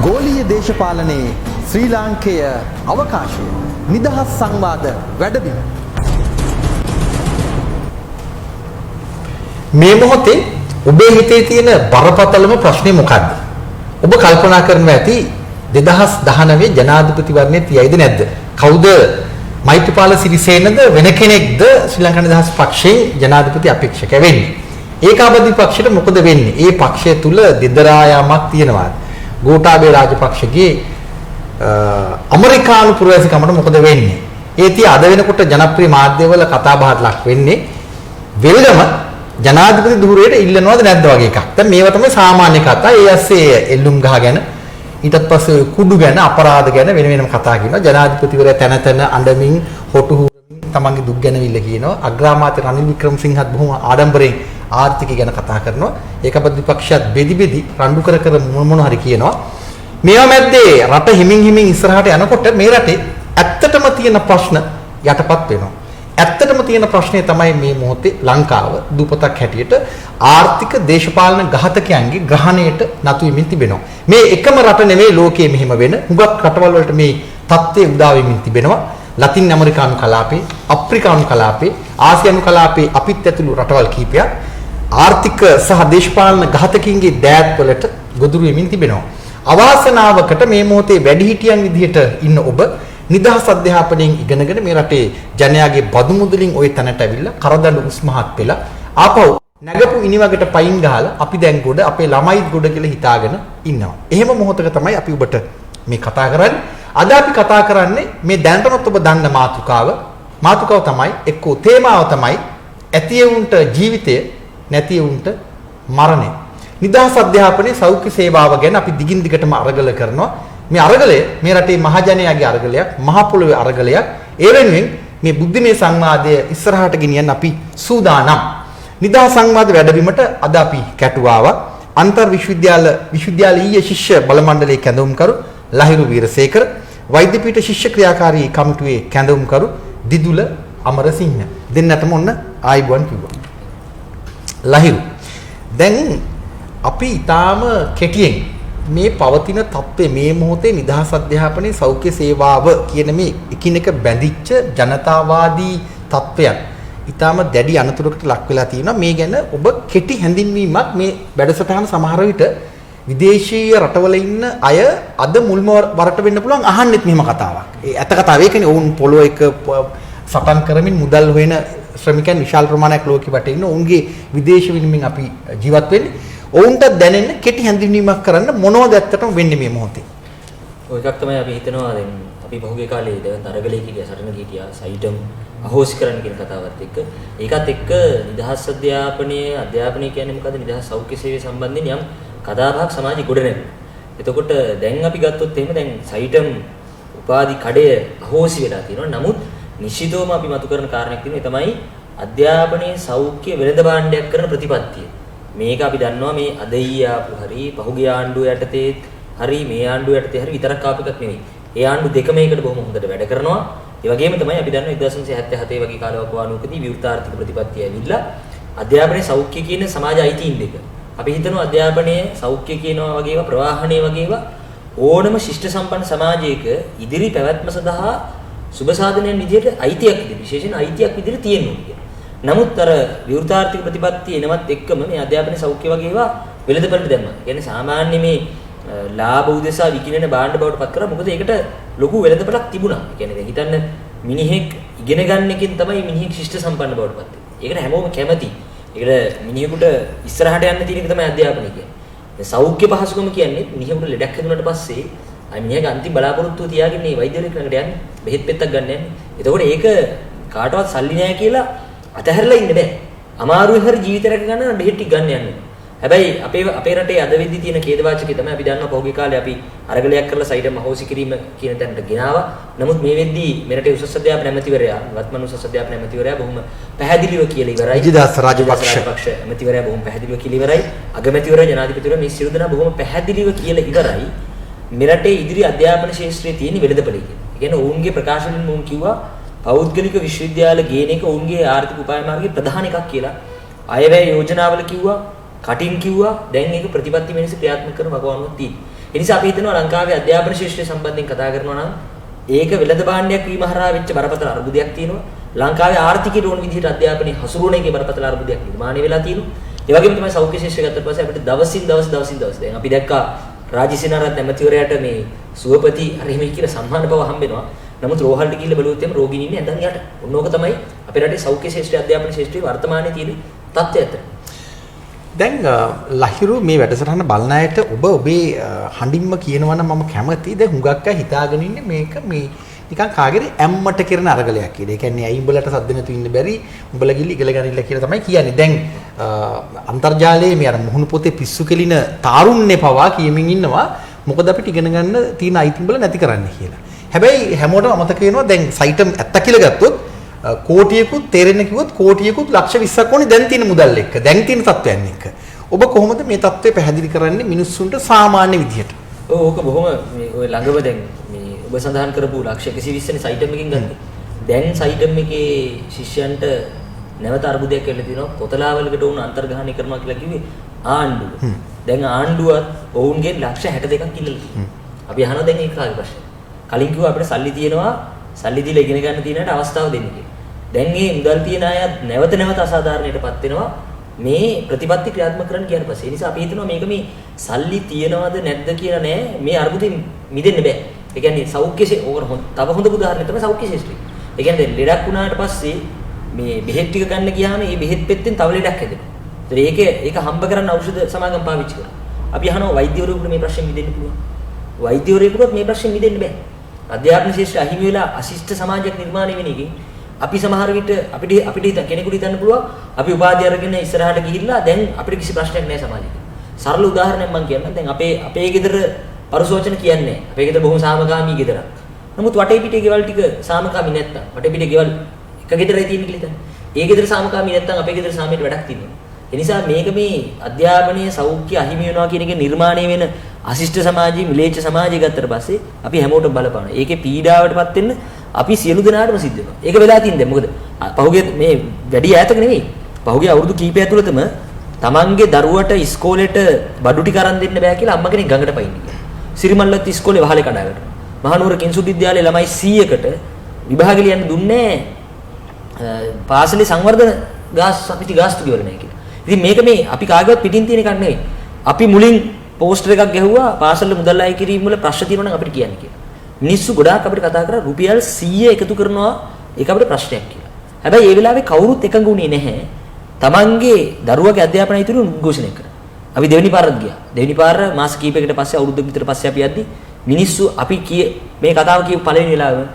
ගෝලීය දේශපාලනයේ ශ්‍රී ලාංකේය අවකාශය නිදහස් සංවාද වැඩබිම මේ මොහොතේ ඔබේ හිතේ තියෙන බරපතලම ප්‍රශ්නේ මොකක්ද? ඔබ කල්පනා කරනවා ඇති 2019 ජනාධිපතිවරණය තියයිද නැද්ද? කවුද මෛත්‍රීපාල සිරිසේනද වෙන කෙනෙක්ද ශ්‍රී ලංකා නිදහස් පක්ෂයෙන් ජනාධිපති අපේක්ෂක වෙන්නේ? ඒකාබද්ධ පක්ෂයට මොකද වෙන්නේ? ඒ පක්ෂය තුල දෙදරා යාමක් තියෙනවා. ගෝඨාභය රාජපක්ෂගේ ඇමරිකානු පුරවැසිකමට මොකද වෙන්නේ? ඒ තිය අද වෙනකොට ජනප්‍රිය මාධ්‍යවල කතා බහට ලක් වෙන්නේ වෙලම ජනාධිපති ධූරයට ඉල්ලනවද නැද්ද වගේ එකක්. දැන් මේවා තමයි සාමාන්‍ය කතා. ඒ ඇස්සේ එල්ලුම් ගහ ගැන ඊටත් පස්සේ කුඩු ගැන අපරාධ ගැන වෙන වෙනම කතා කරනවා. ජනාධිපතිවරයා තන තන අඬමින් හොටු හුරමින් තමන්ගේ දුක් ගැනවිල්ල කියනවා. අග්‍රාමාත්‍ය රනිල් වික්‍රමසිංහත් බොහොම ආඩම්බරෙන් ආර්ථිකය ගැන කතා කරනවා. ඒකපත් විපක්ෂයත් බෙදි බෙදි රණ්ඩු කර කර මොන හරි කියනවා. මේවා මැද්දේ රට හිමින් හිමින් ඉස්සරහට යනකොට මේ රටේ ඇත්තටම තියෙන ප්‍රශ්න යටපත් වෙනවා. ඇත්තටම තියෙන ප්‍රශ්නේ තමයි මේ මොහොතේ ලංකාව දුපතක් හැටියට ආර්ථික දේශපාලන ඝාතකයන්ගේ ග්‍රහණයට නතු වෙමින් තිබෙනවා. මේ එකම රට නෙමෙයි ලෝකයේ මෙහිම වෙන හුඟක් රටවල් වලට මේ தත්ත්වය උදා වෙමින් තිබෙනවා. ලතින් ඇමරිකානු කලාපේ, අප්‍රිකානු කලාපේ, ආසියානු කලාපේ අපිත් ඇතුළු රටවල් කිහිපයක් ආර්ථික සහ දේශපාලන ඝාතකයින්ගේ දෑත් වලට ගොදුරු වෙමින් තිබෙනවා. අවාසනාවකට මේ මොහොතේ වැඩිහිටියන් විදිහට ඉන්න ඔබ නිදහස් අධ්‍යාපනයෙන් ඉගෙනගෙන මේ රටේ ජනයාගේ බදු මුදලින් ওই තැනට ඇවිල්ලා කරදඬු උස්මහත් වෙලා ආපහු නැගපු ඉනිවකට පයින් ගහලා අපි දැන් ගොඩ අපේ ළමයිත් ගොඩ කියලා හිතාගෙන ඉන්නවා. එහෙම මොහොතක තමයි අපි ඔබට මේ කතා කරන්නේ. අද අපි කතා කරන්නේ මේ දැනටමත් ඔබ දන්න මාතෘකාව. මාතෘකාව තමයි එක්කෝ තේමාව තමයි ඇතියුන්ට ජීවිතය නැතියුන්ට මරණය. නිදහස් අධ්‍යාපනයේ සෞඛ්‍ය සේවාව ගැන අපි දිගින් දිගටම අරගල කරනවා. මේ අරගලය මේ රටේ මහජනයාගේ අරගලයක්, මහ පොළොවේ අරගලයක්. ඒ වෙනුවෙන් මේ බුද්ධිමය සංවාදය ඉස්සරහට ගෙනියන්න අපි සූදානම්. නිදහස් සංවාද වැඩබිමට අද අපි කැටුවාවා. අන්තර් විශ්වවිද්‍යාලීය ශිෂ්‍ය බල මණ්ඩලයේ කැඳවුම්කරු ලහිරු වීරසේකර, වෛද්‍ය පීඨ ශිෂ්‍ය ක්‍රියාකාරී කමිටුවේ කැඳවුම්කරු දිදුල අමරසිංහ දෙන්නටම ඔන්න ආයිබුවන් කිව්වා. ලහිරු, දැන් අපි ඊටාම කෙටියෙන් මේ පවතින තත්ත්වයේ මේ මොහොතේ නිදහස් අධ්‍යාපනයේ සෞඛ්‍ය සේවාව කියන මේ එකිනෙක බැඳිච්ච ජනතාවාදී තත්ත්වයක් ඊටාම දැඩි අනතුරකට ලක් වෙලා තියෙනවා. මේ ගැන ඔබ කෙටි හැඳින්වීමක් මේ වැඩසටහන සමහර විට විදේශීය රටවල ඉන්න අය අද මුල්ම වරට වෙන්න පුළුවන් අහන්නෙත් මෙහෙම කතාවක්. ඒ ඇත්ත කතාව ඒකනේ. ඔවුන් පොළොව එක සටන් කරමින් මුදල් හොයන ශ්‍රමිකයන් විශාල ප්‍රමාණයක් ලෝකෙ වටේ ඉන්න. ඔවුන්ගේ විදේශ විනිමයෙන් අපි ජීවත් වෙන්නේ. ඔවුන්ට දැනෙන්න කෙටි හැඳින්වීමක් කරන්න මොනවද ඇත්තටම වෙන්නේ මේ මොහොතේ? ඔය එකක් තමයි අපි හිතනවා දැන් අපි පහුගිය කාලේ දැන් අරගලේ හිටියා සටනක හිටියා සයිටම් අහෝසි කරන්න කියන කතාවත් එක්ක ඒකත් එක්ක නිදහස් අධ්‍යාපනය කියන්නේ මොකද්ද නිදහස් සෞඛ්‍ය සේවය සම්බන්ධයෙන් යම් කතාබහක් සමාජෙ ගොඩ නැගෙනවා. එතකොට දැන් අපි ගත්තොත් එහෙම දැන් සයිටම් උපාධි කඩය අහෝසි වෙලා තියෙනවා. නමුත් නිශ්චිතවම අපි මතු කරන කාරණයක් තියෙනවා. ඒ තමයි අධ්‍යාපනයේ සෞඛ්‍ය වෙළඳ භාණ්ඩයක් කරන ප්‍රතිපත්තිය. මේක අපි දන්නවා මේ අද ඊයාපු හරි පහුගිය ආණ්ඩුව යටතේ හරි මේ ආණ්ඩුව යටතේ හරි විතරක් ආපු එකක් නෙවෙයි. ඒ ආණ්ඩු දෙකම එකට බොහොම හොඳට වැඩ කරනවා. ඒ වගේම තමයි අපි දන්නවා 1977 වගේ කාලවකවානුවකදී විවෘත ආර්ථික ප්‍රතිපත්තිය ඇවිල්ලා අධ්‍යාපනයේ සෞඛ්‍ය කියන සමාජ අයිතීන් දෙක. අපි හිතනවා අධ්‍යාපනයේ සෞඛ්‍ය කියනවා වගේම ප්‍රවාහණය වගේම ඕනම ශිෂ්ට සම්පන්න සමාජයක ඉදිරි පැවැත්ම සඳහා සුබ සාධනයන් විදිහට අයිතියක් විදිහට විශේෂයෙන් අයිතියක් විදිහට තියෙනවා. නමුත් අර විවෘතාර්ථික ප්‍රතිපත්තිය එනවත් එක්කම මේ අධ්‍යාපන සෞඛ්‍ය වගේ ඒවා වෙළඳපළට දැම්මා. කියන්නේ සාමාන්‍ය මේ ලාභ උදෙසා විකිනෙන භාණ්ඩ බවට පත් කරා. මොකද ඒකට ලොකු වෙළඳපළක් තිබුණා. කියන්නේ දැන් හිතන්න මිනිහෙක් ඉගෙන ගන්න එකෙන් තමයි මිනිහෙක් ශිෂ්ට සම්පන්න බවට පත් වෙන්නේ. ඒකට හැමෝම කැමති. ඒකට මිනිහෙකුට ඉස්සරහට යන්න තියෙන එක තමයි අධ්‍යාපනය කියන්නේ. දැන් සෞඛ්‍ය පහසුකම කියන්නේ මිනිහෙකුට ලෙඩක් හැදුනට පස්සේ අය මිනිහගේ අන්තිම බලාපොරොත්තුව තියාගෙන මේ වෛද්‍යවරයෙක් ළඟට යන්නේ. බෙහෙත් පෙත්තක් ගන්න යන්නේ. එතකොට ඒක කාටවත් සල්ලි නැහැ කියලා අතහැරලා ඉන්න බෑ. අමාරුවෙන් හරි ජීවිත රැක ගන්න නම් බෙහෙත් ටික ගන්න යන්න. හැබැයි අපේ රටේ අද වෙද්දි තියෙන ඛේදවාචකේ තමයි අපි දන්නවා පහුගිය කාලේ අපි අරගලයක් කරලා සයිඩම් අහෝසි කිරීම කියන තැනට ගෙනාවා. නමුත් මේ වෙද්දි මේ රටේ උසස් අධ්‍යාපන ඇමතිවරයා වත්මන් උසස් අධ්‍යාපන ඇමතිවරයා බොහොම පැහැදිලිව කියලා ඉවරයි. විජිදාස් රාජපක්ෂ ඇමතිවරයා බොහොම පැහැදිලිව කියලා ඉවරයි. අගමැතිවරයා ජනාධිපතිවරයා මේ සියලු දෙනා බොහොම පැහැදිලිව කියලා ඉවරයි. මේ රටේ ඉදිරි අධ්‍යාපන ශාස්ත්‍රයේ තියෙන වෙළඳපළේ කියන. ඒ කියන්නේ ඔවුන්ගේ ප්‍රකාශනෙන් මොන් කිව්වා පෞද්ගලික විශ්වවිද්‍යාල ගේන එක ඔවුන්ගේ ආර්ථික උපාය මාර්ගයේ ප්‍රධාන එකක් කියලා. අයවැය යෝජනාවල කිව්වා, කටින් කිව්වා, දැන් ඒක ප්‍රතිපත්ති වෙනස ක්‍රියාත්මක කරන වගවනුවක් තියෙනවා. ඒ නිසා අපි හිතනවා ලංකාවේ අධ්‍යාපන ශිෂ්ටය සම්බන්ධයෙන් කතා කරනවා නම් ඒක වෙළඳ භාණ්ඩයක් වීම හරහා වෙච්ච බරපතල අර්බුදයක් තියෙනවා. ලංකාවේ ආර්ථිකයට ඕන විදිහට අධ්‍යාපනයේ හසුරුවන එකේ බරපතල අර්බුදයක් නිර්මාණය වෙලා තියෙනවා. ඒ වගේම තමයි සෞඛ්‍ය ශිෂ්ටය ගත්තට පස්සේ අපිට දවසින් දවස් දැන් අපි දැක්කා රාජසේනාරත් ඇමතිවරයාට මේ සුවපති හරි මේ කියලා සම්මාන බව හම්බෙනවා. නමුත් රෝහලට ගිහිල්ලා බලුවොත් එimhe රෝගීන් ඉන්නේ ඇඳන් යට. ඕනෝක තමයි අපේ රටේ සෞඛ්‍ය ශිෂ්ටය අධ්‍යාපන ශිෂ්ටයේ වර්තමානයේ තියෙන තත්ත්වය අතර. දැන් ලහිරු මේ වැඩසටහන බලන අයට ඔබේ හඬින්ම කියනවා නම් මම කැමතියි. දැන් හුඟක් අය හිතාගෙන ඉන්නේ මේක මේ නිකන් කාගෙරි ඇම්මට කරන අරගලයක් කියලා. ඒ කියන්නේ ඇයි උඹලට සද්ද නැතු ඉන්න බැරි උඹලා ගිහලා ඉගෙන ගන්නilla කියලා තමයි කියන්නේ. දැන් අන්තර්ජාලයේ මේ අර මුහුණු පොතේ පිස්සු කෙලින තාරුණ්‍ය පවා කියමින් ඉන්නවා. මොකද අපිට ඉගෙන ගන්න තියෙන අයිති උඹලා නැති කරන්න කියලා. හැබැයි හැමෝටම අමතක වෙනවා දැන් සයිටම් ඇත්ත කියලා ගත්තොත් කෝටියකුත් තේරෙන්න කිව්වොත් කෝටියකුත් ලක්ෂ 20ක් ඕනේ දැන් තියෙන මුදල් එක්ක. දැන් තියෙන තත්ත්වයන් එක්ක. ඔබ කොහොමද මේ තත්ත්වය පැහැදිලි කරන්නේ මිනිස්සුන්ට සාමාන්‍ය විදිහට? ඕක බොහොම මේ ඔය ළඟම දැන් මේ ඔබ සඳහන් කරපු ලක්ෂ 120 නේ සයිටම් එකකින් ගත්තේ. දැන් සයිටම් එකේ ශිෂ්‍යයන්ට නැවත අර්බුදයක් වෙලා තියෙනවා. පොතලාවලකට උන් අන්තර්ග්‍රහණය කරනවා කියලා කිව්වේ ආණ්ඩුව. දැන් ආණ්ඩුවත් ඔවුන්ගේ ලක්ෂ 62ක් ඉල්ලලා තියෙනවා. අපි අහනවා දැන් ඒක කාගේ ප්‍රශ්නද? කලින් කිව්වා අපිට සල්ලි තියෙනවා. සල්ලි දීලා ඉගෙන ගන්න තියෙනට අවස්ථාව දෙන්න කියලා. දැන් මේ මුදල් තියන අය නැවත අසාධාරණයටපත් වෙනවා. මේ ප්‍රතිපත්ති ක්‍රියාත්මක කරන්න කියන පස්සේ. ඒ නිසා අපි හිතනවා මේක මේ සල්ලි තියනවද නැද්ද කියලා නෑ. මේ අර්බුදෙන් මිදෙන්න බෑ. ඒ කියන්නේ සෞඛ්‍ය තව හොඳ උදාහරණයක් තමයි සෞඛ්‍ය ශාස්ත්‍රය. ඒ කියන්නේ ලෙඩක් වුණාට පස්සේ මේ බෙහෙත් ටික ගන්න ගියාම මේ බෙහෙත් පෙත්තෙන් තව ලෙඩක් හැදෙනවා. ඒක හම්බ කරන්න ඖෂධ සමාගම් පාවිච්චි කරනවා. අපි අහනවා වෛද්‍යවරුන්ට මේ ප්‍රශ්නේ මිදෙන්න පුළුවන්. වෛද්‍යවරුන්ට මේ ප්‍රශ්නේ මිදෙන්න බෑ. අධ්‍යාපන ශාස්ත්‍රය අහිමි වෙලා අශිෂ්ට සමාජයක් නිර්මාණය වෙන එකකින් අපි සමහර විට අපිට කෙනෙකුට හිතන්න පුළුවන් අපි උපාධිය අරගෙන ඉස්සරහට ගිහිල්ලා දැන් අපිට කිසි ප්‍රශ්නයක් නැහැ සමාජෙට. සරල උදාහරණයක් මම කියන්නම්. දැන් අපේ ගෙදර පරිසෝචන කියන්නේ අපේ ගෙදර බොහොම සාමකාමී ගෙදරක්. නමුත් වටේ පිටේ ගෙවල් ටික සාමකාමී නැත්තම් වටේ පිටේ ගෙවල් එක ගෙදරයි තියෙන්නේ කියලා හිතන්න. ඒ ගෙදර සාමකාමී නැත්තම් අපේ ගෙදර සාමයට වැඩක් තියෙනවා. ඒ නිසා මේක මේ අධ්‍යාපනයේ සෞඛ්‍ය අහිමි වෙනවා කියන එක නිර්මාණය වෙන අශිෂ්ට සමාජයේ මිලේච්ඡ සමාජය ගත්තට පස්සේ අපි හැමෝටම බලපානවා. ඒකේ පීඩාවටපත් වෙන්න අපි සියලු දෙනාටම සිද්ධ වෙනවා. ඒක වෙලා තින්ද මොකද? පහුගිය මේ වැඩි ඈතක නෙවෙයි. පහුගිය අවුරුදු කීපය ඇතුළතම තමන්ගේ දරුවට ඉස්කෝලේට බඩු ටික අරන් දෙන්න බෑ කියලා අම්මා කෙනෙක් ගඟට පයින් ගියා. සිරිමල්ලත් ඉස්කෝලේ වහලේ කඩාවැටුණා. මහනුවර කිංසුත් විද්‍යාලයේ ළමයි 100කට විභාගෙ ලියන්න දුන්නේ පාසලේ සංවර්ධන ගාස්තු ගෙවල නැහැ කියලා. ඉතින් මේක මේ අපි කාගේවත් පිටින් තියෙන එකක් නෙවෙයි. අපි මුලින් පෝස්ටර් එකක් ගැහුවා පාසල මුදල් අය කිරීම වල ප්‍රශ්න තියෙනවා නම් අපිට කියන්න කියලා. මිනිස්සු ගොඩාක් අපිට කතා කරා රුපියල් 100 එකතු කරනවා ඒක අපිට ප්‍රශ්නයක් කියලා. හැබැයි ඒ වෙලාවේ කවුරුත් එකඟ වුණේ නැහැ. තමන්ගේ දරුවගේ අධ්‍යාපනය ඉදිරි උද්ඝෝෂණය කරා. අපි දෙවෙනි පාරත් ගියා. දෙවෙනි පාර මාස කිහිපයකට පස්සේ අවුරුද්දක විතර පස්සේ අපි යද්දි මිනිස්සු අපි මේ කතාව කියපු පළවෙනි වෙලාවෙම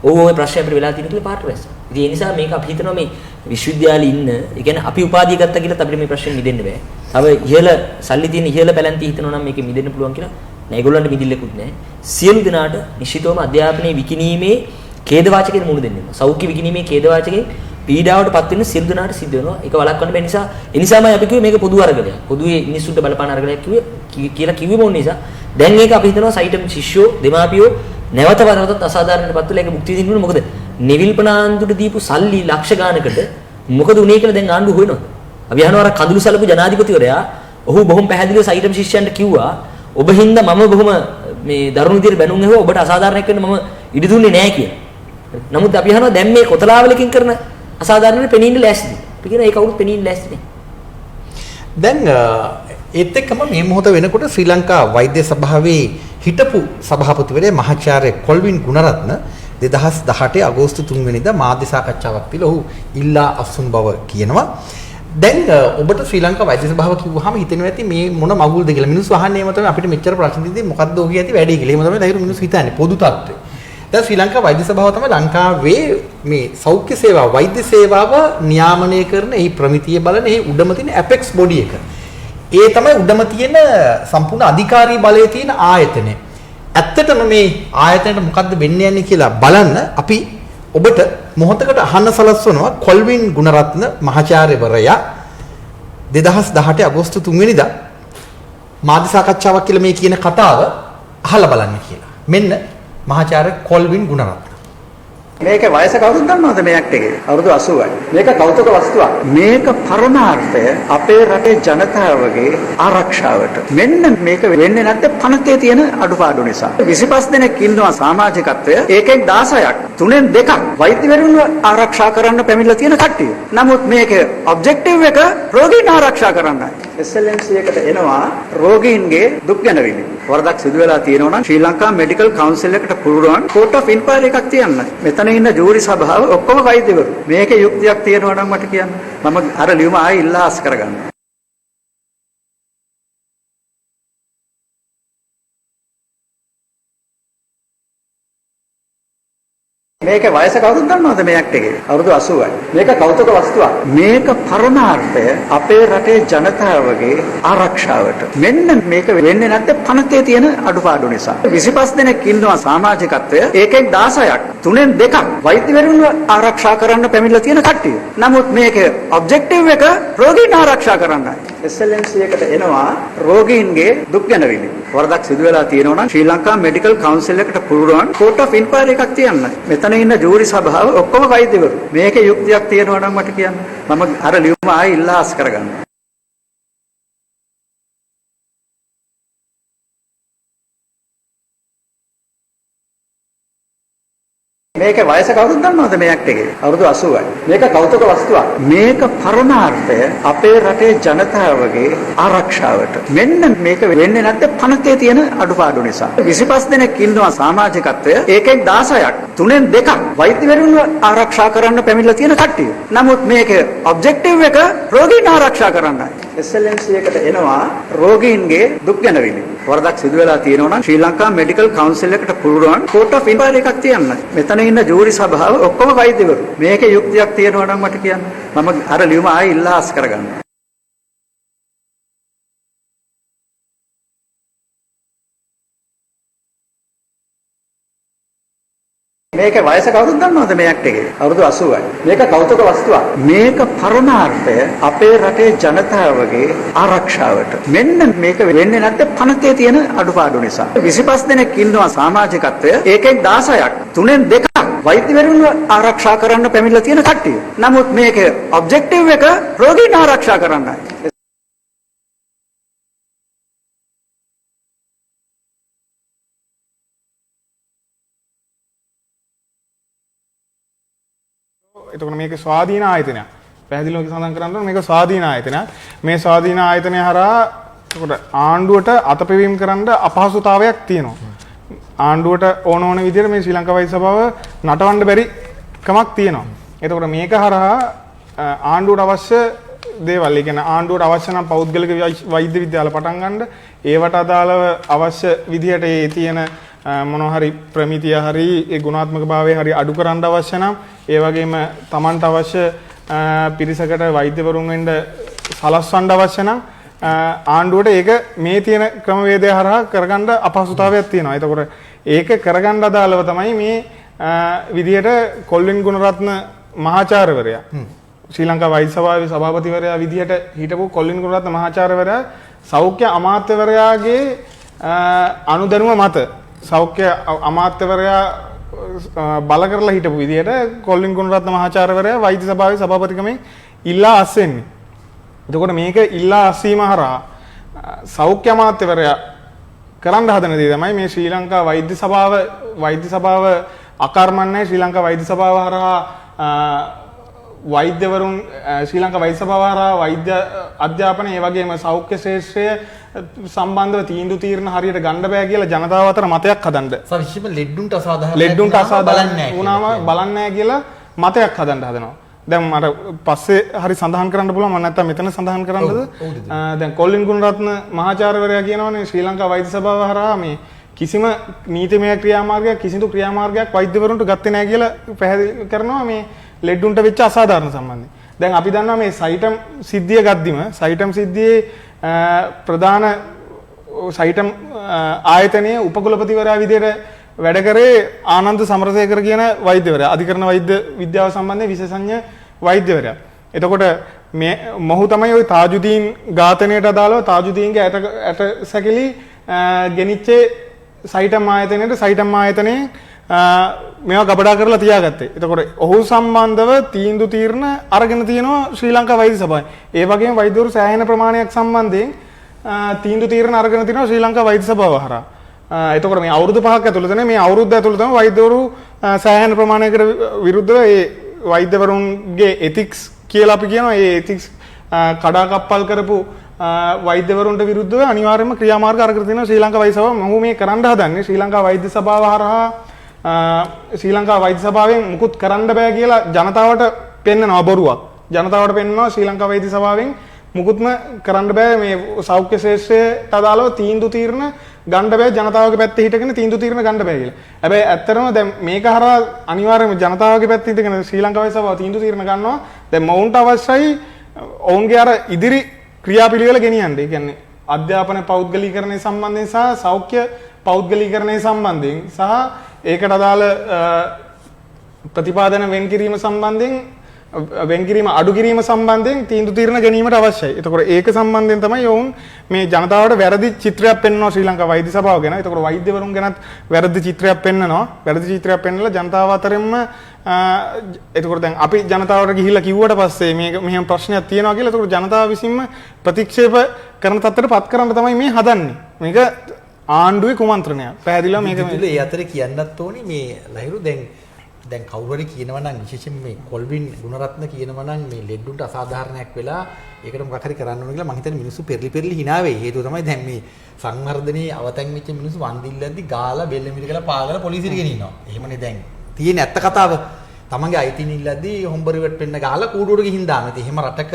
ඔය ප්‍රශ්නේ අපිට වෙලා තියෙන කියලා පාට වැස්සා. ඉතින් ඒ නිසා මේක අපි හිතනවා මේ විශ්වවිද්‍යාලේ ඉන්න, ඒ කියන්නේ අපි උපාධිය ගත්තා කියලා අපිට මේ ප්‍රශ්නේ මිදෙන්න බෑ. තව ඉහළ සල්ලි තියෙන ඉහළ පැලැන්ති හිතනවා නම් මේකෙ මිදෙන්න පුළුවන් කියලා නෑ. ඒගොල්ලන්ට මිදිල්ලකුත් නෑ. සියලු දෙනාට නිශ්චිතවම අධ්‍යාපනයේ විකිණීමේ ඛේදවාචකයෙන් මුහුණ දෙන්න වෙනවා. සෞඛ්‍ය විකිණීමේ ඛේදවාචකයෙන් පීඩාවටපත් වෙන සියලු දෙනාට සිද්ධ වෙනවා. ඒක වළක්වන්න බැරි නිසා ඒ නිසාමයි අපි කිව්වේ මේක පොදු අරගලයක්. පොදුවේ මිනිස්සුන්ට බලපාන අරගලයක් කියලා කිව්වේ මොන නිසා? දැන් මේක අපි හිතනවා සයිටම් ශිෂ්‍යෝ, දෙමාපියෝ නැවත වරවතත් අසාධාරණයටපත් වෙලා ඒක මුක්ති විඳින්න ඕන. මොකද නිවිල් ප්‍රනාන්දුට දීපු සල්ලි ලක්ෂ ගානකට මොකද උනේ කියලා දැන් ආණ්ඩුව හොයනවා. අපි අහනවා අර කඳුළු සලපු ජනාධිපතිවරයා ඔහු බොහොම පැහැදිලිව සයිටම් ශිෂ්‍යයන්ට කිව්වා ඔබ හින්දා මම බොහොම මේ දරුණු විදියට බැනුම් ඇහුවා ඔබට අසාධාරණයක් වෙන්න මම ඉඩ දුන්නේ නැහැ කියලා. නමුත් අපි අහනවා දැන් මේ කොතලාවලකින් කරන අසාධාරණේ පෙනීන්න ලෑස්තිද? අපි කියන ඒක අවුරුත් පෙනීන්න ලෑස්ති නේ. දැන් ඒත් එක්කම මේ මොහොත වෙනකොට ශ්‍රී ලංකා වෛද්‍ය සභාවේ හිටපු සභාපතිවරයා මහාචාර්ය කොල්වින් ගුණරත්න 2018 අගෝස්තු 3 වෙනිදා මාධ්‍ය සාකච්ඡාවක් තියලා ඔහු ඉල්ලා අසුන් බව කියනවා. දැන් ඔබට ශ්‍රී ලංකා වෛද්‍ය සභාව කිව්වහම හිතෙනවා ඇති මේ මොන මගුල්ද කියලා. මිනිස්සු අහන්නේ එහෙම තමයි අපිට මෙච්චර ප්‍රශ්න දෙන්නේ මොකද්ද ඔය ඇති වැඩේ කියලා. එහෙම තමයි ලයිරු මිනිස්සු හිතන්නේ පොදු තත්ත්වය. දැන් ශ්‍රී ලංකා වෛද්‍ය සභාව තමයි ලංකාවේ මේ සෞඛ්‍ය සේවාව වෛද්‍ය සේවාව නියාමනය කරන එහි ප්‍රමිතිය බලන එහි උඩම තියෙන ඇපෙක්ස් බොඩි එක. ඒ තමයි උඩම තියෙන සම්පූර්ණ අධිකාරී බලයේ තියෙන ආයතනය. ඇත්තටම මේ ආයතනයට මොකද්ද වෙන්නේ යන්නේ කියලා බලන්න අපි ඔබට මොහොතකට අහන්න සලස්වනවා කොල්වින් ගුණරත්න මහාචාර්යවරයා 2018 අගෝස්තු 3 වෙනිදා මාධ්‍ය සාකච්ඡාවක් කියලා මේ කියන කතාව අහලා බලන්න කියලා. මෙන්න මහාචාර්ය කොල්වින් ගුණරත්න. මේකේ වයස කවුරුද දන්නවද මේ ඇක්ට් එකේ? අවුරුදු 80යි. මේක කෞතුක වස්තුවක්. මේක පරමාර්ථය අපේ රටේ ජනතාවගේ ආරක්ෂාවට. මෙන්න මේක වෙන්නේ නැත්තේ පනතේ තියෙන අඩුපාඩු නිසා. 25 දෙනෙක් ඉන්නවා සමාජිකත්වය. ඒකෙන් 16ක් තුනෙන් දෙකක් වෛද්‍යවරුන්ව ආරක්ෂා කරන්න පැමිණලා තියෙන කට්ටිය. නමුත් මේකේ ඔබ්ජෙක්ටිව් එක රෝගීන් ආරක්ෂා කරන්නයි. SLMC එකට එනවා රෝගීන්ගේ දුක් ගැනවිලි. වරදක් සිදු වෙලා තියෙනවා නම් ශ්‍රී ලංකා මෙඩිකල් කවුන්සිල් එකට පුළුවන් කෝට් ඔෆ් ඉන්ක්වයරි එකක් තියන්න. මෙතන ඉන්න ජූරි සභාව ඔක්කොම වෛද්‍යවරු. මේකේ යුක්තියක් තියෙනවා නම් මට කියන්න. මම අර ලියුම ආයෙ ඉල්ලාස් කරගන්නවා. මේකේ වයස කවුරුද දන්නවද මේ ඇක්ට් එකේ? අවුරුදු 80යි. මේක කෞතුක වස්තුවක්. මේක පරමාර්ථය අපේ රටේ ජනතාවගේ ආරක්ෂාවට. මෙන්න මේක වෙන්නේ නැත්තේ පනතේ තියෙන අඩුපාඩු නිසා. 25 දෙනෙක් ඉන්නවා සමාජිකත්වය. ඒකෙන් 16ක් තුනෙන් දෙකක් වෛද්‍යවරුන්ව ආරක්ෂා කරන්න පැමිණලා තියෙන කට්ටිය. නමුත් මේකේ ඔබ්ජෙක්ටිව් එක රෝගීන් ආරක්ෂා කරන්නයි. SLMC එකට එනවා රෝගීන්ගේ දුක් ගැනවිලි. වරදක් සිදු වෙලා තියෙනවා නම් ශ්‍රී ලංකා මෙඩිකල් කවුන්සිල් එකට පුළුවන් කෝට් ඔෆ් ඉන්ක්වයරි එකක් තියන්න. මෙතන ඉන්න ජූරි සභාව ඔක්කොම වෛද්‍යවරු. මේකේ යුක්තියක් තියෙනවා නම් මට කියන්න. මම අර ලියුම ආයෙ ඉල්ලාස් කරගන්නවා. මේකේ වයස කවුරුද දන්නවද මේ ඇක්ට් එකේ? අවුරුදු 80යි. මේක කෞතුක වස්තුවක්. මේක පරමාර්ථය අපේ රටේ ජනතාවගේ ආරක්ෂාවට. මෙන්න මේක වෙන්නේ නැත්තේ පනතේ තියෙන අඩුපාඩු නිසා. 25 දෙනෙක් ඉන්නවා සමාජිකත්වය. ඒකෙන් 16ක් තුනෙන් දෙකක් වෛද්‍යවරුන්ව ආරක්ෂා කරන්න පැමිණලා තියෙන කට්ටිය. නමුත් මේකේ ඔබ්ජෙක්ටිව් එක රෝගීන් ආරක්ෂා කරන්නයි. SLMC එකට එනවා රෝගීන්ගේ දුක් ගැනවිලි. වරදක් සිදු වෙලා තියෙනවා නම් ශ්‍රී ලංකා මෙඩිකල් කවුන්සිල් එකට පුළුවන් කෝට් ඔෆ් ඉන්ක්වයරි එකක් තියන්න. මෙතන ඉන්න ජූරි සභාව ඔක්කොම වෛද්‍යවරු. මේකේ යුක්තියක් තියෙනවා නම් මට කියන්න. මම අර ලියුම ආයෙ ඉල්ලාස් කරගන්නවා. මේකේ වයස කවුරුද දන්නවද මේ ඇක්ට් එකේ? අවුරුදු 80යි. මේක කෞතුක වස්තුවක්. මේක පරමාර්ථය අපේ රටේ ජනතාවගේ ආරක්ෂාවට. මෙන්න මේක වෙන්නේ නැත්තේ පනතේ තියෙන අඩුපාඩු නිසා. 25 දෙනෙක් ඉන්නවා සමාජිකත්වය. ඒකෙන් 16ක් තුනෙන් දෙකක් වෛද්‍යවරුන්ව ආරක්ෂා කරන්න පැමිණලා තියෙන කට්ටිය. නමුත් මේකේ ඔබ්ජෙක්ටිව් එක රෝගීන් ආරක්ෂා කරන්නයි. එතකොට මේක ස්වාධීන ආයතනයක්. පැහැදිලිව සඳහන් කරන්න ඕනේ මේක ස්වාධීන ආයතනයක්. මේ ස්වාධීන ආයතනය හරහා එතකොට ආණ්ඩුවට අතපෙවීම කරන්න අපහසුතාවයක් තියෙනවා. ආණ්ඩුවට ඕන විදිහට මේ ශ්‍රී ලංකා වෛද්‍ය සභාව නටවන්න බැරි කමක් තියෙනවා. එතකොට මේක හරහා ආණ්ඩුවට අවශ්‍ය දේවල්, ඒ කියන්නේ ආණ්ඩුවට අවශ්‍ය නම් පෞද්ගලික වෛද්‍ය විද්‍යාල පටන් ගන්න, ඒවට අදාළව අවශ්‍ය විදිහට ඒ තියෙන මොනවා හරි ප්‍රමිතිය හරි ඒ ගුණාත්මක භාවය හරි අඩු කරන්න අවශ්‍ය නම්, ඒ වගේම Tamanට අවශ්‍ය පිරිසකට වෛද්‍යවරුන් වෙන්න සලස්වන්න අවශ්‍ය නම් ආණ්ඩුවට ඒක මේ තියෙන ක්‍රමවේදය හරහා කරගන්න අපහසුතාවයක් තියෙනවා. එතකොට ඒක කරගන්න අදාළව තමයි මේ විදිහට කොල්වින් ගුණරත්න මහාචාර්යවරයා, ශ්‍රී ලංකා වෛද්‍ය සභාවේ සභාපතිවරයා විදිහට හිටපු කොල්වින් ගුණරත්න මහාචාර්යවරයා සෞඛ්‍ය අමාත්‍යවරයාගේ අනුදැනුම මත සෞඛ්‍ය අමාත්‍යවරයා බල කරලා හිටපු විදිහට කොල්වින් ගුණරත්න මහාචාර්යවරයා වෛද්‍ය සභාවේ සභාපතිකමෙන් ඉල්ලා අස්වෙන්නේ. එතකොට මේක ඉල්ලා අස්වීම හරහා සෞඛ්‍ය අමාත්‍යවරයා කරන්න හදන දේ තමයි මේ ශ්‍රී ලංකා වෛද්‍ය සභාව අකර්මන්නේ ශ්‍රී ලංකා වෛද්‍ය සභාව හරහා වෛද්‍යවරුන් ශ්‍රී ලංකා වෛද්‍ය සභාව හරහා වෛද්‍ය අධ්‍යාපනය ඒ වගේම සෞඛ්‍ය ශාස්ත්‍රය සම්බන්ධව තීන්දුව తీරන හරියට ගන්න බෑ කියලා ජනතාව අතර මතයක් හදන්න. විශේෂයෙන්ම ලෙඩ්ඩුන්ට අසාධාරණ වුණාම බලන්නේ නැහැ කියලා මතයක් හදන්න හදනවා. දැන් මට පස්සේ හරි සඳහන් කරන්න පුළුවන්, මම නැත්තම් මෙතන සඳහන් කරන්නද? දැන් කොල්වින් ගුණරත්න මහාචාර්යවරයා කියනවානේ ශ්‍රී ලංකා වෛද්‍ය සභාව හරහා මේ කිසිම නීතිමය ක්‍රියාමාර්ගයක් කිසිදු ක්‍රියාමාර්ගයක් වෛද්‍යවරුන්ට ගත්තේ නැහැ කියලා පැහැදිලි කරනවා මේ ලෙඩ්ඩුන්ට වෙච්ච අසාධාරණ සම්බන්ධයෙන්. දැන් අපි දන්නවා මේ සයිටම් සිද්ධිය ගද්දිම සයිටම් සිද්ධියේ ප්‍රධාන සයිටම් ආයතනයේ උපකුලපතිවරයා විදිහට වැඩ කරේ ආනන්ද සමරසේකර කියන වෛද්‍යවරයා, අධිකරණ වෛද්‍ය විද්‍යාව සම්බන්ධයෙන් විශේෂඥ වෛද්‍යවරයා. එතකොට මේ මොහු තමයි ওই තාජුදීන් ඝාතනයට අදාළව තාජුදීන්ගේ ඇට සැකිලි ගෙනිච්චේ සයිටම් ආයතනයේ මේවා ගබඩා කරලා තියාගත්තේ. එතකොට ඔහු සම්බන්ධව තීන්දුව తీරන අරගෙන තියෙනවා ශ්‍රී ලංකා වෛද්‍ය සභාවයි. ඒ වගේම වෛද්‍යවරු සෑහෙන ප්‍රමාණයක් සම්බන්ධයෙන් තීන්දුව తీරන අරගෙන තියෙනවා ශ්‍රී ලංකා වෛද්‍ය සභාව හරහා. එතකොට මේ අවුරුදු 5ක් ඇතුළත මේ අවුරුද්ද ඇතුළතම වෛද්‍යවරු සෑහෙන ප්‍රමාණයකට විරුද්ධව ඒ වෛද්‍යවරුන්ගේ එතික්ස් කියලා අපි කියනවා. ඒ එතික්ස් කඩාකප්පල් කරපු වෛද්‍යවරුන්ට විරුද්ධව අනිවාර්යයෙන්ම ක්‍රියාමාර්ග අරගෙන තියෙනවා ශ්‍රී ලංකා වෛද්‍ය සභාව. මම මේ කරන්න හදන්නේ ශ්‍රී ලංකා වෛද්‍ය සභාව හරහා ශ්‍රී ලංකා වෛද්‍ය සභාවෙන් මුකුත් කරන්න බෑ කියලා ජනතාවට පෙන්නනවා බොරුවක්. ජනතාවට පෙන්නනවා ශ්‍රී ලංකා වෛද්‍ය සභාවෙන් මුකුත්ම කරන්න බෑ මේ සෞඛ්‍ය ශාස්ත්‍රයට අදාළව තීන්දුව తీරන ගන්න බෑ ජනතාවගේ පැත්තේ හිටගෙන තීන්දුව తీරන ගන්න බෑ කියලා. හැබැයි ඇත්තටම දැන් මේක හරහා අනිවාර්යයෙන්ම ජනතාවගේ පැත්තේ හිටගෙන ශ්‍රී ලංකා වෛද්‍ය සභාව තීන්දුව తీරන ගන්නවා. දැන් මොවුන්ට අවශ්‍යයි ඔවුන්ගේ අර ඉදිරි ක්‍රියාපිළිවෙල ගෙනියන්න. ඒ කියන්නේ අධ්‍යාපන පෞද්ගලීකරණය සම්බන්ධයෙන් සහ සෞඛ්‍ය පෞද්ගලීකරණය සම්බන්ධයෙන් සහ ඒකට අදාළ ප්‍රතිපාදන වෙන් කිරීම සම්බන්ධයෙන් වෙන් කිරීම අඩු කිරීම සම්බන්ධයෙන් තීන්දුව తీරන ගැනීමට අවශ්‍යයි. එතකොට ඒක සම්බන්ධයෙන් තමයි ඔවුන් මේ ජනතාවට වැරදි චිත්‍රයක් පෙන්වනවා ශ්‍රී ලංකා වෛද්‍ය සභාව ගැන. එතකොට වෛද්‍යවරුන් ගැනත් වැරදි චිත්‍රයක් පෙන්වනවා. වැරදි චිත්‍රයක් පෙන්වලා ජනතාව අතරින්ම එතකොට දැන් අපි ජනතාවට ගිහිල්ලා කිව්වට පස්සේ මේක මෙහෙම ප්‍රශ්නයක් තියෙනවා කියලා එතකොට ජනතාව විසින්ම ප්‍රතික්ෂේප කරන තත්ත්වයට පත් කරන්න තමයි මේ හදන්නේ. මේක ආණ්ඩුවේ කුමන්ත්‍රණයක්. පැහැදිලිව මේක ඒ අතරේ කියන්නත් ඕනේ මේ ලහිරු දැන් කවුරු හරි කියනවා නම් විශේෂයෙන් මේ කොල්වින් ගුණරත්න කියනවා නම් මේ ලෙඩුන්ට අසාධාරණයක් වෙලා ඒකට මොකක් හරි කරන්න ඕන කියලා මං හිතන්නේ මිනිස්සු පෙරලි hina වෙයි. හේතුව තමයි දැන් මේ සංවර්ධනයේ අවතැන් වෙච්ච මිනිස්සු වන්දිල්ලද්දි ගාලා බෙල්ල මිරිකලා පාගලා පොලිසියට ගෙනිනවා. එහෙමනේ දැන් තියෙන ඇත්ත කතාව. තමන්ගේ අයිතින් ඉල්ලද්දී හොම්බරුවට පෙන්න ගහලා කූඩුවට ගිහින් දානවා. ඉතින් එහෙම රටක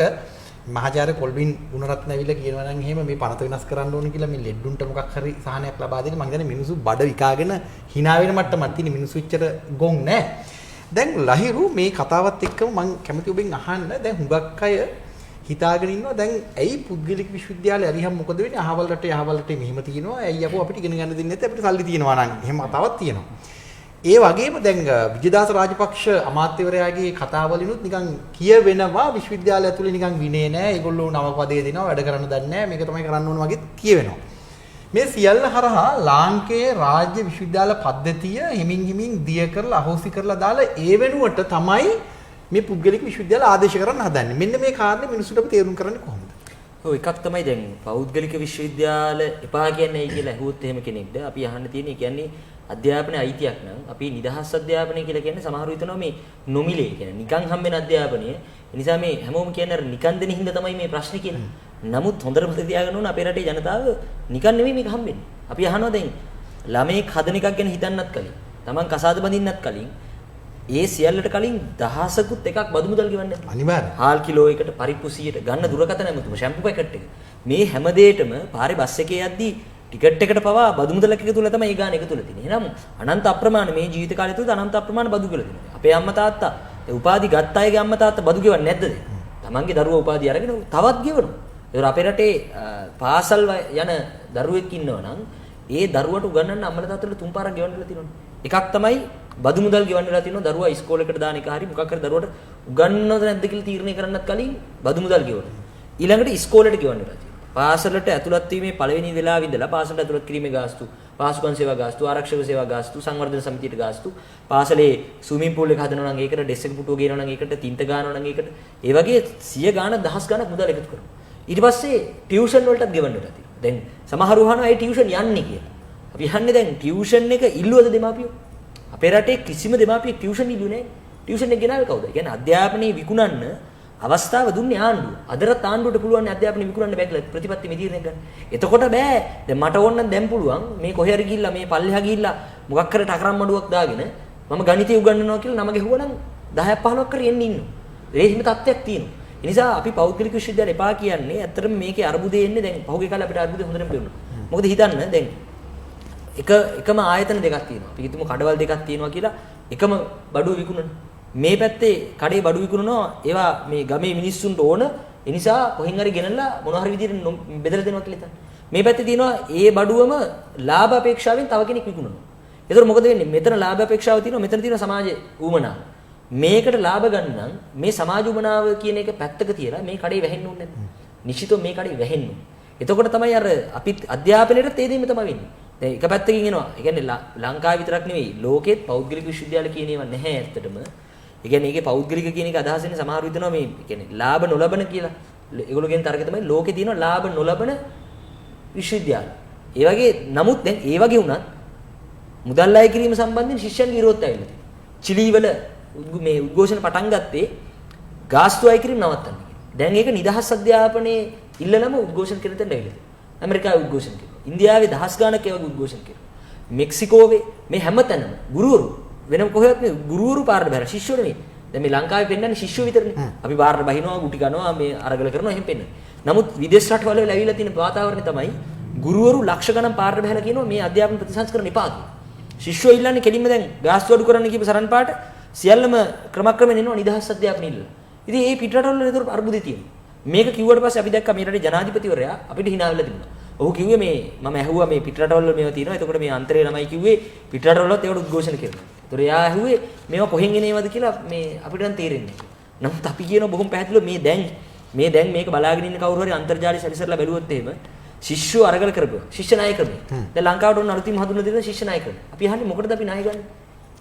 මහාචාර්ය කොල්වින් ගුණරත්න ඇවිල්ලා කියනවා නම් එහෙම මේ පනත වෙනස් කරන්න ඕන කියලා මේ ලෙඩුන්ට මොකක් හරි සහනයක් ලබා දෙන්න මං හිතන්නේ මිනිස්සු බඩ විකාගෙන hina වෙන මට්ටමක් තියෙන මිනිස්සු ඉච්චර ගොන් නැහැ. දැන් ලහිරු මේ කතාවත් එක්කම මං කැමති ඔබෙන් අහන්න දැන් හුඟක් අය හිතාගෙන ඉන්නවා දැන් ඇයි පුද්ගලික විශ්වවිද්‍යාලය අරිහම් මොකද වෙන්නේ අහවල් රටේ මෙහෙම තියෙනවා ඇයි අපෝ අපිට ඉගෙන ගන්න දෙන්නේ නැත්නම් අපිට සල්ලි තියෙනවා නම් එහෙම කතාවක් තියෙනවා. ඒ වගේම දැන් විජයදාස රාජපක්ෂ අමාත්‍යවරයාගේ කතාවලිනුත් නිකන් කියවෙනවා විශ්වවිද්‍යාලය ඇතුලේ නිකන් විනේ නැහැ. ඒගොල්ලෝ නව පදේ දෙනවා වැඩ කරන්න දන්නේ නැහැ. මේක තමයි කරන්න ඕන වගේ කියවෙනවා. මේ සියල්ල හරහා ලාංකේය රාජ්‍ය විශ්වවිද්‍යාල පද්ධතිය හිමින් දිය කරලා අහෝසි කරලා දාලා ඒ වෙනුවට තමයි මේ පුද්ගලික විශ්වවිද්‍යාල ආදේශ කරන්න හදන්නේ. මෙන්න මේ කාරණේ මිනිස්සුන්ට අපි තේරුම් කරන්නේ කොහොමද? ඔව් එකක් තමයි දැන් පෞද්ගලික විශ්වවිද්‍යාල එපා කියන්නේ ඇයි කියලා අහුවොත් එහෙම කෙනෙක්ද අපි අහන්න තියෙන්නේ කියන්නේ අධ්‍යාපන අයිතියක් නම් අපි නිදහස් අධ්‍යාපනය කියලා කියන්නේ සමහරව හිතනවා මේ නොමිලේ කියන්නේ නිකන් හම්බෙන අධ්‍යාපනය. ඒ නිසා මේ හැමෝම කියන්නේ අර නිකන් දෙන හින්දා තමයි මේ ප්‍රශ්නේ කියන්නේ. නමුත් හොඳට මතක තියාගන්න ඕන අපේ රටේ ජනතාව නිකන් නෙමෙයි මේක හම්බෙන්නේ. අපි අහනවා දැන් ළමෙක් හදන එකක් ගැන හිතන්නත් කලින්, Taman කසාද බඳින්නත් කලින්, ඒ සියල්ලට කලින් දහසකුත් එකක් බදු මුදල් ගෙවන්න. අනිවාර්යයෙන්. හාල් කිලෝ එකට පරිප්පු 100ට ගන්න දුරකථන ඇමතුම ෂැම්පු පැකට් එක. මේ හැම දෙයකටම පාරේ බස් එකේ යද්දී ටිකට් එකට පවා බදු මුදලක් එක තුල තමයි ඒ ගාන එක තුල තියෙන්නේ. එහෙනම් අනන්ත අප්‍රමාණ මේ ජීවිත කාලය තුල අනන්ත අප්‍රමාණ බදු ගෙවලා තියෙනවා. අපේ අම්මා තාත්තා ඒ උපාධි ගත්ත අයගේ අම්මා තාත්තා බදු ගෙවන්නේ නැද්ද? Tamanගේ දරුවා උපාධි අරගෙන තවත් ගෙවනවා. ඒතර අපේ රටේ පාසල් යන දරුවෙක් ඉන්නවා නම් ඒ දරුවට උගන්වන්න අම්මලා තාත්තලා තුන් පාරක් ගෙවන්නලා තියෙනවා. එකක් තමයි බදු මුදල් ගෙවන්නලා තියෙනවා දරුවා ඉස්කෝලේකට දාන එක හරි මොකක් හරි දරුවට උගන්වනවද නැද්ද කියලා තීරණය කරන්නත් කලින් බදු මුදල් ගෙවනවා. ඊළඟට ඉස්කෝලේට ගෙවන්නලා තියෙනවා. පාසලට ඇතුළත් වීමේ පළවෙනි වෙලාව ඉඳලා පාසලට ඇතුළත් කිරීමේ ගාස්තු, පාසුකම් සේවා ගාස්තු, ආරක්ෂක සේවා ගාස්තු, සංවර්ධන සමිතියට ගාස්තු, පාසලේ ස්විමින් පූල් එක හදනවා නම් ඒකට ඩෙස් එක පුටුව ගේනවා නම් ඒකට තින්ත ගානවා නම් ඒකට ඒ වගේ 100 ගාන දහස් ගානක් මුදල් එකතු කරනවා. ඊට පස්සේ ටියුෂන් වලටත් ගෙවන්නලා තියෙනවා. දැන් සමහරව අහනවා ඒ ටියුෂන් යන්නේ කියලා. අපි අහන්නේ දැන් ටියුෂන් එක ඉල්ලුවද දෙමාපියෝ? අපේ රටේ කිසිම දෙමාපියෙක් ටියුෂන් ඉල්ලුවේ නැහැ. ටියුෂන් එක ගෙනාවේ කවුද? ඒ කියන්නේ අධ්‍යාපනයේ විකුණන්න අවස්ථාව දුන්නේ ආණ්ඩුව. අදටත් ආණ්ඩුවට පුළුවන් අධ්‍යාපනය විකුණන්න බෑ කියලා ප්‍රතිපත්ති මෙතීරණය ගන්න. එතකොට බෑ. දැන් මට ඕන නම් දැන් පුළුවන් මේ කොහේ හරි ගිහිල්ලා මේ පල්ලෙහා ගිහිල්ලා මොකක් කර ටකරම් මඩුවක් දාගෙන මම ගණිතය උගන්වනවා කියලා නම ගෙහුවනම් 10ක් 15ක් කර එන්න ඉන්නවා. ඒ හිම තත්ත්වයක් තියෙනවා. ඒ නිසා අපි පෞද්ගලික විශ්වවිද්‍යාල එපා කියන්නේ ඇත්තටම මේකේ අර්බුදේ එන්නේ දැන් පහුගිය කාලේ අපිට අර්බුදේ හොඳටම පේනවා. මොකද හිතන්න දැන් එකම ආයතන දෙකක් තියෙනවා. අපි හිතමු කඩවල් දෙකක් තියෙනවා කියලා එකම බඩුව විකුණන. මේ පැත්තේ කඩේ බඩු විකුණනවා ඒවා මේ ගමේ මිනිස්සුන්ට ඕන ඒ නිසා කොහෙන් හරි ගෙනල්ලා මොන හරි විදිහට බෙදලා දෙනවා කියලා හිතන්න. මේ පැත්තේ තියෙනවා ඒ බඩුවම ලාභ අපේක්ෂාවෙන් තව කෙනෙක් විකුණනවා. ඒතර මොකද වෙන්නේ? මෙතන ලාභ අපේක්ෂාව තියෙනවා මෙතන තියෙනවා සමාජයේ ඌමනාව. මේකට ලාභ ගන්න මේ සමාජ ඌමනාව කියන එක පැත්තක තියලා මේ කඩේ වැහෙන්න ඕනේ නැද්ද? නිශ්චිතව මේ කඩේ වැහෙන්න ඕනේ. එතකොට තමයි අර අපි අධ්‍යාපනයේට තේදීම තමයි වෙන්නේ. දැන් එක පැත්තකින් එනවා. ඒ කියන්නේ ලංකාව විතරක් නෙවෙයි ලෝකෙත් පෞද්ගලික විශ්වවිද්‍යාල කියන ඒවා නැහැ ඇත්තටම. ඒ කියන්නේ ඒකේ පෞද්ගලික කියන එක අදහස් වෙන්නේ සමහර විදිහනවා මේ කියන්නේ ලාභ නොලබන කියලා. ඒගොල්ලෝගෙන් තරක තමයි ලෝකේ තියෙන ලාභ නොලබන විශ්වවිද්‍යාල. ඒ වගේ නමුත් දැන් ඒ වගේ වුණත් මුදල් අය කිරීම සම්බන්ධයෙන් ශිෂ්‍යයන්ගේ විරෝධය ඇවිල්ලා තියෙනවා. චිලි වල මේ උද්ඝෝෂණ පටන් ගත්තේ ගාස්තු අය කිරීම නවත්තන්න කියලා. දැන් ඒක නිදහස් අධ්‍යාපනයේ ඉල්ලලම උද්ඝෝෂණ කරන තැනට ඇවිල්ලා තියෙනවා. ඇමරිකාවේ උද්ඝෝෂණ කරනවා. ඉන්දියාවේ දහස් ගාණක් ඒ වගේ උද්ඝෝෂණ කරනවා. මෙක්සිකෝවේ මේ හැමතැනම ගුරුවරු වෙනම කොහෙවත් මේ ගුරුවරු පාරට බහැලා ශිෂ්‍යවරු නෙමෙයි. දැන් මේ ලංකාවේ පෙන්නන්නේ ශිෂ්‍යෝ විතරනේ. අපි පාරට බහිනවා, ගුටි කනවා, මේ අරගල කරනවා එහෙම පෙන්නන. නමුත් විදේශ රටවල ඇවිල්ලා තියෙන වාතාවරණය තමයි ගුරුවරු ලක්ෂ ගණන් පාරට බහැලා කියනවා මේ අධ්‍යාපන ප්‍රතිසංස්කරණ එපා කියලා. ශිෂ්‍යෝ ඉල්ලන්නේ කෙලින්ම දැන් ගාස්තු අඩු කරන්න කියපු සරන් පාට සියල්ලම ක්‍රමක්‍රමයෙන් එනවා නිදහස් අධ්‍යාපනය ඉල්ලලා. ඉතින් මේ පිටරටවල නේද අර්බුදේ තියෙනවා. මේක කිව්වට පස්සේ අපි දැක්කා මේ රටේ ජනාධිපතිවරයා අපිට hina වෙලා තිබුණා. ඔහු කිව්වේ මේ මම ඇහුවා මේ පිටරටවල මේවා තියෙනවා. එතකොට මේ අන්තරේ ළමයි කිව්වේ පිටරටවලත් ඒවට උද්ඝෝෂණ කරනවා. ඒතොර එයා ඇහුවේ මේවා කොහෙන් එනේවද කියලා මේ අපිට නම් තේරෙන්නේ නැහැ. නමුත් අපි කියනවා බොහොම පැහැදිලිව මේ දැන් මේක බලාගෙන ඉන්න කවුරු හරි අන්තර්ජාලය සැරිසරලා බැලුවොත් එහෙම ශිෂ්‍යෝ අරගල කරපුවා. ශිෂ්‍ය නායක ක්‍රමය. දැන් ලංකාවට ඔන්න අලුතින් හඳුන්වලා දෙන ශිෂ්‍ය නායක ක්‍රමය. අපි අහන්නේ මොකටද අපි නාය ගන්නේ?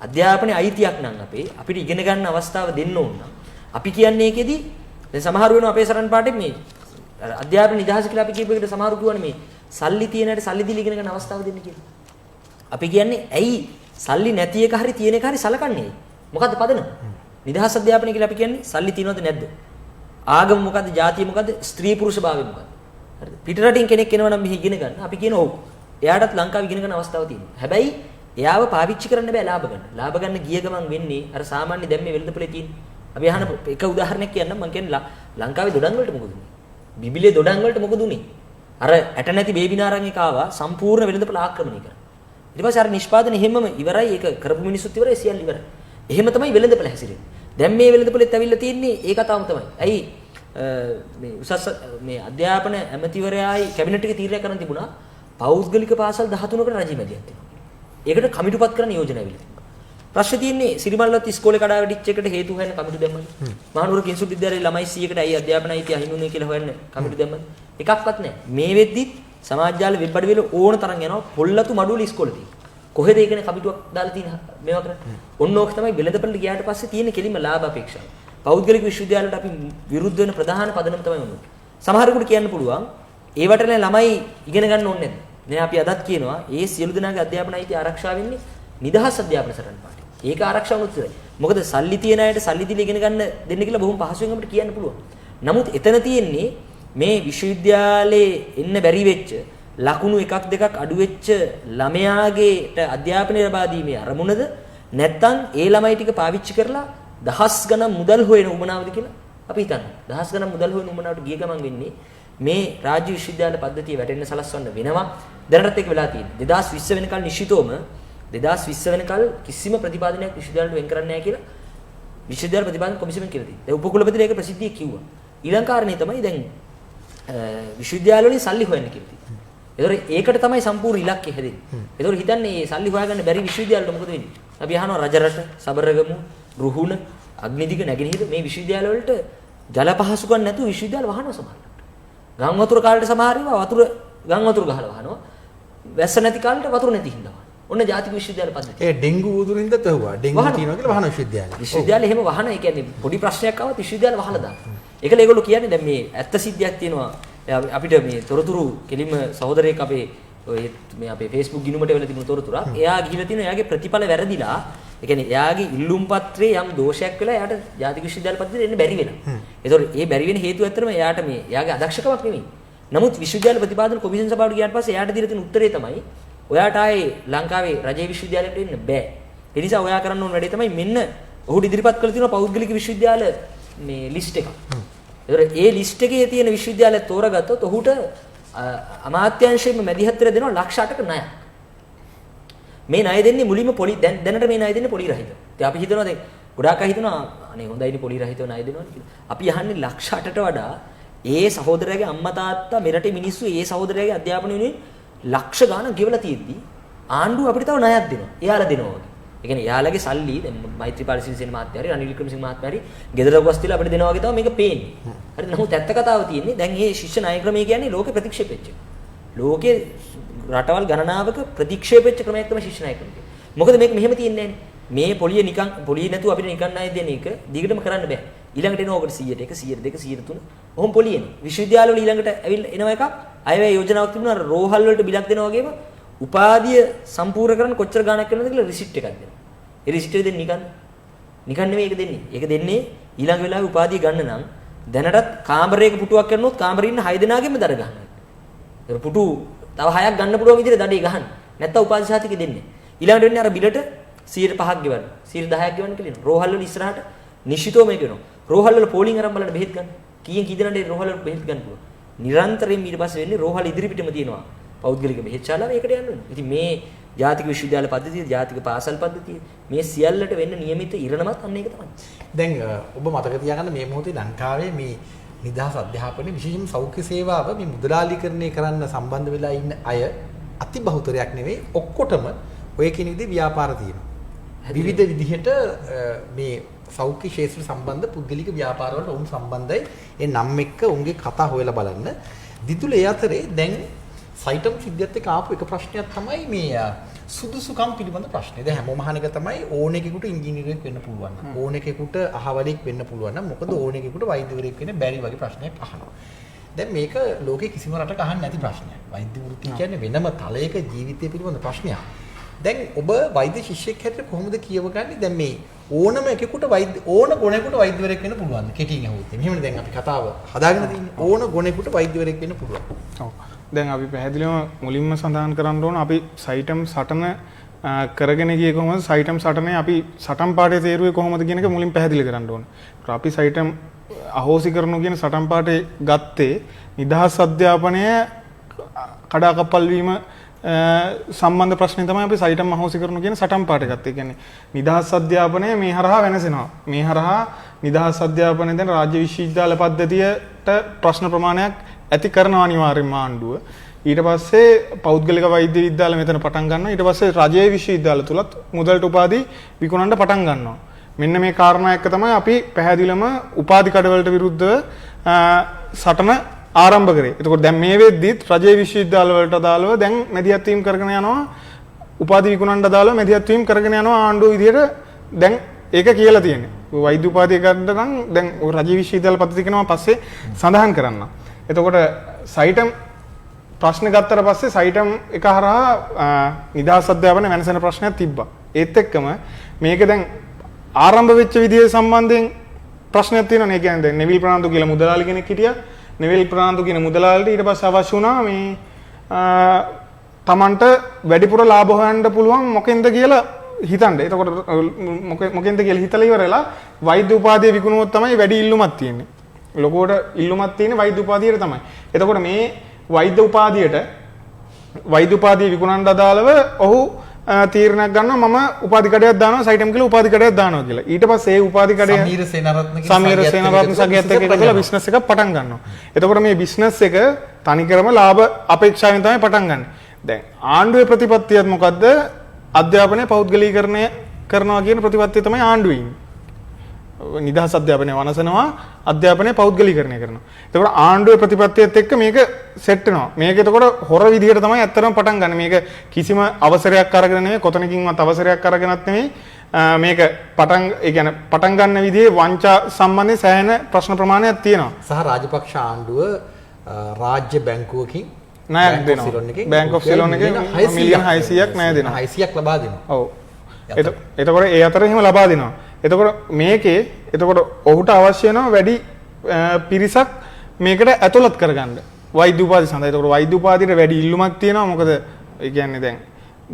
අධ්‍යාපනයේ අයිතියක් නම් අපිට ඉගෙන ගන්න අවස්ථාව දෙන්න ඕන නම් අපි කියන්නේ ඒකෙදි දැන් සමහර වෙනවා අපේ සරන් පාඩේ මේ අධ්‍යාපන නිදහස කියලා අපි කියපු එකට සමහරු කියවනේ මේ සල්ලි තියෙන හැටි සල්ලි දීලා ඉගෙන ගන්න අවස්ථාව දෙන්න කියලා. අපි කියන්නේ ඇයි සල්ලි නැති එක හරි තියෙන එක හරි සලකන්නේ? මොකද්ද පදනම? නිදහස් අධ්‍යාපනය කියලා අපි කියන්නේ සල්ලි තියනවද නැද්ද? ආගම මොකද්ද? ජාතිය මොකද්ද? ස්ත්‍රී පුරුෂ භාවය මොකද්ද? හරිද? පිටරටින් කෙනෙක් එනවා නම් මෙහි ඉගෙන ගන්න. අපි කියන ඔව්. එයාටත් ලංකාවේ ඉගෙන ගන්න අවස්ථාව තියෙනවා. හැබැයි එයාව පාවිච්චි කරන්න බෑ ලාභ ගන්න. ලාභ ගන්න ගිය ගමන් වෙන්නේ අර සාමාන්‍ය දැන් මේ වෙළඳපොලේ තියෙන. අපි අහන එක උදාහරණයක් කියන්නම් මම කියන්නේ ලංකාවේ දොඩම් වලට මොකද උනේ? බිබිලේ දොඩම් වලට මොකද උනේ? අර ඇට නැති බේබිනාරන් එක ආවා සම්පූර්ණ වෙළඳපොළ ආක්‍රමණය කරා. ඊට පස්සේ අර නිෂ්පාදනය හැමම ඉවරයි. ඒක කරපු මිනිස්සුත් ඉවරයි, සියල්ල ඉවරයි. එහෙම තමයි වෙළඳපොළ හැසිරෙන්නේ. දැන් මේ වෙළඳපොළෙත් ඇවිල්ලා තියෙන්නේ ඒ කතාවම තමයි. ඇයි මේ උසස් මේ අධ්‍යාපන ඇමතිවරයායි කැබිනට් එකේ තීරණය කරන්න තිබුණා පෞද්ගලික පාසල් 13කට රජය මැදිහත් වෙනවා. ඒකට කමිටුපත් කරන්න යෝජනා ඇවිල්ලා තිබුණා. ප්‍රශ්නේ තියෙන්නේ සිරිමල්ලත් ඉස්කෝලේ කඩා වැටිච්ච එකට හේතු හොයන්න කමිටු දැම්මද? මහනුවර කිංසුත් විද්‍යාලයේ ළමයි 100කට ඇයි අධ්‍යාපන අයිතිය අහිමිුනේ කියලා හොයන්න කමිටු දැම්මද? එකක්වත් නැහැ. මේ වෙද්දි සමාජ ජාල වෙබ් අඩවිවල ඕන තරම් යනවා පොල්ලතු මඩුවල ඉස්කෝලේ තියෙන. කොහෙද ඒකනේ කමිටුවක් දාලා තියෙන මේවා කරන්නේ? ඔන්න ඕක තමයි වෙළඳපොළට ගියාට පස්සේ තියෙන කෙලින්ම ලාභ අපේක්ෂාව. පෞද්ගලික විශ්වවිද්‍යාලවලට අපි විරුද්ධ වෙන ප්‍රධාන පදනම තමයි මොනවද? සමහරෙකුට කියන්න පුළුවන් ඒවට ළමයි ඉගෙන ගන්න ඕනේ නැද්ද? නේ අපි අදත් කියනවා ඒ සියලු දෙනාගේ අධ්‍යාපන අයිතිය ආරක්ෂා වෙන්නේ නිදහස් අධ්‍යාපන සටහන් පාඩේ. ඒක ආරක්ෂා වුණොත් ඉතින්. මොකද සල්ලි තියන අයට සල්ලි දීලා ඉගෙන ගන්න දෙන්න කියලා බොහොම පහසුවෙන් අපිට කියන්න පුළුවන්. නමුත් එතන තියෙන්නේ මේ විශ්වවිද්‍යාලයේ එන්න බැරි වෙච්ච ලකුණු එකක් දෙකක් අඩු වෙච්ච ළමයාගේට අධ්‍යාපනය ලබා දීමේ අරමුණද නැත්නම් ඒ ළමයි ටික පාවිච්චි කරලා දහස් ගණන් මුදල් හොයන උමනාවද කියලා අපි හිතන්නේ. දහස් ගණන් මුදල් හොයන උමනාවට ගිය ගමන් වෙන්නේ මේ රාජ්‍ය විශ්වවිද්‍යාල පද්ධතිය වැටෙන්න සලස්වන්න වෙනවා. දැනටත් ඒක වෙලා තියෙන්නේ. 2020 වෙනකල් නිශ්චිතවම 2020 වෙනකල් කිසිම ප්‍රතිපාදනයක් විශ්වවිද්‍යාලවලට වෙන් කරන්නේ නැහැ කියලා විශ්වවිද්‍යාල ප්‍රතිපාදන කොමිසමෙන් කියලා තියෙනවා. දැන් උපකුලපතිලා ඒක ප්‍රසිද්ධියේ කිව්වා. ඊළඟ කාරණේ තමයි දැන් විශ්වවිද්‍යාලවලින් සල්ලි හොයන්න කියලා තියෙනවා. ඒකට තමයි සම්පූර්ණ ඉලක්කය හැදෙන්නේ. ඒතකොට හිතන්නේ මේ සල්ලි හොයාගන්න බැරි විශ්වවිද්‍යාලවලට මොකද වෙන්නේ? අපි අහනවා රජරට, සබරගමු, රුහුණ, අග්නිදිග, නැගෙනහිර මේ විශ්වවිද්‍යාලවලට ජල පහසුකම් නැතුව විශ්වවිද්‍යාල වහනවා සමහරවිට. ගම් වතුර කාලේට සමහර ඒවා ගම් වතුර ගහලා වහනවා. වැස්ස නැති කාලේට වතුර නැති හින්දා වහනවා. ඔන්න ජාතික විශ්වවිද්‍යාල පද්ධතිය. ඒ ඩෙන්ගු උදුරින්ද තහුවා. ඩෙන්ගු තියෙනවා කියලා වහන විශ්වවිද්‍යාලය. විශ්වවිද්‍යාලය එහෙම වහන. ඒ කියන්නේ පොඩි ප්‍රශ්නයක් ආවොත් විශ්වවිද්‍යාල වහලා දානවා. ඒකල ඒගොල්ලෝ කියන්නේ දැන් මේ ඇත්ත සිද්ධියක් තියෙනවා. අපිට මේ තොරතුරු කෙලින්ම සහෝදරයෙක් අපේ ඔය මේ අපේ Facebook ගිණුමට වෙලා තිබුණු තොරතුරක්. එයා ගිහිලා තියෙනවා එයාගේ ප්‍රතිඵල වැරදිලා. ඒ කියන්නේ එයාගේ ඉල්ලුම් පත්‍රයේ යම් දෝෂයක් වෙලා එයාට ජාතික විශ්වවිද්‍යාල පද්ධතියට එන්න බැරි වෙනවා. ඒතකොට ඒ බැරි වෙන හේතුව ඇත්තටම එයාට මේ එයාගේ අදක්ෂකමක් නෙමෙයි. නමුත් විශ්වවිද්‍යාල ප්‍රතිපාදන කොමිෂන් සභාවට ගියාට පස්සේ එයාට දීලා තියෙන උත්තරේ තමයි ඔයාට ආයේ ලංකාවේ රජයේ විශ්වවිද්‍යාලයට එන්න බෑ. ඒ නිසා ඔයා කරන්න ඕන වැඩේ තමයි මෙන්න ඔහුට ඉදිරිපත් කරලා තියෙන පෞද්ගලික විශ්වවිද්‍යාල මේ ලිස්ට් එක. ඒතකොට ඒ ලිස්ට් එකේ තියෙන විශ්වවිද්‍යාලය තෝරගත්තොත් ඔහුට අමාත්‍යාංශයෙන්ම මැදිහත් වෙලා දෙනවා ලක්ෂ 8ක ණයක්. මේ ණය දෙන්නේ මුලින්ම පොලි දැනට මේ ණය දෙන්නේ පොලි රහිත. ඉතින් අපි හිතනවා දැන් ගොඩාක් අය හිතනවා අනේ හොඳයිනේ පොලි රහිතව ණය දෙනවා කියලා. අපි අහන්නේ ලක්ෂ 8ට වඩා ඒ සහෝදරයාගේ අම්මා තාත්තා මෙරටේ මිනිස්සු ඒ සහෝදරයාගේ අධ්‍යාපන වෙනුවෙන් ලක්ෂ ගාණක් ගෙවලා තියෙද්දි ආණ්ඩුව අපිට තව ණයක් දෙනවා. එයාලා දෙනවා වගේ. ඒ කියන්නේ එයාලගේ සල්ලි දැන් මෛත්‍රීපාල සිරිසේන මහත්තයා හරි රනිල් වික්‍රමසිංහ මහත්තයා හරි ගෙදර ගොස්තිලා අපිට දෙනවා වගේ තමයි මේක පේන්නේ. හරි නමුත් ඇත්ත කතාව තියෙන්නේ දැන් මේ ශිෂ්‍ය ණය ක්‍රමය කියන්නේ ලෝකේ ප්‍රතික්ෂේප වෙච්ච. ලෝකේ රටවල් ගණනාවක ප්‍රතික්ෂේප වෙච්ච ක්‍රමයක් තමයි ශිෂ්‍ය නායකකම. මොකද මේක මෙහෙම තියන්නේ නැහැ. මේ පොලිය නිකන් පොලිය නැතුව අපිට නිකන් ණය දෙන එක දිගටම කරන්න බෑ. ඊළඟට එනවා ඔකට 100ට 1 100 2 103. ඔහොම පොලියනේ. විශ්වවිද්‍යාලවල ඊළඟට ඇවිල්ලා එනවා එකක්. අයවැය යෝජනාවක් තිබුණා රෝහල් වලට බිලක් දෙනවා වගේම උපාධිය සම්පූර්ණ කරන්න කොච්චර ගාණක් වෙනවද කියලා රිසිට් එකක් දෙනවා. ඒ රිසිට් එක දෙන්නේ නිකන් නෙමෙයි ඒක දෙන්නේ. ඒක දෙන්නේ ඊළඟ වෙලාවේ උපාධිය ගන්න නම් දැනටත් කාමරයක පුටුවක් කරනොත් කාමරේ ඉන්න 6 දෙනාගෙම දඩ ගන්නවා. ඒක පුටු තව 6ක් ගන්න පුළුවන් විදිහට දඩේ ගහන්න. නැත්තම් උපාධි සාතිකෙ දෙන්නේ. ඊළඟට වෙන්නේ අර බිලට 105ක් ගෙවන්න. 10ක් ගෙවන්න කියලා. රෝහල් වල ඉස්සරහට නිශ්චිතව මේක වෙනවා. රෝහල් වල පෝලිං අරන් බලන්න බෙහෙත් ගන්න. කීයෙන් කී දෙනාට රෝහල් වල බෙහෙත් ගන්න පුළුවන්. නිරන්තරයෙන් ඊට පස්සේ වෙන්නේ රෝහල් ඉදිරිපිටම තියෙනවා. පෞද්ගලික බෙහෙත් ශාලාව ඒකට යන්න වෙනවා. ඉතින් මේ ජාතික විශ්වවිද්‍යාල පද්ධතිය, ජාතික පාසල් පද්ධතිය මේ සියල්ලට වෙන්න නියමිත ඉරණමත් අන්න ඒක තමයි. දැන් ඔබ මතක තියාගන්න මේ මොහොතේ ලංකාවේ මේ නිදහස් අධ්‍යාපනයේ විශේෂම සෞඛ්‍ය සේවාව මේ මුදලාලීකරණය කරන්න සම්බන්ධ වෙලා ඉන්න අය අති බහුතරයක් නෙවෙයි ඔක්කොටම ඔය කියන විදිහේ ව්‍යාපාර තියෙනවා. විවිධ විදිහට මේ සෞඛ්‍ය ක්ෂේත්‍ර සම්බන්ධ පුද්ගලික ව්‍යාපාර වලට උන් සම්බන්ධයි. ඒ නම් එක්ක උන්ගේ කතා හොයලා බලන්න. දිදුල ඒ අතරේ දැන් සයිටම් සිද්ධියත් එක්ක ආපු එක ප්‍රශ්නයක් තමයි මේ සුදුසුකම් පිළිබඳ ප්‍රශ්නේ. දැන් හැමෝම අහන එක තමයි ඕන එකෙකුට ඉංජිනේරුවෙක් වෙන්න පුළුවන් නම් ඕන එකෙකුට අහවලෙක් වෙන්න පුළුවන් නම් මොකද ඕන එකෙකුට වෛද්‍යවරයෙක් වෙන්න බැරි වගේ ප්‍රශ්නයක් අහනවා. දැන් මේක ලෝකේ කිසිම රටක අහන්න නැති ප්‍රශ්නයක්. වෛද්‍ය වෘත්තිය කියන්නේ වෙනම තලයක ජීවිතය පිළිබඳ ප්‍රශ්නයක්. දැන් ඔබ වෛද්‍ය ශිෂ්‍යෙක් හැටියට කොහොමද කියවගන්නේ? දැන් මේ ඕනම එකෙකුට ඕන ගුණයකට වෛද්‍යවරයෙක් වෙන්න පුළුවන්. කෙටියෙන් අහුවොත්. මෙහෙමනේ දැන් අපි කතාව හදාගෙන තියෙන්නේ. ඕන ගුණයකට වෛද්‍යවරයෙක් වෙන්න පුළුවන්. ඔව්. දැන් අපි පැහැදිලිවම මුලින්ම සඳහන් කරන්න ඕන අපි සයිටම් සටන කරගෙන ගියේ කොහොමද? සයිටම් සටනේ අපි සටන් පාඩේ තේරුවේ කොහොමද කියන එක මුලින් පැහැදිලි කරන්න ඕන. අපි සයිටම් අහෝසි කරනු කියන සටන් පාඩේ ගත්තේ නිදහස් අධ්‍යාපනය කඩාකප්පල් වීම සම්බන්ධ ප්‍රශ්නේ තමයි අපි සයිටම් අහෝසි කරනු කියන සටන් පාඩේ ගත්තේ. කියන්නේ නිදහස් අධ්‍යාපනය මේ හරහා වෙනසෙනවා. මේ හරහා නිදහස් අධ්‍යාපනය දැන් රාජ්‍ය විශ්වවිද්‍යාල පද්ධතියට ප්‍රශ්න ප්‍රමාණයක් ඇති කරනවා අනිවාර්යයෙන්ම ආණ්ඩුව. ඊට පස්සේ පෞද්ගලික වෛද්‍ය විද්‍යාල මෙතන පටන් ගන්නවා. ඊට පස්සේ රජයේ විශ්වවිද්‍යාල තුලත් මුදල්ට උපාධි විකුණන්න පටන් ගන්නවා. මෙන්න මේ කාරණා එක්ක තමයි අපි පැහැදිලිවම උපාධි කඩවලට විරුද්ධව සටන ආරම්භ කරේ. එතකොට දැන් මේ වෙද්දිත් රජයේ විශ්වවිද්‍යාල වලට අදාළව දැන් මැදිහත් වීම කරගෙන යනවා. උපාධි විකුණන්න අදාළව මැදිහත් වීම කරගෙන යනවා ආණ්ඩුව විදියට දැන් ඒක කියලා තියෙන්නේ. වෛද්‍ය උපාධිය ගන්න නම් දැන් රජයේ විශ්වවිද්‍යාල පද්ධතිය කරනවා පස්සේ සඳහන් කරන්න. එතකොට සයිටම් ප්‍රශ්න ගත්තට පස්සේ සයිටම් එක හරහා නිදහස් අධ්‍යාපනය වෙනසෙන ප්‍රශ්නයක් තිබ්බා. ඒත් එක්කම මේක දැන් ආරම්භ වෙච්ච විදිය සම්බන්ධයෙන් ප්‍රශ්නයක් තියෙනවා. ඒ කියන්නේ දැන් නෙවිල් ප්‍රනාන්දු කියලා මුදලාලි කෙනෙක් හිටියා. නෙවිල් ප්‍රනාන්දු කියන මුදලාලිට ඊට පස්සේ අවශ්‍ය වුණා මේ Tamanට වැඩිපුර ලාභ හොයන්න පුළුවන් මොකෙන්ද කියලා හිතන්න. එතකොට මොකෙන්ද කියලා හිතලා ඉවරලා වෛද්‍ය උපාධිය විකුණුවොත් තමයි වැඩි ඉල්ලුමක් තියෙන්නේ. ලොකෝට ඉල්ලුමක් තියෙන වෛද්‍ය උපාධියට තමයි. එතකොට මේ වෛද්‍ය උපාධිය විකුණන්න අදාළව ඔහු තීරණයක් ගන්නවා මම උපාධි කඩයක් දානවා සයිටම් කියලා උපාධි කඩයක් දානවා කියලා. ඊට පස්සේ ඒ උපාධි කඩය සමීර සේනාරත්න සගයත් එක්ක එකතුලා බිස්නස් එකක් පටන් ගන්නවා. එතකොට මේ බිස්නස් එක තනිකරම ලාභ අපේක්ෂාවෙන් තමයි පටන් ගන්න. දැන් ආණ්ඩුවේ ප්‍රතිපත්තියත් මොකද්ද? අධ්‍යාපනය පෞද්ගලීකරණය කරනවා කියන ප්‍රතිපත්තිය තමයි ආණ්ඩුවේ ඉන්නේ. නිදහස් අධ්‍යාපනය වනසනවා අධ්‍යාපනය පෞද්ගලීකරණය කරනවා. එතකොට ආණ්ඩුවේ ප්‍රතිපත්තියත් එක්ක මේක සෙට් වෙනවා. මේක එතකොට හොර විදිහට තමයි ඇත්තටම පටන් ගන්න. මේක කිසිම අවසරයක් අරගෙන නෙමෙයි කොතනකින්වත් අවසරයක් අරගෙනත් නෙමෙයි. මේක පටන් ගන්න විදිහේ වංචා සම්බන්ධයෙන් සෑහෙන ප්‍රශ්න ප්‍රමාණයක් තියෙනවා. සහ රාජපක්ෂ ආණ්ඩුව රාජ්‍ය බැංකුවකින් ණයක් දෙනවා. බැංක් ඔෆ් සිලෝන් එකෙන් මිලියන 600ක් ණය දෙනවා. 600ක් ලබා දෙනවා. ඔව්. එතකොට ඒ අතර එහෙම ලබා දෙනවා. එතකොට මේකේ ඔහුට අවශ්‍ය වෙනවා වැඩි පිරිසක් මේකට ඇතුළත් කරගන්න වෛද්‍ය උපාධිය සඳහා. එතකොට වෛද්‍ය උපාධියට වැඩි ඉල්ලුමක් තියෙනවා. මොකද ඒ කියන්නේ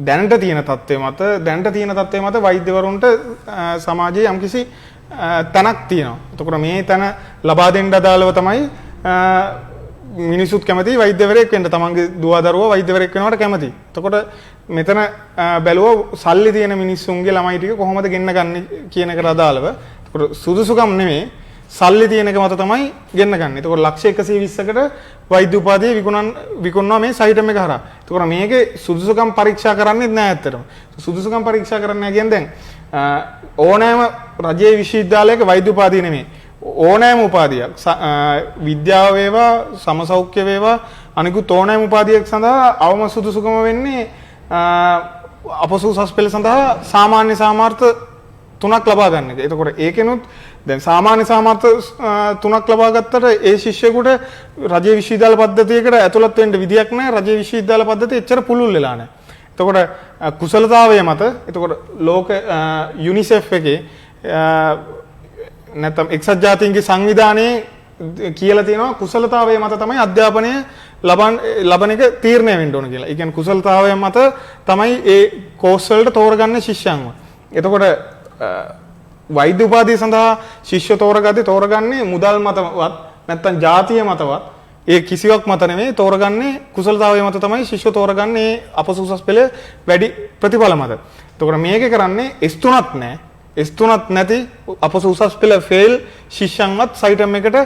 දැනට තියෙන තත්ත්වය මත වෛද්‍යවරුන්ට සමාජයේ යම්කිසි තැනක් තියෙනවා. එතකොට මේ තැන ලබා දෙන්න අදාළව තමයි මිනිසුත් කැමති වෛද්‍යවරයෙක් වෙන්න. තමන්ගේ දුව දරුවා වෛද්‍යවරයෙක් වෙනවට කැමති. එතකොට මෙතන බැලුවා සල්ලි තියෙන මිනිස්සුන්ගේ ළමයි ටික කොහොමද ගෙන්න ගන්න කියන එකට අදාළව. එතකොට සුදුසුකම් නෙමෙයි සල්ලි තියෙන එක මත තමයි ගෙන්න ගන්න. එතකොට ලක්ෂ 120කට වෛද්‍ය උපාධිය විකුණනවා මේ සයිටම් එක හරහා. එතකොට මේකේ සුදුසුකම් පරීක්ෂා කරන්නේ නැහැ ඇත්තටම. සුදුසුකම් පරීක්ෂා කරන්න කියන්නේ දැන් ඕනෑම රජයේ විශ්වවිද්‍යාලයක වෛද්‍ය උපාධිය නෙමෙයි. ඕනෑම උපාධියක් විද්‍යාව වේවා සමසෞඛ්‍ය වේවා අනිකුත් ඕනෑම උපාධියක් සඳහා අවම සුදුසුකම වෙන්නේ අපොසු උසස් පෙළ සඳහා සාමාන්‍ය සාමර්ථ්‍ය 3ක් ලබා ගන්න එක. එතකොට ඒකෙනුත් දැන් සාමාන්‍ය සාමර්ථ්‍ය 3ක් ලබා ගත්තට ඒ ශිෂ්‍යයෙකුට රජයේ විශ්වවිද්‍යාල පද්ධතියකට ඇතුළත් වෙන්න විදියක් නැහැ. රජයේ විශ්වවිද්‍යාල පද්ධතිය එච්චර පුළුල් වෙලා නැහැ. එතකොට කුසලතාවය මත එතකොට ලෝක යුනිසෙෆ් එකේ නැත්නම් එක්සත් ජාතීන්ගේ සංවිධානයේ කියලා තියෙනවා කුසලතාවය මත තමයි අධ්‍යාපනය ලබන එක තීරණය වෙන්න ඕන කියලා. ඒ කියන්නේ කුසලතාවය මත තමයි ඒ කෝස් වලට තෝරගන්නේ ශිෂ්‍යයන්ව. එතකොට වෛද්‍ය උපාධිය සඳහා ශිෂ්‍ය තෝරගන්නේ මුදල් මතවත් නැත්නම් ජාතිය මතවත් ඒ කිසිවක් මත නෙමෙයි තෝරගන්නේ කුසලතාවය මත තමයි ශිෂ්‍ය තෝරගන්නේ අපොසු උසස් පෙළ වැඩි ප්‍රතිඵල මත. එතකොට මේකේ කරන්නේ S3ක් නැහැ. S3ක් නැති අපොසු උසස් පෙළ ෆේල් ශිෂ්‍යයන්වත් සයිටම් එකට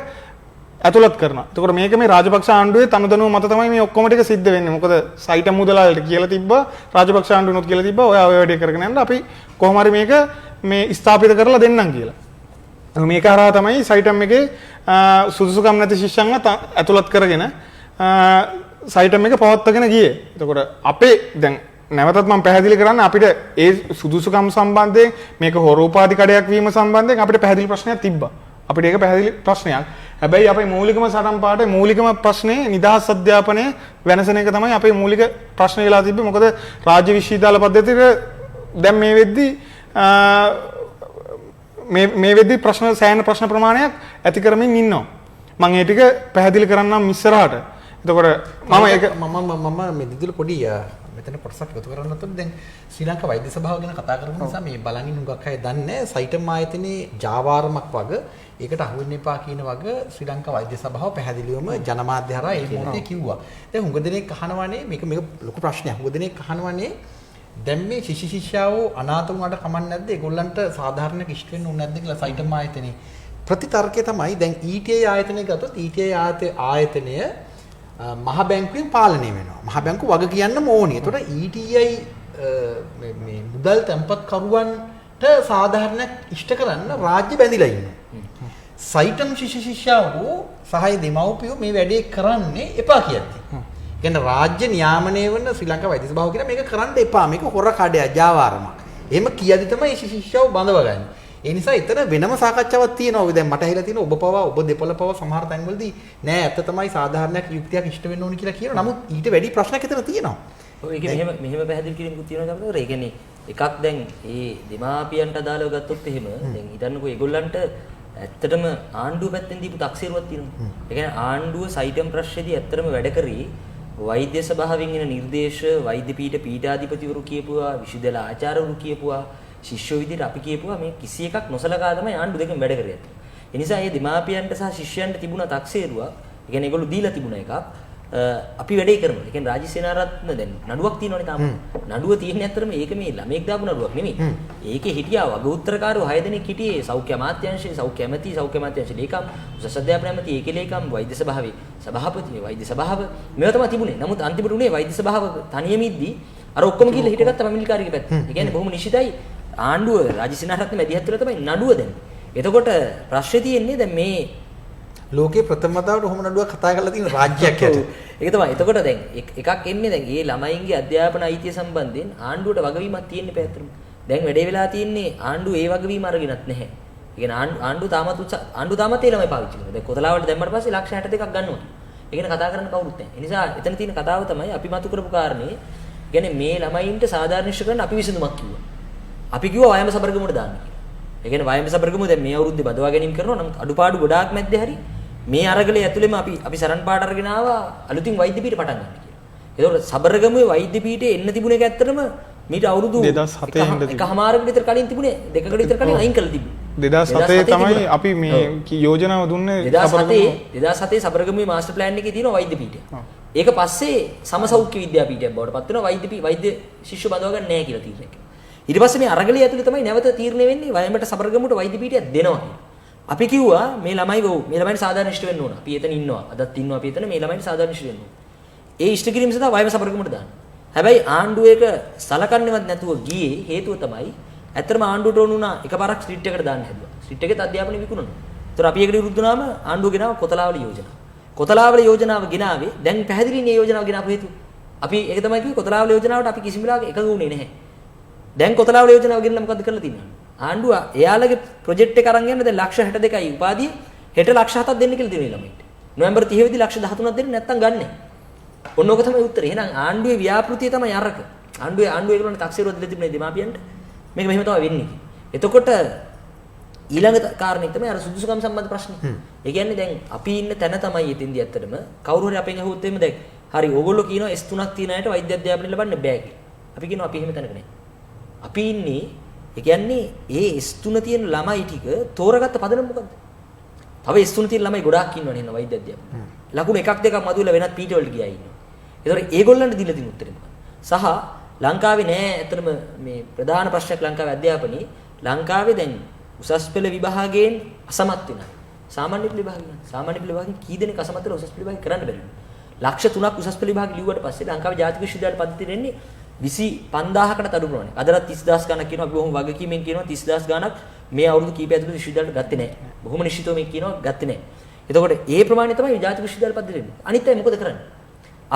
ඇතුළත් කරනවා. එතකොට මේක මේ රාජපක්ෂ ආණ්ඩුවේ තනුදනුව මත තමයි මේ ඔක්කොම ටික සිද්ධ වෙන්නේ. මොකද සයිටම් මුදලාලට කියලා තිබ්බා රාජපක්ෂ ආණ්ඩුවනොත් කියලා තිබ්බා ඔය වැඩේ කරගෙන යන්න අපි කොහොම හරි මේක මේ ස්ථාපිත කරලා දෙන්නම් කියලා. මේක හරහා තමයි සයිටම් එකේ සුදුසුකම් නැති ශිෂ්‍යයන්ව ඇතුළත් කරගෙන සයිටම් එක පවත්වාගෙන ගියේ. එතකොට අපේ දැන් නැවතත් මම පැහැදිලි කරන්න අපිට ඒ සුදුසුකම් සම්බන්ධයෙන් මේක හොරෝපාධි කඩයක් වීම සම්බන්ධයෙන් අපිට පැහැදිලි ප්‍රශ්නයක් තිබ්බා. අපිට ඒක පැහැදිලි ප්‍රශ්නයක්. හැබැයි අපේ මූලිකම සටන් පාඩේ මූලිකම ප්‍රශ්නේ නිදහස් අධ්‍යාපනය වෙනසන එක තමයි අපේ මූලික ප්‍රශ්නේ වෙලා තිබ්බේ. මොකද රාජ්‍ය විශ්වවිද්‍යාල පද්ධතියේ දැන් මේ වෙද්දී මේ වෙද්දී සෑහෙන ප්‍රශ්න ප්‍රමාණයක් ඇති කරමින් ඉන්නවා. මම ඒ ටික පැහැදිලි කරන්නම් ඉස්සරහට. එතකොට මම ඒක මම මේ දිදුල පොඩි මෙතන කොටසක් එකතු කරන්න නැත්නම් දැන් ශ්‍රී ලංකා වෛද්‍ය සභාව ගැන කතා කරපු නිසා මේ බලන් ඉන්න හුඟක් අය දන්නේ සයිටම් ආයතනයේ ජාවාරමක් වගේ ඒකට අහු වෙන්න එපා කියන වගේ ශ්‍රී ලංකා වෛද්‍ය සභාව පැහැදිලිවම ජනමාධ්‍ය හරහා ඒ මොහොතේ කිව්වා. දැන් හුඟ දෙනෙක් අහනවානේ මේක ලොකු ප්‍රශ්නයක්. හුඟ දෙනෙක් අහනවානේ දැන් මේ ශිෂ්‍යයෝ අනාථ වුණාට කමක් නැද්ද? ඒගොල්ලන්ට සාධාරණ කිෂ්ට වෙන්න ඕනේ නැද්ද කියලා සයිටම් ආයතනයේ ප්‍රතිතර්කය තමයි දැන් ETA ආයතනය ගත්තොත් ETA ආයතනය මහ බැංකුවෙන් පාලනය වෙනවා. මහ බැංකුව වග කියන්නම ඕනේ. ඒතකොට ETI මේ මුදල් තැන්පත් කරුවන්ට සාධාරණයක් ඉෂ්ට කරන්න රාජ්‍ය බැඳිලා ඉන්නවා. සයිටම් ශිෂ්‍යයෝ සහාය දෙමව්පියෝ මේ වැඩේ කරන්නේ එපා කියද්දි. කියන්නේ රාජ්‍ය නියාමනය වෙන ශ්‍රී ලංකා වෛද්‍ය සභාව කියන මේක කරන්න එපා. මේක හොර කඩයක් ජාවාරමක්. එහෙම කියද්දි තමයි ශිෂ්‍යයෝ බඳවගන්නේ. ඒ නිසා ඊතර වෙනම සාකච්ඡාවක් තියෙනවා. දැන් මට ඇහිලා තියෙන ඔබ පවා ඔබ දෙපළ පවා සමහර තැන්වලදී නෑ ඇත්ත තමයි සාධාරණයක් යුක්තියක් ඉෂ්ට වෙන්න ඕනි කියලා කියනවා. නමුත් ඊට වැඩි ප්‍රශ්නයක් එතන තියෙනවා. ඔය ඒක මෙහෙම පැහැදිලි කිරීමකුත් තියෙනවා තමයි. ඒ කියන්නේ එකක් දැන් මේ දෙමාපියන්ට අදාළව ගත්තොත් එහෙම දැන් හිතන්නකෝ ඒගොල්ලන්ට ඇත්තටම ආණ්ඩුව පැත්තෙන් දීපු තක්සේරුවක් තියෙනවා. ඒ කියන්නේ ආණ්ඩුව සයිටම් ප්‍රශ්නේදී ඇත්තටම වැඩ කරේ වෛද්‍ය සභාවෙන් එන නිර්දේශ වෛද්‍ය පීඨාධිපතිවරු කියපුවා විශ්වවිද්‍යාල ආචාර්යවරු කියපුවා ශිෂ්‍යෝ විදිහට අපි කියපුවා මේ කිසි එකක් නොසලකා තමයි ආණ්ඩුව දෙකම වැඩ කරේ. ඒ නිසා මේ දෙමාපියන්ට සහ ශිෂ්‍යයන්ට තිබුණ තක්සේරුවක්, ඒ කියන්නේ ඒගොල්ලෝ දීලා තිබුණ එකක් අපි වැඩේ කරනවා. ඒ කියන්නේ රාජ්‍ය සේනාරත්න දැන් නඩුවක් තියෙනවනේ තාම. නඩුව තියෙන්නේ ඇත්තටම ඒක මේ ළමෙක් දාපු නඩුවක් නෙමෙයි. ඒකේ හිටියා වග උත්තරකාරෝ 6 දෙනෙක් හිටියේ සෞඛ්‍ය අමාත්‍යාංශයේ සෞඛ්‍ය අමාත්‍යාංශ ලේකම්, උසස් අධ්‍යාපන ඇමති, ඒකේ ලේකම්, වෛද්‍ය සභාවේ සභාපති, වෛද්‍ය සභාව මේවා තමයි තිබුණේ. නමුත් අන්තිමට උනේ වෛද්‍ය සභාව තනියම ඉද්දි අර ඔක්කොම ගිහලා හිටගත්ත පැමිණිලිකාරගේ පැත්ත. ඒ කියන්නේ බොහොම නිශ්චිතයි ආණ්ඩුව රාජ්‍ය සේනාරත්න මැදිහත් වෙලා තමයි නඩුව දෙන්නේ. එතකොට ප්‍රශ්නේ තියෙන්නේ දැන් මේ ලෝකේ ප්‍රථම වතාවට ඔහොම නඩුවක් කතා කරලා තියෙන රාජ්‍යයක් යට. ඒක තමයි. එතකොට දැන් එකක් එන්නේ දැන් මේ ළමයින්ගේ අධ්‍යාපන අයිතිය සම්බන්ධයෙන් ආණ්ඩුවට වගවීමක් තියෙන්න පැත්තටම. දැන් වැඩේ වෙලා තියෙන්නේ ආණ්ඩුව ඒ වගවීම අරගෙනත් නැහැ. ඒ කියන්නේ ආණ්ඩුව තාමත් ඒ ළමයි පාවිච්චි කරනවා. දැන් කොතලාවට දැම්මට පස්සේ ලක්ෂ 62ක් ගන්නවා. ඒ කියන්නේ කතා කරන්න කවුරුත් නැහැ. ඒ නිසා එතන තියෙන කතාව තමයි අපි මතු කරපු කාරණේ. කියන්නේ මේ ළමයින්ට සාධාරණීකරණ කරන්න අපි විසඳුමක් කිව්වා. අපි කිව්වා වයඹ සබරගමුවට දාන්න කියලා. ඒ කියන්නේ වයඹ සබරගමුව දැන් මේ අවුරුද්දේ බදවා ගැනීම කරනවා. නමුත් අඩුපාඩු ගොඩාක් මැද්දේ හරි මේ අරගලේ ඇතුළෙම අපි සරන් පාඩ අරගෙන ආවා අලුතින් වෛද්‍ය පීඨ පටන් ගන්න කියලා. ඒතකොට සබරගමුවේ වෛද්‍ය පීඨේ එන්න තිබුණ එක ඇත්තටම මීට අවුරුදු 2007 එකමාරකට විතර කලින් තිබුණේ දෙකකට විතර කලින් අයින් කළා තිබුණේ. 2007 තමයි අපි මේ යෝජනාව දුන්නේ 2007 සබරගමුවේ මාස්ටර් ප්ලෑන් එකේ තියෙන වෛද්‍ය පීඨය. ඒක පස්සේ සමසෞඛ්‍ය විද්‍යාපීඨයක් බවට පත් වෙනවා වෛද්‍ය ශිෂ්‍ය බඳව ගන්න නැහැ කියලා තීරණය කළා. ඊට පස්සේ මේ අරගලේ ඇතුළේ තමයි නැවත තීරණය වෙන්නේ වයඹට සබරගමුවට වෛද්‍ය පීඨයක් දෙනවා කියලා. අපි කිව්වා මේ ළමයින්ට සාධාරණ ඉෂ්ට වෙන්න ඕන. අපි එතන ඉන්නවා. අදත් ඉන්නවා අපි එතන මේ ළමයින්ට සාධාරණ ඉෂ්ට වෙන්න ඕන. ඒ ඉෂ්ට කිරීම සඳහා වයඹ සබරගමුවට දාන්න. හැබැයි ආණ්ඩුව එක සලකන්නේවත් නැතුව ගියේ හේතුව තමයි ඇත්තටම ආණ්ඩුවට ඕන වුණා එකපාරක් ස්ට්‍රීට් එකට දාන්න හැදුවා. ස්ට්‍රීට් එකේ අධ්‍යාපනය විකුණනවා. ඒතර අපි ඒකට විරුද්ධ වුණාම ආණ්ඩුව ගෙනාව කොතලාවල යෝජනා. කොතලාවල යෝජනාව ගෙනාවේ දැන් පැහැදිලිනේ යෝජනාව ගෙනාපු හේතුව. අපි ඒක තමයි කිව්වේ කොතලාවල යෝජනාවට අපි කිසිම වෙලාවක එකඟ වුණේ නැහැ. දැන් කොතලාවල යෝජනාව ගෙනලා මොකද්ද කරලා තින්නේ? ආණ්ඩුව එයාලගේ ප්‍රොජෙක්ට් එක අරන් යන්න දැන් ලක්ෂ 62යි උපාධිය හෙට ලක්ෂ 7ක් දෙන්න කියලා දෙනවා ළමයින්ට. නොවැම්බර් 30 වෙනි ලක්ෂ 13ක් දෙන්න නැත්තම් ගන්නෑ. ඔන්න ඕක තමයි උත්තරේ. එහෙනම් ආණ්ඩුවේ ව්‍යාපෘතිය තමයි අරක. ආණ්ඩුවේ ඒගොල්ලන්ට තක්සේරුවක් දෙලා තිබුණේ දෙමාපියන්ට. මේක මෙහෙම තමයි වෙන්නේ. එතකොට ඊළඟ කාරණේ තමයි අර සුදුසුකම් සම්බන්ධ ප්‍රශ්නේ. ඒ කියන්නේ දැන් අපි ඉන්න තැන තමයි එතෙන්දී ඇත්තටම කවුරු හරි අපෙන් අහුවොත් එimhe දැන් හරි ඕගොල්ලෝ කියනවා S3ක් තියෙන අයට වෛද්‍ය අධ්‍යාපනය ලබන්න බෑ කියලා. අපි කියනවා අපි එහෙම තැනක නෑ. අපි ඉන්නේ ඒ කියන්නේ ඒ S3 තියෙන ළමයි ටික තෝරගත්ත පදනම මොකද්ද? තව S3 තියෙන ළමයි ගොඩාක් ඉන්නවනේ නේද වෛද්‍ය අධ්‍යාපනය. ලකුණු එකක් දෙකක් මතුවලා වෙනත් පීඨ වලට ගියා ඉන්නවා. ඒතකොට ඒගොල්ලන්ට දීලා තියෙන උත්තරේ මොකක්ද? සහ ලංකාවේ නෑ ඇත්තටම මේ ප්‍රධාන ප්‍රශ්නයක් ලංකාවේ අධ්‍යාපනයේ ලංකාවේ දැන් උසස් පෙළ විභාගයෙන් අසමත් වෙනවා. සාමාන්‍ය පෙළ විභාගයෙන්. සාමාන්‍ය පෙළ විභාගයෙන් කී දෙනෙක් අසමත් වෙලා උසස් පෙළ විභාගය කරන්න බැරි වෙනවා. ලක්ෂ 3ක් උසස් පෙළ විභාගය ලිව්වට පස්සේ ලංකාවේ ජාතික විශ්වවිද්‍යාල පද්ධතියට එන්නේ 25000කට අඩු ප්‍රමාණයක්. අදටත් 30000 ගණක් කියනවා අපි බොහොම වගකීමෙන් කියනවා 30000 ගණක් මේ අවුරුදු කීපය ඇතුළත විශ්වවිද්‍යාලයට ගත්තේ නැහැ. බොහොම නිශ්චිතව මේ කියනවා ගත්තේ නැහැ. එතකොට ඒ ප්‍රමාණය තමයි ජාතික විශ්වවිද්‍යාල පද්ධතියට එන්නේ. අනිත් අය මොකද කරන්නේ?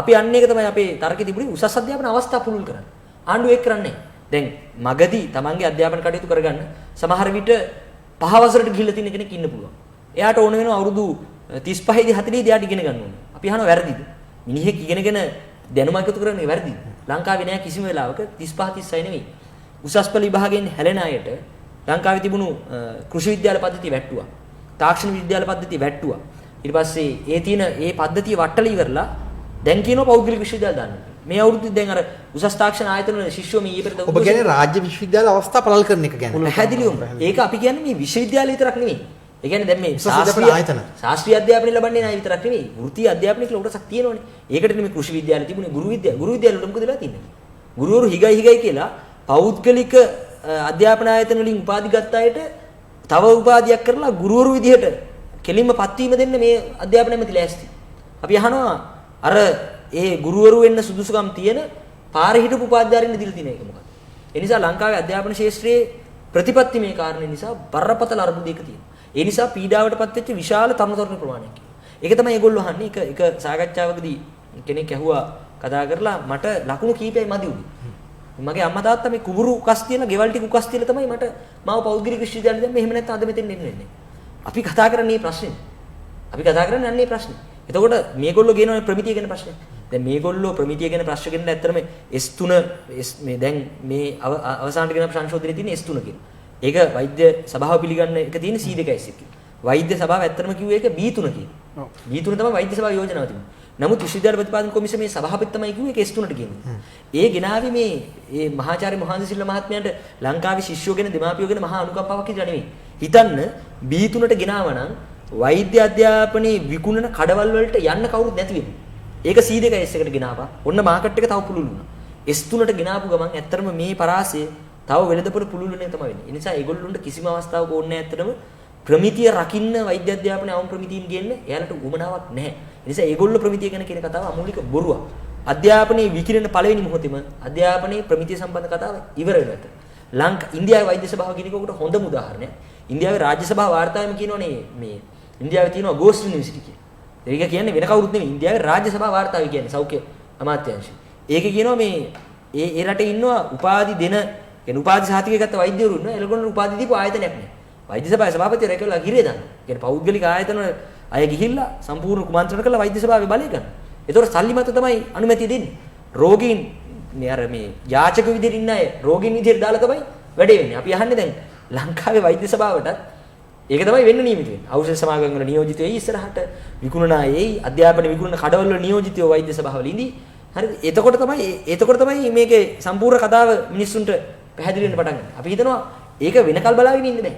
අපි අන්න එක තමයි අපේ තර්කෙ තිබුණේ උසස් අධ්‍යාපන අවස්ථා පුළුල් කරන්න. ආණ්ඩුව ඒක කරන්නේ නැහැ. දැන් මගදී තමන්ගේ අධ්‍යාපන කටයුතු කරගන්න සමහර විට 5 වසරට ගිහිල්ලා තියෙන කෙනෙක් ඉන්න පුළුවන්. එයාට ඕන වෙනවා අවුරුදු 35 දී 40 දී එයාට ඉගෙන ගන්න ඕනේ. අපි අහනවා වැරදිද? මිනිහෙක් ඉගෙනගෙන දැනුම එකතු කරන්නේ වැරදිද? ලංකාවේ නෑ කිසිම වෙලාවක 35 36 නෙවෙයි. උසස් පෙළ විභාගයෙන් හැලෙන අයට ලංකාවේ තිබුණු කෘෂි විද්‍යාල පද්ධතිය වැට්ටුවා. තාක්ෂණ විද්‍යාල පද්ධතිය වැට්ටුවා. ඊට පස්සේ ඒ තියෙන ඒ පද්ධතිය වට්ටල ඉවරලා දැන් කියනවා පෞද්ගලික විශ්වවිද්‍යාල දාන්න. මේ අවුරුද්දේ දැන් අර උසස් තාක්ෂණ ආයතන වල ශිෂ්‍යෝ මේ ඊපෙරද ඔබ කියන්නේ රාජ්‍ය විශ්වවිද්‍යාල අවස්ථා පළල් කරන එක ගැන. පැහැදිලිවම. ඒක අපි කියන්නේ මේ විශ්වවිද්‍යාල විතරක් නෙවෙයි. ඒ කියන්නේ දැන් මේ ශාස්ත්‍රීය අධ්‍යාපනය ලබන්නේ නැහැ විතරක් නෙවෙයි. වෘත්තීය අධ්‍යාපනය කියලා කොටසක් තියෙනවනේ. ඒකට මේ කෘෂි විද්‍යාලය තිබුණේ ගුරු විද්‍යාල වල මොකද වෙලා තින්නේ? ගුරුවරු හිගයි කියලා පෞද්ගලික අධ්‍යාපන ආයතන වලින් උපාධි ගත්ත අයට තව උපාධියක් කරලා ගුරුවරු විදිහට කෙලින්ම පත්වීම දෙන්න මේ අධ්‍යාපනය මෙති ලෑස්ති. අපි අහනවා අර ඒ ගුරුවරු වෙන්න සුදුසුකම් තියෙන පාරේ හිටපු උපාධ්‍යාරින්න දීලා තියෙන එක මොකක්ද? ඒ නිසා ලංකාවේ අධ්‍යාපන ශාස්ත්‍රයේ ප්‍රතිපත්ති මේ කාරණේ නිසා බරපතල අර්බුදයක තියෙනවා. ඒ නිසා පීඩාවටපත් වෙච්ච විශාල තරුණ ප්‍රමාණයක්. ඒක තමයි ඒගොල්ලෝ අහන්නේ. එක සාකච්ඡාවකදී කෙනෙක් ඇහුවා කතා කරලා මට ලකුණු කීපයයි මදි උනේ. මගේ අම්මා තාත්තා මේ කුඹුරු උකස් තියලා ගෙවල් ටික උකස් තියලා තමයි මට මාව පෞද්ගලික විශ්වවිද්‍යාලෙ දැම්මේ. එහෙම නැත්නම් අද මෙතෙන් එන්නේ. අපි කතා කරන්නේ මේ ප්‍රශ්නේ. අපි කතා කරන්නේ අන්නේ ප්‍රශ්නේ. එතකොට මේගොල්ලෝ කියනවා ප්‍රමිතිය ගැන ප්‍රශ්නයක්. දැන් මේගොල්ලෝ ප්‍රමිතිය ගැන ප්‍රශ්න ගෙන්න ඇත්තටම S3 මේ දැන් මේ අවසානට ගෙන සංශෝධනයේ තියෙන S3 කියන. ඒක වෛද්‍ය සභාව පිළිගන්න එක තියෙන C2S එක. වෛද්‍ය සභාව ඇත්තටම කිව්වේ ඒක B3 කියන. B3 තමයි වෛද්‍ය සභාව යෝජනාව තිබුණේ. නමුත් විශ්වවිද්‍යාල ප්‍රතිපාදන කොමිසම මේ සභාපති තමයි කිව්වේ ඒක S3ට කියන්නේ. ඒ ගෙනාවේ මේ මහාචාර්ය මොහන්සි සිල්වා මහත්මයාට ලංකාවේ ශිෂ්‍යයෝ ගැන දෙමාපියෝ ගැන මහා අනුකම්පාවක් කියලා නෙවෙයි. හිතන්න B3ට ගෙනාවා නම් වෛද්‍ය අධ්‍යාපනයේ විකුණන කඩවල් වලට යන්න කවුරුත් නැති වෙනවා. ඒක C2S එකට ගෙනාවා. ඔන්න මාකට් එක තව පුළුල් වුණා. S3ට ගෙනාපු ගමන් ඇත්තටම මේ පරාසය තව වෙළඳපොළ පුළුල් වෙන එක තමයි වෙන්නේ. ඒ නිසා ඒගොල්ලොන්ට කිසිම අවස්ථාවක ඕනේ නැහැ ඇත්තටම ප්‍රමිතිය රකින්න වෛද්‍ය අධ්‍යාපනයේ අවම ප්‍රමිතියින් ගේන්න එයාලට උවමනාවක් නැහැ. ඒ නිසා ඒගොල්ලෝ ප්‍රමිතිය ගැන කියන කතාව අමූලික බොරුවක්. අධ්‍යාපනයේ විකිරෙන පළවෙනි මොහොතේම අධ්‍යාපනයේ ප්‍රමිතිය සම්බන්ධ කතාව ඉවර වෙනවා. ඉන්දියාවේ වෛද්‍ය සභාව කියන එකට හොඳම උදාහරණයක්. ඉන්දියාවේ රාජ්‍ය සභාව වාර්තාවෙම කියනෝනේ මේ ඉන්දියාවේ තියෙනවා ගෝස්ට් යුනිවර්සිටි කියලා. ඒක කියන්නේ වෙන කවුරුත් නෙමෙයි ඉන්දියාවේ රාජ්‍ය සභාව වාර්තාවයි කියන්නේ සෞඛ්‍ය අමාත්‍යාංශය. ඒකේ කියනවා මේ ඒ රටේ ඉන්නවා උපාධි දෙන කියන්නේ උපාධි සහතිකය ගත්ත වෛද්‍යවරු ඉන්නවා. ඒගොල්ලෝ උපාධි දීපු ආයතනයක් නෑ. වෛද්‍ය සභාවේ සභාපතිවරු ඒකලා ගිරේ දාන්න. කියන්නේ පෞද්ගලික ආයතන අය ගිහිල්ලා සම්පූර්ණ කුමන්ත්‍රණ කරලා වෛද්‍ය සභාවේ බලය ගන්න. ඒතකොට සල්ලි මත තමයි අනුමැතිය දෙන්නේ. රෝගීන් මේ අර මේ යාචක විදිහට ඉන්න අය රෝගීන් විදිහට දාලා තමයි වැඩේ වෙන්නේ. අපි අහන්නේ දැන් ලංකාවේ වෛද්‍ය සභාවටත් ඒක තමයි වෙන්න නියමිත වෙන්නේ. ඖෂධ සමාගම් වල නියෝජිත වෙයි ඉස්සරහට විකුණන අයයි අධ්‍යාපන විකුණන කඩවල වල නියෝජිතව වෛද්‍ය සභාවල ඉඳි. හරිද? එතකොට තමයි මේකේ සම්පූර්ණ කතාව මිනිස්සුන්ට පැහැදිලි වෙන්න පටන් ගන්නේ. අපි හිතනවා ඒක වෙනකල් බලාගෙන ඉන්න බෑ.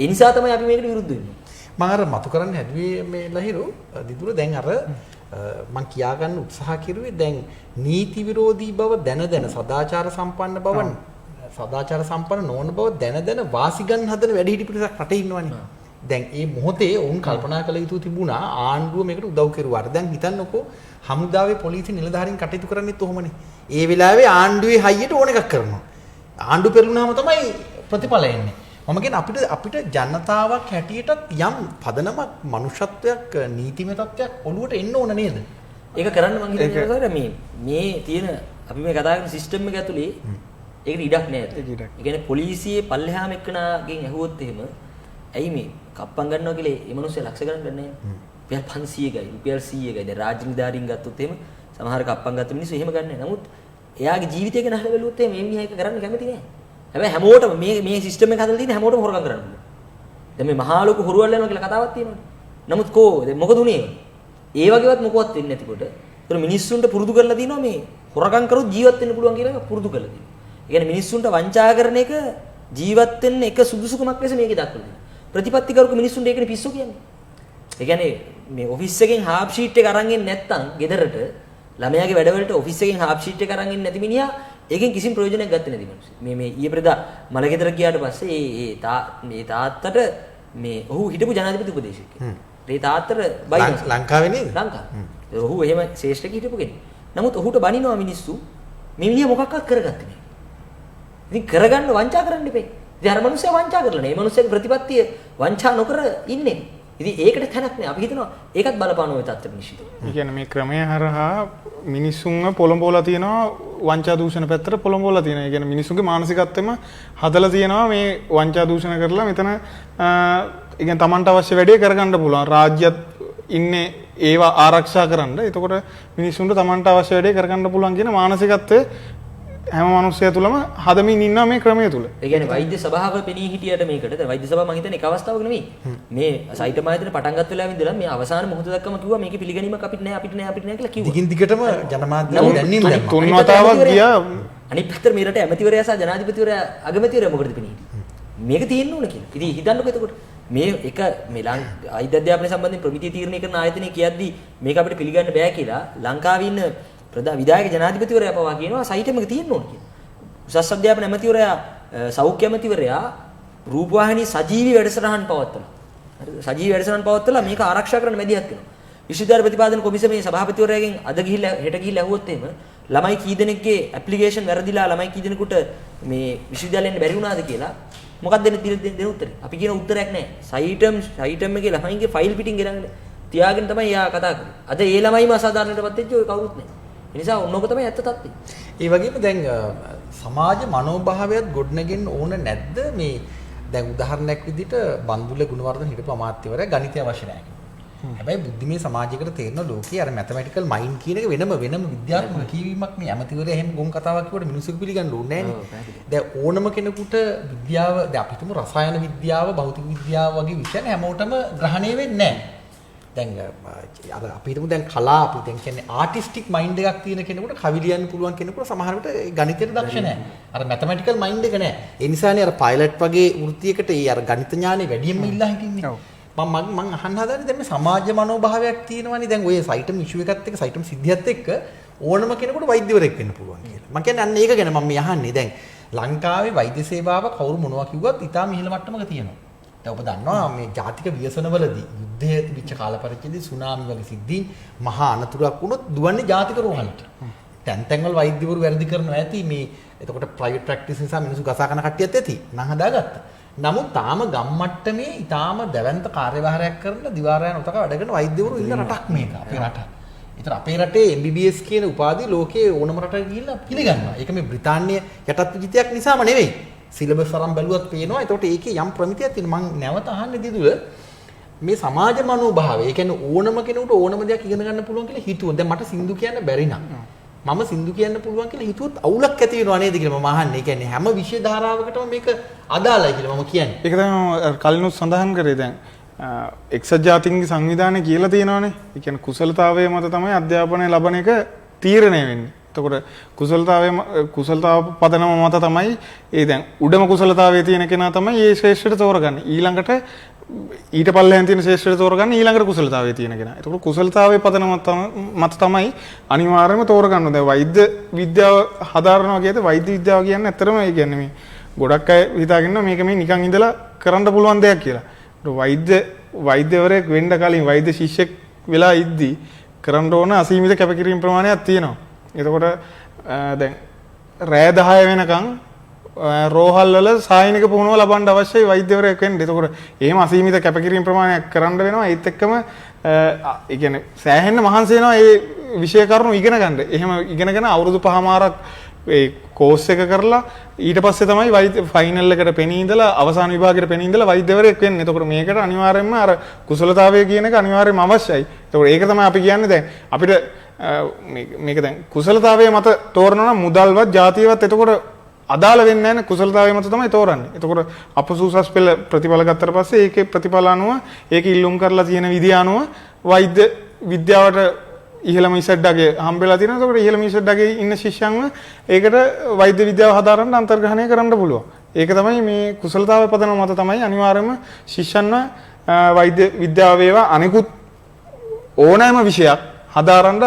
ඒ නිසා තමයි අපි මේකට විරුද්ධ වෙන්නේ. මම අර මතු කරන්න හැදුවේ මේ ලහිරු දිදුර දැන් අර මම කියා ගන්න උත්සාහ කෙරුවේ දැන් නීති විරෝධී බව දැන සදාචාර සම්පන්න බව සදාචාර සම්පන්න නොවන බව දැන වාසි ගන්න හදන වැඩිහිටි පිරිසක් රටේ ඉන්නවනේ. දැන් මේ මොහොතේ වුන් කල්පනා කළ යුතු තිබුණා ආණ්ඩුව මේකට උදව් කෙරුවාට. දැන් හිතන්නකෝ හමුදාවේ පොලිසිය නිලධාරීන් කටයුතු කරන්නේත් ඔහොමනේ. ඒ වෙලාවේ ආණ්ඩුවේ හයියට ඕන එකක් කරනවා. ආණ්ඩුව පෙරළුනහම තමයි ප්‍රතිඵල එන්නේ. මම කියන්නේ අපිට ජනතාවක් හැටියටත් යම් පදනමක් මනුෂ්‍යත්වයක් නීතිමය තත්ත්වයක් ඔළුවට එන්න ඕන නේද? ඒක කරන්න මම හිතන්නේ මේ තියෙන අපි මේ කතා කරන සිස්ටම් එක ඇතුලේ ඒකට ඉඩක් නැහැ. ඒ කියන්නේ පොලිසියේ පල්ලෙහාම එක්කනාගෙන් ඇහුවොත් එහෙම ඇයි මේ කප්පම් ගන්නවා කියලා මේ මිනිස්සු ලක්ෂ ගණන් ගන්නෑ. රුපියල් 500යි රුපියල් 100යි. දැන් රාජ්‍ය නිලධාරීන් ගත්තොත් එහෙම සමහර කප්පම් ගත්ත මිනිස්සු එහෙම ගන්නෑ. නමුත් එයාගේ ජීවිතය ගැන අහලා බැලුවොත් එහෙම මේ මිනිහා එක කරන්න කැමති නෑ. හැබැයි හැමෝටම මේ සිස්ටම් එක හදලා තියෙන හැමෝටම හොරකම් කරන්න පුළුවන්. දැන් මේ මහා ලොකු හොරුවල් යනවා කියලා කතාවක් තියෙනවනේ. නමුත් දැන් මොකද උනේ? ඒ වගේවත් මොකවත් වෙන්නේ නැතිකොට ඒතර මිනිස්සුන්ට පුරුදු කරලා දිනවා මේ හොරකම් කරොත් ජීවත් වෙන්න පුළුවන් කියලා පුරුදු කරලා දිනවා. ඒ කියන්නේ මිනිස්සුන්ට වංචා කරන එක ජීවත් වෙන්න එක සුදුසුකමක් ලෙස මේකේ දක්වලා තියෙනවා. ප්‍රතිපත්තිකරුක මිනිස්සුන්ට ඒකනේ පිස්සු කියන්නේ. ඒ කියන්නේ මේ ඔෆිස් එකෙන් හාෆ් ෂීට් එක අරන් එන්නේ නැත්නම් ගෙදරට ළමයාගේ වැඩවලට ඔෆිස් එකෙන් හාෆ් ෂීට් එක අරන් එන්නේ නැති මිනිහා ඒකෙන් කිසිම ප්‍රයෝජනයක් ගත්තේ නැති මිනිස්සු. මේ ඊයේ ප්‍රදා මල ගෙදර ගියාට පස්සේ මේ තාත්තට මේ ඔහු හිටපු ජනාධිපති උපදේශකයෙක්. ඒ තාත්තට බයිනස් ලංකාවේ නේද? ලංකාවේ. ඔහු එහෙම ශ්‍රේෂ්ඨ හිටපු කෙනෙක්. නමුත් ඔහුට බනිනවා මිනිස්සු මේ මිනිහා මොකක්වත් කරගත්තේ නැහැ. ඉතින් කරගන්න වංචා කරන්න එපේ. ඉතින් අර මිනිස්සයා වංචා කරලා නේ. මේ මිනිස්සයාගේ ප්‍රතිපත්තිය වංචා නොකර ඉන්නේ. ඉතින් ඒකට තැනක් නෑ. අපි හිතනවා ඒකත් බලපාන ওই තත්ත්වෙ නිශ්චිතව. ඒ කියන්නේ මේ ක්‍රමය හරහා මිනිස්සුන්ව පොළඹවලා තියෙනවා වංචා දූෂණ පැත්තට පොළඹවලා තියෙනවා. ඒ කියන්නේ මිනිස්සුන්ගේ මානසිකත්වෙම හදලා තියෙනවා මේ වංචා දූෂණ කරලා මෙතන ඒ කියන්නේ Tamanට අවශ්‍ය වැඩේ කරගන්න පුළුවන්. රාජ්‍යත් ඉන්නේ ඒවා ආරක්ෂා කරන්න. එතකොට මිනිස්සුන්ට Tamanට අවශ්‍ය වැඩේ කරගන්න පුළුවන් කියන මානසිකත්වය හැම මිනිස්සයා තුලම හදමින් ඉන්නවා මේ ක්‍රමය තුල. ඒ කියන්නේ වෛද්‍ය සභාව පෙනී හිටියට මේකට දැන් වෛද්‍ය සභාව මම හිතන්නේ එක අවස්ථාවක නෙමෙයි. මේ සයිටම ආයතන පටන් ගත්ත වෙලාවෙ ඉඳලා මේ අවසාන මොහොත දක්වාම කිව්වා මේකේ පිළිගැනීමක් අපිට නෑ කියලා කිව්වා. දිගින් දිගටම ජනමාධ්‍යවල දැන්නීම දැම්මා. තුන් වතාවක් ගියා. අනිත් පැත්තට මේ රටේ ඇමතිවරයා සහ ජනාධිපතිවරයා අගමැතිවරයා මොකටද පෙනී හිටියේ? මේක තියෙන්න ඕන කියලා. ඉතින් හිතන්නකෝ එතකොට මේ එක මේ වෛද්‍ය අධ්‍යාපනය සම්බන්ධයෙන් ප්‍රමිතිය තීරණය කරන ආයතනයේ කියද්දී මේක අපිට පිළිගන්න බෑ කියලා ලංකාවේ ඉන්න විධායක ජනාධිපතිවරයා පවා කියනවා සයිටම එක තියෙන්න ඕන කියලා. උසස් අධ්‍යාපන ඇමතිවරයා සෞඛ්‍ය ඇමතිවරයා රූපවාහිනී සජීවී වැඩසටහන් පවත්වනවා. හරිද? සජීවී වැඩසටහන් පවත්වලා මේක ආරක්ෂා කරන්න මැදිහත් වෙනවා. විශ්වවිද්‍යාල ප්‍රතිපාදන කොමිසමේ සභාපතිවරයාගෙන් අද ගිහිල්ලා හෙට ගිහිල්ලා ඇහුවොත් එහෙම ළමයි කී දෙනෙක්ගේ ඇප්ලිකේෂන් වැරදිලා ළමයි කී දෙනෙකුට මේ විශ්වවිද්‍යාලෙන් බැරි වුණාද කියලා මොකක්ද දෙන උත්තරේ? අපි කියන උත්තරයක් නැහැ. සයිටම් එකේ ළමයින්ගේ ෆයිල් පිටින් ගෙනගෙන තියාගෙන තමයි යා කතා කරන්නේ. අද ඒ ළමයිම අසාධාරණයටපත් වෙච්ච ඔය කවුරුත් නැහැ. ඒ නිසා ඔන්නෝක තමයි ඇත්ත තත්ත්වය. ඒ වගේම දැන් සමාජ මනෝභාවයත් ගොඩනගෙන්න ඕන නැද්ද මේ දැන් උදාහරණයක් විදිහට බන්දුල ගුණවර්ධන හිටපු අමාත්‍යවරයා ගණිතය අවශ්‍ය නැහැ. හැබැයි බුද්ධිමය සමාජයකට තේරෙන ලෝකයේ අර මැතමැටිකල් මයින්ඩ් කියන එක වෙනම විද්‍යාත්මක කියවීමක් නේ. ඇමතිවරයා එහෙම ගොන් කතාවක් කිව්වට මිනිස්සු පිළිගන්න ඕනේ නැහැ නේ. දැන් ඕනම කෙනෙකුට විද්‍යාව දැන් අපි හිතමු රසායන විද්‍යාව, භෞතික විද්‍යාව වගේ විෂයන් හැමෝටම ග්‍රහණය වෙන්නේ නැහැ. දැන් අර අපි හිතමු දැන් කලා අපි දැන් කියන්නේ ආටිස්ටික් මයින්ඩ් එකක් තියෙන කෙනෙකුට කවි ලියන්න පුළුවන් කෙනෙකුට සමහර විට ගණිතයට දක්ෂ නැහැ. අර මැතමැටිකල් මයින්ඩ් එක නැහැ. ඒ නිසානේ අර පයිලට් වගේ වෘත්තියකට ඒ අර ගණිත ඥානෙ වැඩියෙන්ම ඉල්ලා හිටින්නේ. මම අහන්න හදාන්නේ දැන් මේ සමාජ මනෝභාවයක් තියෙනවනේ දැන් ඔය සයිටම් ඉෂුව එකත් එක්ක සයිටම් සිද්ධියත් එක්ක ඕනම කෙනෙකුට වෛද්‍යවරයෙක් වෙන්න පුළුවන් කියලා. මම කියන්නේ අන්න ඒක ගැන මම මේ අහන්නේ. දැන් ලංකාවේ වෛද්‍ය සේවාව කවුරු මොනවා කිව්වත් ඉතාම ඉහළ මට්ටමක තියෙනවා. දැන් ඔබ දන්නවා මේ ජාතික ව්‍යසනවලදී යුද්ධය තිබිච්ච කාල පරිච්ඡේදයේ සුනාමි වගේ සිද්ධීන් මහා අනතුරක් වුණොත් දුවන්නේ ජාතික රෝහලට. තැන්වල වෛද්‍යවරු වැඩි කරනවා ඇති මේ එතකොට ප්‍රයිවට් ප්‍රැක්ටිස් නිසා මිනිස්සු ගසා කන කට්ටියත් ඇති. නම් හදාගත්තා. නමුත් තාම ගම්මට්ටමේ ඊටාම දැවැන්ත කාර්යභාරයක් කරන දිවාරයන් උතක වැඩ කරන වෛද්‍යවරු ඉන්න රටක් මේක අපේ රට. ඒතර අපේ රටේ MBBS කියන උපාධිය ලෝකයේ ඕනම රටක ගිහිල්ලා පිළිගන්නවා. ඒක මේ බ්‍රිතාන්‍ය යටත් විජිතයක් නිසාම නෙවෙයි. සිලබස් අරන් බැලුවත් පේනවා. ඒතකොට ඒකේ යම් ප්‍රමිතියක් තියෙනවා. මම නැවත අහන්නේ දිදුල මේ සමාජ මනෝභාවය. ඒ කියන්නේ ඕනම කෙනෙකුට ඕනම දෙයක් ඉගෙන ගන්න පුළුවන් කියලා හිතුවා. දැන් මට සින්දු කියන්න බැරි නම් මම සින්දු කියන්න පුළුවන් කියලා හිතුවොත් අවුලක් ඇති වෙනව නේද කියලා මම අහන්නේ. ඒ කියන්නේ හැම විෂය ධාරාවකටම මේක අදාළයි කියලා මම කියන්නේ. ඒක තමයි කලිනුත් සඳහන් කරේ දැන් එක්සත් ජාතීන්ගේ සංවිධානය කියලා තියෙනවානේ. ඒ කියන්නේ කුසලතාවයේ මත තමයි අධ්‍යාපනය ලබන එක තීරණය වෙන්නේ. එතකොට කුසලතාව පදනම මත තමයි ඒ දැන් උඩම කුසලතාවයේ තියෙන කෙනා තමයි මේ ශ්‍රේෂ්ඨට තෝරගන්නේ. ඊළඟට ඊට පල්ලෙහාන් තියෙන ශ්‍රේෂ්ඨට තෝරගන්නේ ඊළඟට කුසලතාවයේ තියෙන කෙනා. එතකොට කුසලතාවයේ පදනම මත තමයි අනිවාර්යයෙන්ම තෝරගන්න. දැන් වෛද්‍ය විද්‍යාව හදාරනවා කියද්දී වෛද්‍ය විද්‍යාව කියන්නේ ඇත්තටම ඒ කියන්නේ මේ ගොඩක් අය හිතාගෙන මේක මේ නිකන් ඉඳලා කරන්න පුළුවන් දෙයක් කියලා. වෛද්‍යවරයෙක් වෙන්න කලින් වෛද්‍ය ශිෂ්‍යෙක් වෙලා ඉද්දී කරන්න ඕන අසීමිත කැපකිරීම ප්‍රමාණයක් තියෙනවා. එතකොට දැන් රෑ 10 වෙනකන් රෝහල් වල සායනික පුහුණුව ලබන්න අවශ්‍යයි වෛද්‍යවරයෙක් වෙන්න. ඒතකොට එහෙම අසීමිත කැපකිරීම ප්‍රමාණයක් කරන්න වෙනවා. ඒත් එක්කම ඒ කියන්නේ සෑහෙන්න මහන්සි වෙනවා මේ විෂය කරුණු ඉගෙන ගන්න. එහෙම ඉගෙනගෙන අවුරුදු 5මාරක් ඒ කෝස් එක කරලා ඊට පස්සේ තමයි වෛද්‍ය ෆයිනල් එකට පෙනී ඉඳලා අවසාන විභාගයට පෙනී ඉඳලා වෛද්‍යවරයෙක් වෙන්නේ. එතකොට මේකට අනිවාර්යයෙන්ම අර කුසලතාවය කියන එක අනිවාර්යයෙන්ම අවශ්‍යයි. එතකොට ඒක තමයි අපි කියන්නේ දැන් අපිට මේක දැන් කුසලතාවයේ මත තෝරනවා නම් මුදල්වත් ජාතියවත් එතකොට අදාළ වෙන්නේ නැහැ නේ. කුසලතාවයේ මත තමයි තෝරන්නේ. එතකොට අපසූසස් පෙළ ප්‍රතිඵල ගත්තට පස්සේ ඒකේ ප්‍රතිඵල අනුව ඒක ඉල්ලුම් කරලා තියෙන විදිය අනුව වෛද්‍ය විද්‍යාවට ඉහළම ඉසඩ්ඩගේ හම්බෙලා තියෙනවා. එතකොට ඉහළම ඉසඩ්ඩගේ ඉන්න ශිෂ්‍යයන්ව ඒකට වෛද්‍ය විද්‍යාව හදාරන්න අන්තර්ග්‍රහණය කරන්න පුළුවන්. ඒක තමයි මේ කුසලතාවය පදනම මත තමයි අනිවාර්යයෙන්ම ශිෂ්‍යයන්ව වෛද්‍ය විද්‍යාව වේවා අනිකුත් ඕනෑම විෂයක් හදාරන්න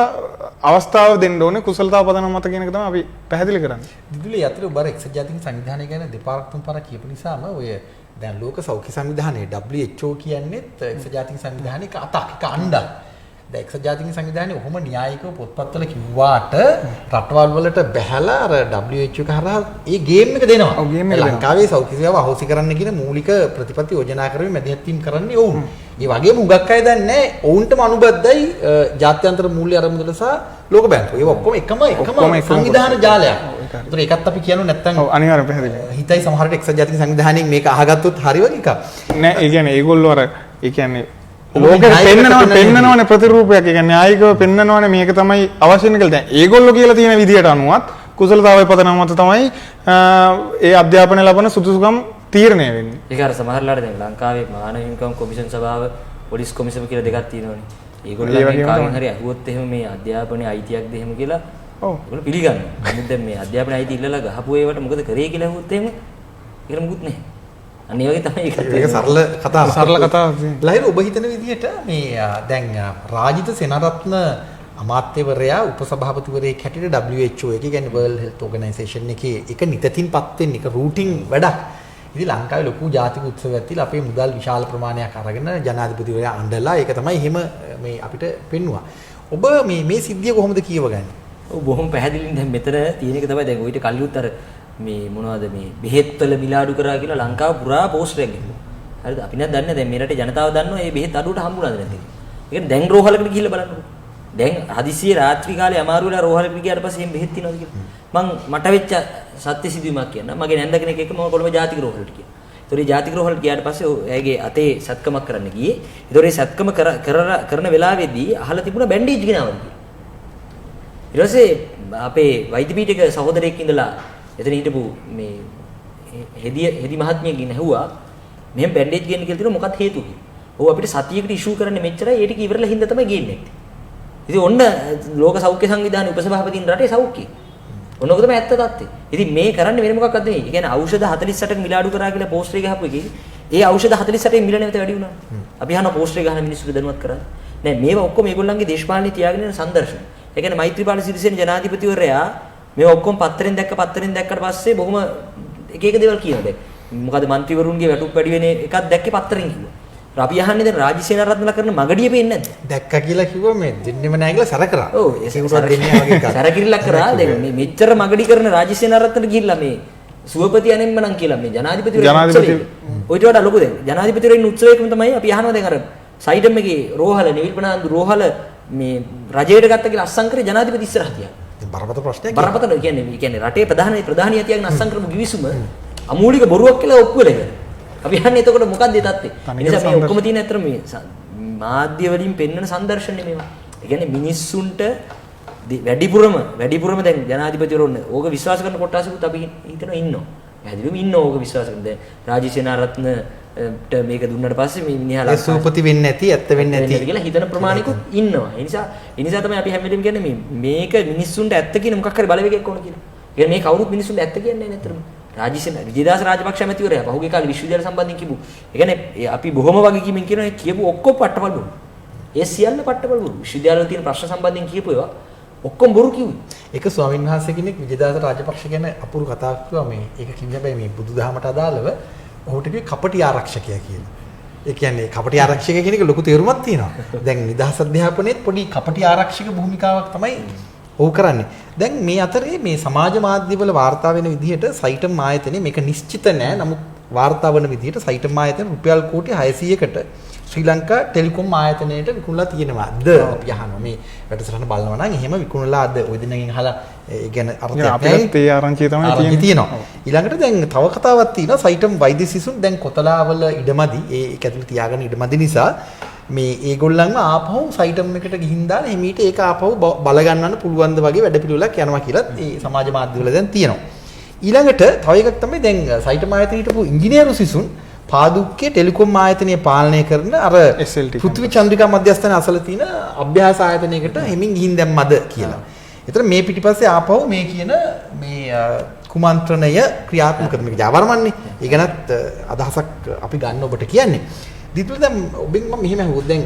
අවස්ථාව දෙන්න ඕනේ කුසලතාව පදනම මත කියන එක තමයි අපි පැහැදිලි කරන්නේ. දිදුලේ යතර බර එක්සත් ජාතික සංවිධානය ගැන දෙපාරක් තුන්පාරක් කියපු නිසාම ඔය දැන් ලෝක සෞඛ්‍ය සංවිධානයේ WHO කියන්නේත් එක්සත් ජාතික සංවිධානයක අතක් එක අණ්ඩක්. දැන් එක්සත් ජාතික සංවිධානයේ ඔහොම න්‍යායිකව පොත්පත්වල කිව්වාට රටවල් වලට බැහැලා අර WHO කරා ඒ ගේම් එක දෙනවා. ඔව් ගේම් එක ලංකාවේ සෞඛ්‍ය සේවාව අහෝසි කරන්න කියන මූලික ප්‍රතිපත්ති යෝජනා කරමින් මැදිහත්වීම් කරන්නේ ඔවුන්. ඒ වගේම හුඟක් අය දන්නේ නැහැ ඔවුන්ටම අනුබද්ධයි ජාත්‍යන්තර මූල්‍ය ආරම්භවල සහ ලෝක බැංකුව. ඒක ඔක්කොම එකම සංවිධාන ජාලයක්. ඒතර ඒකත් අපි කියනු නැත්තම් ඔව් අනිවාර්යයෙන් පැහැදිලි. හිතයි සමහරට එක්සත් ජාතික සංවිධානයෙන් මේක අහගත්තොත් හරි වගේ එකක්. නෑ ඒ කියන්නේ ඒගොල්ලෝ අර ඒ කියන්නේ ලෝකෙට පෙන්නනවනේ ප්‍රතිරූපයක්. ඒ කියන්නේ න්‍යායිකව පෙන්නනවනේ මේක තමයි අවශ්‍ය වෙන්නේ කියලා. දැන් ඒගොල්ලෝ කියලා තියෙන විදියට අනුවත් කුසලතාවය පදනම මත තමයි ඒ අධ්‍යාපනය ලබන සුදුසුකම් තීරණය වෙන්නේ. ඒක අර සමහරලාට දැන් ලංකාවේ මානව හිමිකම් කොමිෂන් සභාව පොලිස් කොමිසම කියලා දෙකක් තියෙනවනේ. ඒගොල්ලෝ කාගෙන් හරි අහුවොත් එහෙම මේ අධ්‍යාපනයේ අයිතියක්ද එහෙම කියලා ඔව් ඒගොල්ලෝ පිළිගන්නවා. නමුත් දැන් මේ අධ්‍යාපනයේ අයිති ඉල්ලලා ගහපු ඒවට මොකද කරේ කියලා අහුවොත් එහෙම ඒක මොකුත් නැහැ. අන්න ඒ වගේ තමයි ඒක සරල කතාවක්. සරල කතාවක්. ලහිර ඔබ හිතන විදිහට මේ දැන් රාජිත සේනාරත්න අමාත්‍යවරයා උපසභාපතිවරයෙක් හැටියට WHO එකේ කියන්නේ World Health Organization එකේ එක නිතින්පත් වෙන එක රූටින් වැඩක්. ඉතින් ලංකාවේ ලොකු ජාතික උත්සවයක් තියලා අපේ මුදල් විශාල ප්‍රමාණයක් අරගෙන ජනාධිපතිවරයා අඬලා ඒක තමයි එහෙම මේ අපිට පෙන්නවා. ඔබ මේ සිද්ධිය කොහොමද කියවගන්නේ? ඔව් බොහොම පැහැදිලිව දැන් මෙතන තියෙන එක තමයි දැන් ඔයිට කල්ලියුත් අර මේ මොනවද මේ බෙහෙත් වල මිල අඩු කරා කියලා ලංකාව පුරා පෝස්ට් එකක් ගිහුවා. හරිද? අපි නෑ දන්නේ දැන් මේ රටේ ජනතාව දන්නවා මේ බෙහෙත් අඩුවට හම්බුණාද නැද්ද කියලා. ඒ කියන්නේ දැන් රෝහලකට ගිහිල්ලා බලන්නකො. දැන් හදිසියේ රාත්‍රී කාලේ අමාරු වෙලා රෝහලකට ගියාට පස්සේ මේ බෙහෙත් තියනවාද කියලා. මට වෙච්ච සත්‍ය සිදුවීමක් කියන්න. මගේ නැන්ද කෙනෙක් එක්ක මම කොළඹ ජාතික රෝහලට ගියා. ඒතකොට මේ ජාතික රෝහලට ගියාට පස්සේ එයාගේ අතේ සත්කමක් කරන්න ගියේ. ඒතකොට මේ සත්කම කරන වෙලාවේදී අහලා තිබුණා බැන්ඩේජ් ගෙනාවද කියලා. ඊට පස්සේ අපේ වෛද්‍ය පීඨයක සහෝදරයෙක් ඉඳලා එතන හිටපු මේ හෙදි මහත්මියගෙන් ඇහුවා මෙහෙම බැන්ඩේජ් ගේන්න කියලා තියෙනවා මොකක්ද හේතුව කියලා. ඔව් අපිට සතියකට ඉෂුව කරන්නේ මෙච්චරයි ඒ ටික ඉවරලා හින්දා තමයි ගේන්නේ. ඉතින් ඔන්න ලෝක සෞඛ්‍ය සංවිධානයේ උපසභාපතින් රටේ සෞඛ්‍ය. ඔන්නක තමයි ඇත්ත තත්ත්වය. ඉතින් මේ කරන්නේ වෙන මොකක්ද නෙවෙයි. ඒ කියන්නේ ඖෂධ 48ක මිල අඩු කරා කියලා පෝස්ටර් එක ගහපු එකේ ඒ ඖෂධ 48ක මිල නැවත වැඩි වුණා. අපි අහන පෝස්ටර් එක ගහන මිනිස්සුන්ට දැනුවත් කරා. නෑ මේවා ඔක්කොම මේගොල්ලන්ගේ දේශපාලනේ තියාගෙන යන සංදර්ශන. ඒ කියන්නේ මෛත්‍රීපාල සිරිසේන ජනාධිපතිවරයා මේ ඔක්කොම පත්තරෙන් දැක්කට පස්සේ බොහොම එක එක දේවල් කියනවා දැන්. මොකද മന്ത്രിවරුන්ගේ වැටුප් වැඩි වෙන එකක් දැක්කේ පත්තරෙන් කිව්වා. අපි අහන්නේ දැන් රාජ්‍ය සේනාරත්නලා කරන මගඩිය පේන්නේ නැද්ද? දැක්කා කියලා කිව්වා මේ දෙන්නෙම නැහැ කියලා සැර කරා. ඔව් ඒ සැර දෙන්නේ වගේ එකක්. සැර කිරිල්ලක් කරා. දැන් මේ මෙච්චර මගඩි කරන රාජ්‍ය සේනාරත්නට ගිහිල්ලා මේ සුවපති අනෙම්ම නම් කියලා මේ ජනාධිපතිවරයා ඔයිට වඩා ලොකු දැන් ජනාධිපතිවරයා ඉන්න උත්සවයකම තමයි අපි අහනවා දැන් අර සයිඩම් එකේ රෝහල නිවිල්පනාන්දු රෝහල මේ රජයට ගත්ත කියලා අස්සම් කරේ ජනාධිපති ඉස්සරහ තියා. බරපතල ප්‍රශ්නයක්. බරපතල කියන්නේ රටේ ප්‍රධානිය තියාගෙන අස්සම් කරපු ගිවිසුම අමූලික බොරුවක් කියලා ඔප්පු වෙලා ඉවරයි. අපි අහන්නේ එතකොට මොකක්ද ඒ தත්ත්වය? ඒ නිසා මේ ඔක්කොම තියෙන අතර මේ මාධ්‍ය වලින් පෙන්වන සංදර්ශනේ මේවා. ඒ කියන්නේ මිනිස්සුන්ට වැඩිපුරම දැන් ජනාධිපතිවරුන් ඕක විශ්වාස කරන කොටසකුත් අපි හිතනවා ඉන්නවා. පැහැදිලිවම ඉන්නවා ඕක විශ්වාස කරන. දැන් රාජ්‍ය සේනාරත්නට මේක දුන්නාට පස්සේ මේ මිනිහා සූපති වෙන්නේ නැති ඇත්ත වෙන්නේ නැති කියලා හිතන ප්‍රමාණිකුත් ඉන්නවා. ඒ නිසා තමයි අපි හැම වෙලෙම කියන්නේ මේක මිනිස්සුන්ට ඇත්ත කියන මොකක් හරි බලවේගයක් ඕන කියලා. ඒ කියන්නේ මේ කවුරුත් මිනිස්සුන්ට ඇත්ත කියන්නේ නැහැ නේද? විජේදාස රාජපක්ෂ ඇමතිවරයා පහුගිය කාලේ විශ්වවිද්‍යාල සම්බන්ධයෙන් කිව්ව. ඒ කියන්නේ අපි බොහොම වගකීමෙන් කියනවා කියපු ඔක්කොම පට්ටපල් බොරු. ඒ සියල්ල පට්ටපල් බොරු. විශ්වවිද්‍යාල වල තියෙන ප්‍රශ්න සම්බන්ධයෙන් කියපු ඒවා ඔක්කොම බොරු කිව්වේ. ඒක ස්වාමීන් වහන්සේ කෙනෙක් විජේදාස රාජපක්ෂ ගැන අපූර්ව කතාවක් කිව්වා මේ. ඒක කිව්වේ හැබැයි මේ බුදුදහමට අදාළව ඔහුට කිව්වේ කපටි ආරක්ෂකයා කියලා. ඒ කියන්නේ කපටි ආරක්ෂක කියන එක ලොකු තේරුමක් තියෙනවා. දැන් නිදහස් අධ්‍යාපනයේත් පොඩි කපටි ආරක්ෂක භූමිකාවක් තමයි ඔව් කරන්නේ. දැන් මේ අතරේ මේ සමාජ මාධ්‍යවල වාර්තා වෙන විදිහට සයිටම් ආයතනයේ මේක නිශ්චිත නෑ. නමුත් වාර්තා වන විදිහට සයිටම් ආයතන රුපියල් කෝටි 600කට ශ්‍රී ලංකා ටෙලිකොම් ආයතනයට විකුණලා තියෙනවාද? අපි අහනවා මේ වැඩසටහන බලනවා නම් එහෙම විකුණලාද? ඔය දිනෙකින් අහලා ඒ කියන්නේ අර්ථයක් අපිට ඒ ආරංචිය තමයි තියෙනවා. ඊළඟට දැන් තව කතාවක් තියෙනවා සයිටම් වෛද්‍ය සිසුන් දැන් කොතලාවල ඉඩමදි ඒක ඇතුළේ තියාගෙන ඉඩමදි නිසා මේ ඒගොල්ලන්ව ආපහු සයිටම් එකට ගිහින් දාලා එමීට ඒක ආපහු බල ගන්නන්න පුළුවන් ද වගේ වැඩපිළිවෙලක් යනවා කියලා ඒ සමාජ මාධ්‍යවල දැන් තියෙනවා. ඊළඟට තව එකක් තමයි දැන් සයිටම් ආයතනයේ හිටපු ඉංජිනේරු සිසුන් පාදුක්කේ ටෙලිකොම් ආයතනය පාලනය කරන අර පෘථිවි චන්ද්‍රිකා මධ්‍යස්ථානයේ අසල තියෙන අභ්‍යාස ආයතනයකට හිමින් ගිහින් දැම්මද කියලා. ඒතර මේ පිටිපස්සේ ආපහු මේ කියන මේ කුමන්ත්‍රණය ක්‍රියාත්මක කරන එක ජාවර්මන්නේ. ඒ ගැනත් අදහසක් අපි ගන්න ඔබට කියන්නේ. දීප්ල දැන් ඔබෙන් මම මෙහෙම අහුවොත් දැන්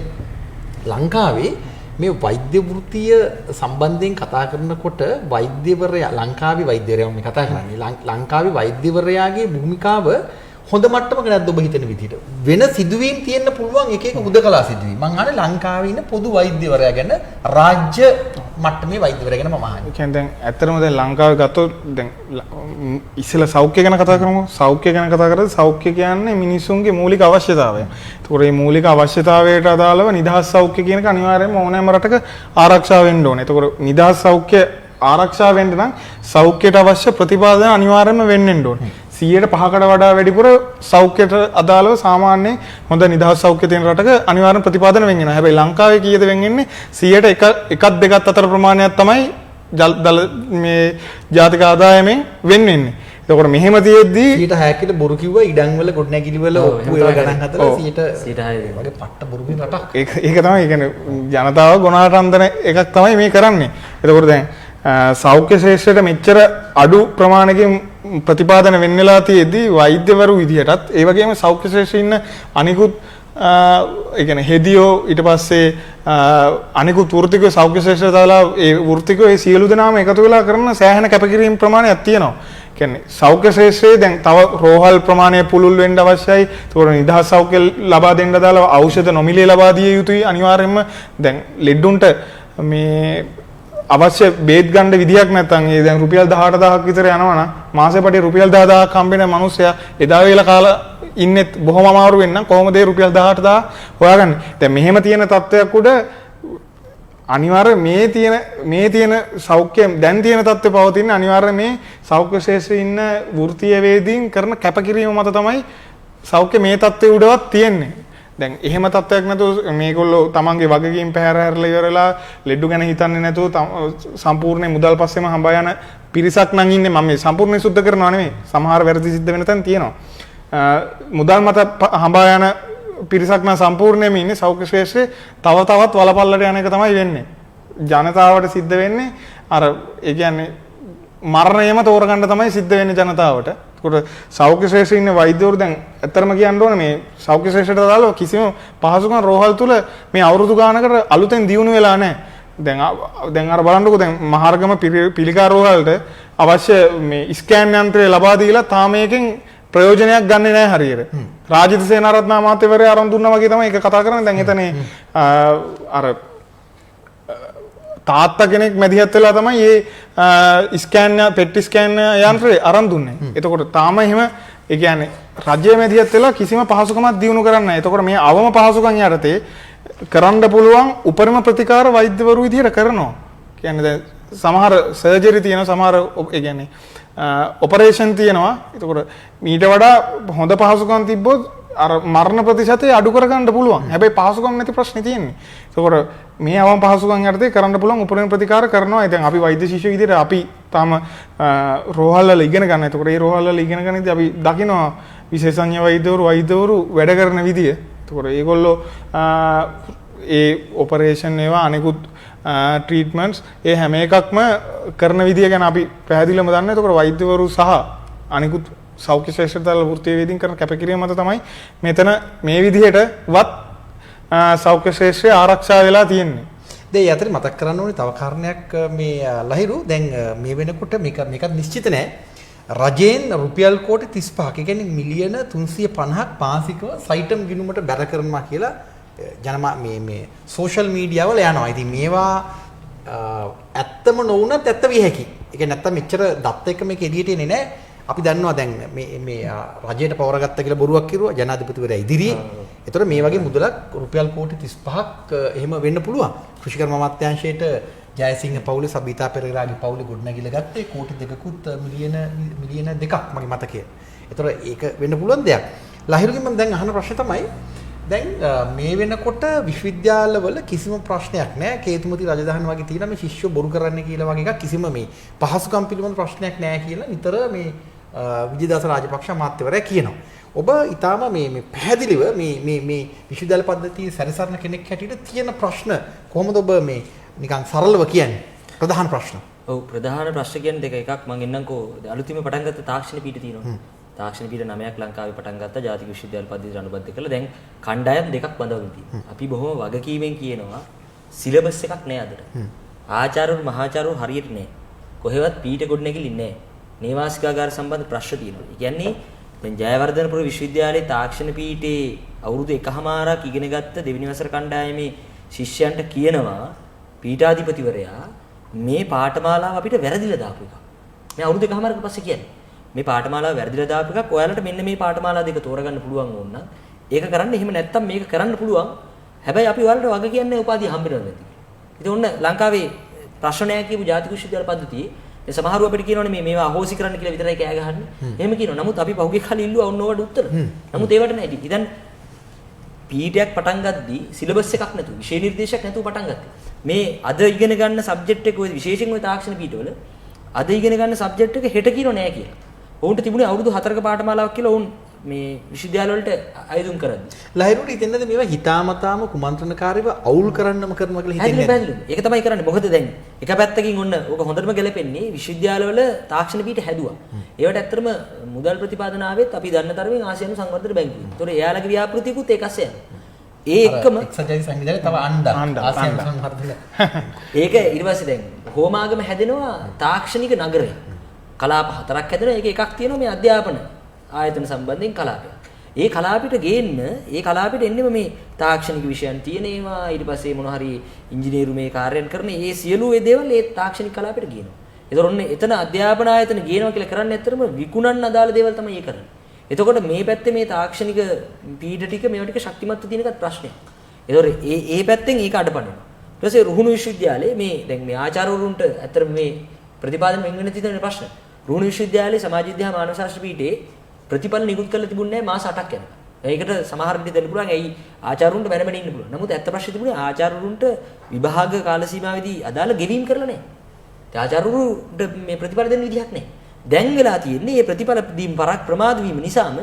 ලංකාවේ මේ වෛද්‍ය වෘත්තිය සම්බන්ධයෙන් කතා කරනකොට වෛද්‍යවරයා ලංකාවේ වෛද්‍යවරයා මේ කතා කරන්නේ ලංකාවේ වෛද්‍යවරයාගේ භූමිකාව හොඳ මට්ටමක නැද්ද ඔබ හිතන විදිහට? වෙන සිදුවීම් තියෙන්න පුළුවන් එක එක හුදකලා සිදුවීම්. මං අහන්නේ ලංකාවේ ඉන්න පොදු වෛද්‍යවරයා ගැන රාජ්‍ය මට්ටමේ වෛද්‍යවරයා ගැන මම අහන්නේ. ඒ කියන්නේ දැන් ඇත්තටම දැන් ලංකාවේ ගත්තොත් දැන් ඉස්සෙල්ලා සෞඛ්‍ය ගැන කතා කරමු. සෞඛ්‍ය ගැන කතා කරද්දී සෞඛ්‍ය කියන්නේ මිනිසුන්ගේ මූලික අවශ්‍යතාවය. ඒතකොට මේ මූලික අවශ්‍යතාවයට අදාළව නිදහස් සෞඛ්‍ය කියන එක අනිවාර්යයෙන්ම ඕනෑම රටක ආරක්ෂා වෙන්න ඕනේ. ඒතකොට නිදහස් සෞඛ්‍ය ආරක්ෂා වෙන්න නම් සෞඛ්‍යයට අවශ්‍ය ප්‍රතිපාදන අනිවාර්යයෙන්ම වෙන්න ඕනේ. 100%කට වඩා වැඩිපුර සෞඛ්‍යයට අදාළව සාමාන්‍ය හොඳ නිදහස් සෞඛ්‍ය තියෙන රටක අනිවාර්යෙන් ප්‍රතිපාදන වෙන් වෙනවා. හැබැයි ලංකාවේ කීයද වෙන් වෙන්නේ? 100ට 1ක් 2ක් අතර ප්‍රමාණයක් තමයි මේ ජාතික ආදායමෙන් වෙන් වෙන්නේ. එතකොට මෙහෙම තියෙද්දී 60කට බොරු කිව්වා ඉඩම් වල ගොඩනැගිලි වල ඔප්පු ඒවා ගණන් හදලා 100ට වගේ පට්ට බොරු කියන රටක්. ඒක තමයි. ඒ කියන්නේ ජනතාව ගොනාට අන්දන එකක් තමයි මේ කරන්නේ. එතකොට දැන් සෞඛ්‍ය ශාස්ත්‍රයට මෙච්චර අඩු ප්‍රමාණයකින් ප්‍රතිපාදන වෙන්න වෙලා තියෙද්දී වෛද්‍යවරු විදිහටත් ඒ වගේම සෞඛ්‍ය ශාස්ත්‍රයේ ඉන්න අනිකුත් ඒ කියන්නේ හෙදියෝ ඊට පස්සේ අනිකුත් වෘත්තිකෝ සෞඛ්‍ය ශාස්ත්‍රය දාලා ඒ වෘත්තිකෝ ඒ සියලු දෙනාම එකතු වෙලා කරන සෑහෙන කැපකිරීම ප්‍රමාණයක් තියෙනවා. කියන්නේ සෞඛ්‍ය ශාස්ත්‍රයේ දැන් තව රෝහල් ප්‍රමාණය පුළුල් වෙන්න අවශ්‍යයි. ඒතකොට නිදහස් සෞඛ්‍ය ලබා දෙන්න දාලා ඖෂධ නොමිලේ ලබා දිය යුතුයි අනිවාර්යයෙන්ම. දැන් ලෙඩුන්ට මේ අවශ්‍ය බේත් ගන්න විදියක් නැත්නම් ඒ දැන් රුපියල් 18000ක් විතර යනවා නම් මාසෙ පටි රුපියල් 10000ක් හම්බෙන මිනිස්සයා එදා වේලා කාලා ඉන්නෙත් බොහොම අමාරු වෙන්නම් කොහොමද ඒ රුපියල් 18000 හොයාගන්නේ? දැන් මෙහෙම තියෙන තත්ත්වයක් උඩ අනිවාර්යයෙන් මේ තියෙන සෞඛ්‍ය දැන් තියෙන තත්ත්වය පවතින අනිවාර්යයෙන් මේ සෞඛ්‍ය ශාස්ත්‍රයේ ඉන්න වෘත්තීය වේදීන් කරන කැපකිරීම මත තමයි සෞඛ්‍ය මේ තත්ත්වයේ උඩවත් තියෙන්නේ. දැන් එහෙම තත්ත්වයක් නැතුව මේගොල්ලෝ තමන්ගේ වගකීම් පැහැර හැරලා ඉවරලා ලෙඩු ගැන හිතන්නේ නැතුව සම්පූර්ණ මුදල් පස්සෙම හඹා යන පිරිසක් නම් ඉන්නේ. මම මේ සම්පූර්ණයෙන් සුද්ධ කරනවා නෙමෙයි. සමහර වැරදි සිද්ධ වෙන තැන් තියෙනවා. මුදල් මත හඹා යන පිරිසක් නම් සම්පූර්ණයෙන්ම ඉන්නේ සෞඛ්‍ය ශාස්ත්‍රයේ තව තවත් වලපල්ලට යන එක තමයි වෙන්නේ. ජනතාවට සිද්ධ වෙන්නේ අර ඒ කියන්නේ මරණයම තෝරගන්න තමයි සිද්ධ වෙන්නේ ජනතාවට. ඒකට සෞඛ්‍ය ශාස්ත්‍රයේ ඉන්න වෛද්‍යවරු දැන් ඇත්තටම කියන්න ඕනේ මේ සෞඛ්‍ය ශාස්ත්‍රයට අදාළව කිසිම පහසුකම් රෝහල් තුල මේ අවුරුදු ගානකට අලුතෙන් දියුණු වෙලා නැහැ. දැන් අර බලන්නකෝ දැන් මහර්ගම පිළිකා රෝහලට අවශ්‍ය මේ ස්කෑන් යන්ත්‍රය ලබා දීලා තාම මේකෙන් ප්‍රයෝජනයක් ගන්නෙ නැහැ හරියට. රාජිත සේනාරත්න අමාත්‍යවරයා අරන් දුන්නා වගේ තමයි ඒක කතා කරන්නේ. දැන් එතන අර තාත්තා කෙනෙක් මැදිහත් වෙලා තමයි මේ ස්කෑන් පෙට්ටි ස්කෑන් යන්ත්‍රය අරන් දුන්නේ. එතකොට තාම එහෙම ඒ කියන්නේ රජය මැදිහත් වෙලා කිසිම පහසුකමක් දිනු කරන්නේ නැහැ. එතකොට මේ අවම පහසුකම් යටතේ කරන්න පුළුවන් උපරිම ප්‍රතිකාර වෛද්‍යවරු විදියට කරනවා. කියන්නේ දැන් සමහර සර්ජරි තියෙනවා සමහර ඒ කියන්නේ ඔපරේෂන් තියෙනවා. එතකොට මීට වඩා හොඳ පහසුකම් තිබ්බොත් අර මරණ ප්‍රතිශතය අඩු කරගන්න පුළුවන්. හැබැයි පහසුකම් නැති ප්‍රශ්නේ තියෙන්නේ. ඒකෝර මේ අවම පහසුකම් යටතේ කරන්න පුළුවන් උපරිම ප්‍රතිකාර කරනවා. ඉතින් අපි වෛද්‍ය ශිෂ්‍ය විදිහට අපි තාම රෝහල් වල ඉගෙන ගන්න. ඒකෝර මේ රෝහල් වල ඉගෙන ගන්නදී අපි දකිනවා විශේෂඥ වෛද්‍යවරු වැඩ කරන විදිය. ඒකෝර ඒගොල්ලෝ ඒ ඔපරේෂන් ඒවා අනිකුත් ට්‍රීට්මන්ට්ස් ඒ හැම එකක්ම කරන විදිය ගැන අපි පැහැදිලිවම දන්නවා. ඒකෝර වෛද්‍යවරු සහ අනිකුත් සෞඛ්‍ය ශාස්ත්‍රවල වෘත්තීය වේදින් කරන කැපකිරීම මත තමයි මෙතන මේ විදිහටවත් සෞඛ්‍ය ශාස්ත්‍රය ආරක්ෂා වෙලා තියෙන්නේ. දැන් යතර මතක් කරන්න ඕනේ තව කාරණයක් මේ ලහිරු දැන් මේ වෙනකොට මේකත් නිශ්චිත නෑ. රජයෙන් රුපියල් කෝටි 35ක කියන්නේ මිලියන 350ක් මාසිකව සයිටම් ගිණුමට බැර කරනවා කියලා මේ සෝෂල් මීඩියා වල යනවා. ඉතින් මේවා ඇත්තම නොවුනත් ඇත්ත විය හැකි. ඒ කියන්නේ නැත්තම් මෙච්චර දත් එක මේක එළියට එන්නේ නැහැ. අපි දන්නවා දැන් මේ රජයට පවරගත්ත කියලා බොරුවක් කිරුවා ජනාධිපතිවරයා ඉදිරියේ. ඒතර මේ වගේ මුදලක් රුපියල් කෝටි 35ක් එහෙම වෙන්න පුළුවන්. කෘෂිකර්ම අමාත්‍යාංශයට ජයසිංහ පවුලේ සබිතා පෙරේරාගේ පවුලේ ගොඩනැගිල්ල ගත්තේ කෝටි 2කුත් මිලියන 2ක් මගේ මතකය. ඒතර ඒක වෙන්න පුළුවන් දෙයක්. ලහිරුගෙන් මම දැන් අහන ප්‍රශ්නේ තමයි දැන් මේ වෙනකොට විශ්වවිද්‍යාලවල කිසිම ප්‍රශ්නයක් නැහැ. කේතුමති රජදහන වගේ තියෙන මේ ශිෂ්‍යෝ බොරු කරන්නේ කියලා වගේ එකක් කිසිම මේ පහසුකම් පිළිබඳ ප්‍රශ්නයක් නැහැ කියලා නිතර මේ විජේදාස රාජපක්ෂ අමාත්‍යවරයා කියනවා. ඔබ ඊටාම මේ පැහැදිලිව මේ විශ්වවිද්‍යාල පද්ධතියේ සැරිසරන කෙනෙක් හැටියට තියෙන ප්‍රශ්න කොහොමද ඔබ මේ නිකන් සරලව කියන්නේ? ප්‍රධාන ප්‍රශ්න. ඔව් ප්‍රධාන ප්‍රශ්න කියන්නේ දෙක එකක් මම එන්නම්කෝ අලුතින්ම පටන් ගත්ත තාක්ෂණ පීඨ තියෙනවා. තාක්ෂණ පීඨ 9ක් ලංකාවේ පටන් ගත්තා ජාතික විශ්වවිද්‍යාල පද්ධතියට අනුබද්ධ කරලා දැන් කණ්ඩායම් දෙකක් බඳවගෙන තියෙනවා. අපි බොහොම වගකීමෙන් කියනවා සිලබස් එකක් නෑ අදට. ආචාර්යවරු මහාචාර්යවරු හරියට නෑ. කොහෙවත් පීඨ ගොඩනැගිලි නෑ. නේවාසිකාගාර සම්බන්ධ ප්‍රශ්න තියෙනවා. ඒ කියන්නේ දැන් ජයවර්ධනපුර විශ්වවිද්‍යාලයේ තාක්ෂණ පීඨේ අවුරුදු 1කමාරක් ඉගෙන ගත්ත දෙවෙනි වසර කණ්ඩායමේ ශිෂ්‍යයන්ට කියනවා පීඨාධිපතිවරයා මේ පාඨමාලාව අපිට වැරදිලා දාපු එක. මේ අවුරුදු 1කමාරක පස්සේ කියන්නේ මේ පාඨමාලාව වැරදිලා දාපු එකක් ඔයාලට මෙන්න මේ පාඨමාලා දෙක තෝරගන්න පුළුවන් ඕන නම් ඒක කරන්න. එහෙම නැත්තම් මේක කරන්න පුළුවන්. හැබැයි අපි ඔයාලට වග කියන්නේ උපාධිය හම්බෙන්නේ නැති. ඉතින් ඔන්න ලංකාවේ ප්‍රශ්න නැහැ කියපු ජාතික විශ්වවිද්‍යාල පද්ධතියේ ඒ සමහරව අපිට කියනවනේ මේවා අහෝසි කරන්න කියලා විතරයි කෑ ගහන්නේ. එහෙම කියනවා. නමුත් අපි පහුගිය කාලේ ඉල්ලුවා ඔන්න ඔයාලට උත්තර. නමුත් ඒවට නැහැ. ඉතින් පීඨයක් පටන් ගද්දී සිලබස් එකක් නැතුව විෂය නිර්දේශයක් නැතුව පටන් ගත්තා. මේ අද ඉගෙන ගන්න සබ්ජෙක්ට් එක ඔය විශේෂයෙන් ඔය තාක්ෂණ පීඨවල අද ඉගෙන ගන්න සබ්ජෙක්ට් එක හෙට කියනෝ නෑ කියලා. ඔවුන්ට තිබුණේ අවුරුදු 4ක පාඨමාලාවක් කියලා ඔවුන් මේ විශ්වවිද්‍යාල වලට අයදුම් කරද්දි. ලහිරුට හිතෙන්නද මේවා හිතාමතාම කුමන්ත්‍රණකාරීව අවුල් කරන්නම කරනවා කියලා හිතෙන්නේ නැහැ. ඒක තමයි කරන්නේ. මොකද දැන් එක පැත්තකින් ඔන්න ඕක හොඳටම ගැලපෙන්නේ විශ්වවිද්‍යාලවල තාක්ෂණ පීඨ හැදුවා. ඒවට ඇත්තටම මුදල් ප්‍රතිපාදන ආවෙත් අපි දන්න තරමින් ආසියානු සංවර්ධන බැංකුවෙන්. ඒතොර එයාලගේ ව්‍යාපෘතියකුත් ඒකස්සේ යනවා. ඒ එක්කම එක්සත් සංවිධානයේ තව අණ්ඩක් ආසියානු සංවර්ධන. ඒක ඊට පස්සේ දැන් හෝමාගම හැදෙනවා තාක්ෂණික නගරයක්. කලාප 4ක් හැදෙනවා. ඒක එකක් තියෙනවා මේ අධ්‍යාපන ආයතන සම්බන්ධයෙන් කලාපයක්. ඒ කලාපෙට ගේන්න ඒ කලාපෙට එන්නෙම මේ තාක්ෂණික විෂයන් තියෙන ඒවා ඊට පස්සේ මොන හරි ඉංජිනේරු මේ කාර්යයන් කරන ඒ සියලු ඒ දේවල් ඒ තාක්ෂණික කලාපෙට ගේනවා. ඒතර ඔන්න එතන අධ්‍යාපන ආයතන ගේනවා කියලා කරන්නේ ඇත්තටම විකුණන්න අදාළ දේවල් තමයි ඒ කරන්නේ. එතකොට මේ පැත්තේ මේ තාක්ෂණික පීඨ ටික මේවා ටික ශක්තිමත්ව තියෙන එකත් ප්‍රශ්නයක්. ඒතොර ඒ පැත්තෙන් ඒක අඩපණනවා. ඊට පස්සේ රුහුණු විශ්වවිද්‍යාලයේ මේ දැන් මේ ආචාර්යවරුන්ට ඇත්තටම මේ ප්‍රතිපාදන වෙන වෙන තියෙන ප්‍රශ්න. රුහුණු විශ්වවිද්‍යාලයේ සමාජ විද්‍යා මානව ශාස්ත්‍ර පීඨයේ ප්‍රතිඵල නිකුත් කරලා තිබුණේ නැහැ මාස 8ක් යනකම්. ඒකට සමහර විට දෙන්න පුළුවන්. ඇයි ආචාර්යවරුන්ට බැන බැන ඉන්න පුළුවන්. නමුත් ඇත්ත ප්‍රශ්නේ තිබුණේ ආචාර්යවරුන්ට විභාග කාල සීමාවේදී අදාළ ගෙවීම් කරලා නැහැ. ඒ ආචාර්යවරුන්ට මේ ප්‍රතිඵල දෙන්න විදිහක් නැහැ. දැන් වෙලා තියෙන්නේ මේ ප්‍රතිඵල දීම් ප්‍රමාද වීම නිසාම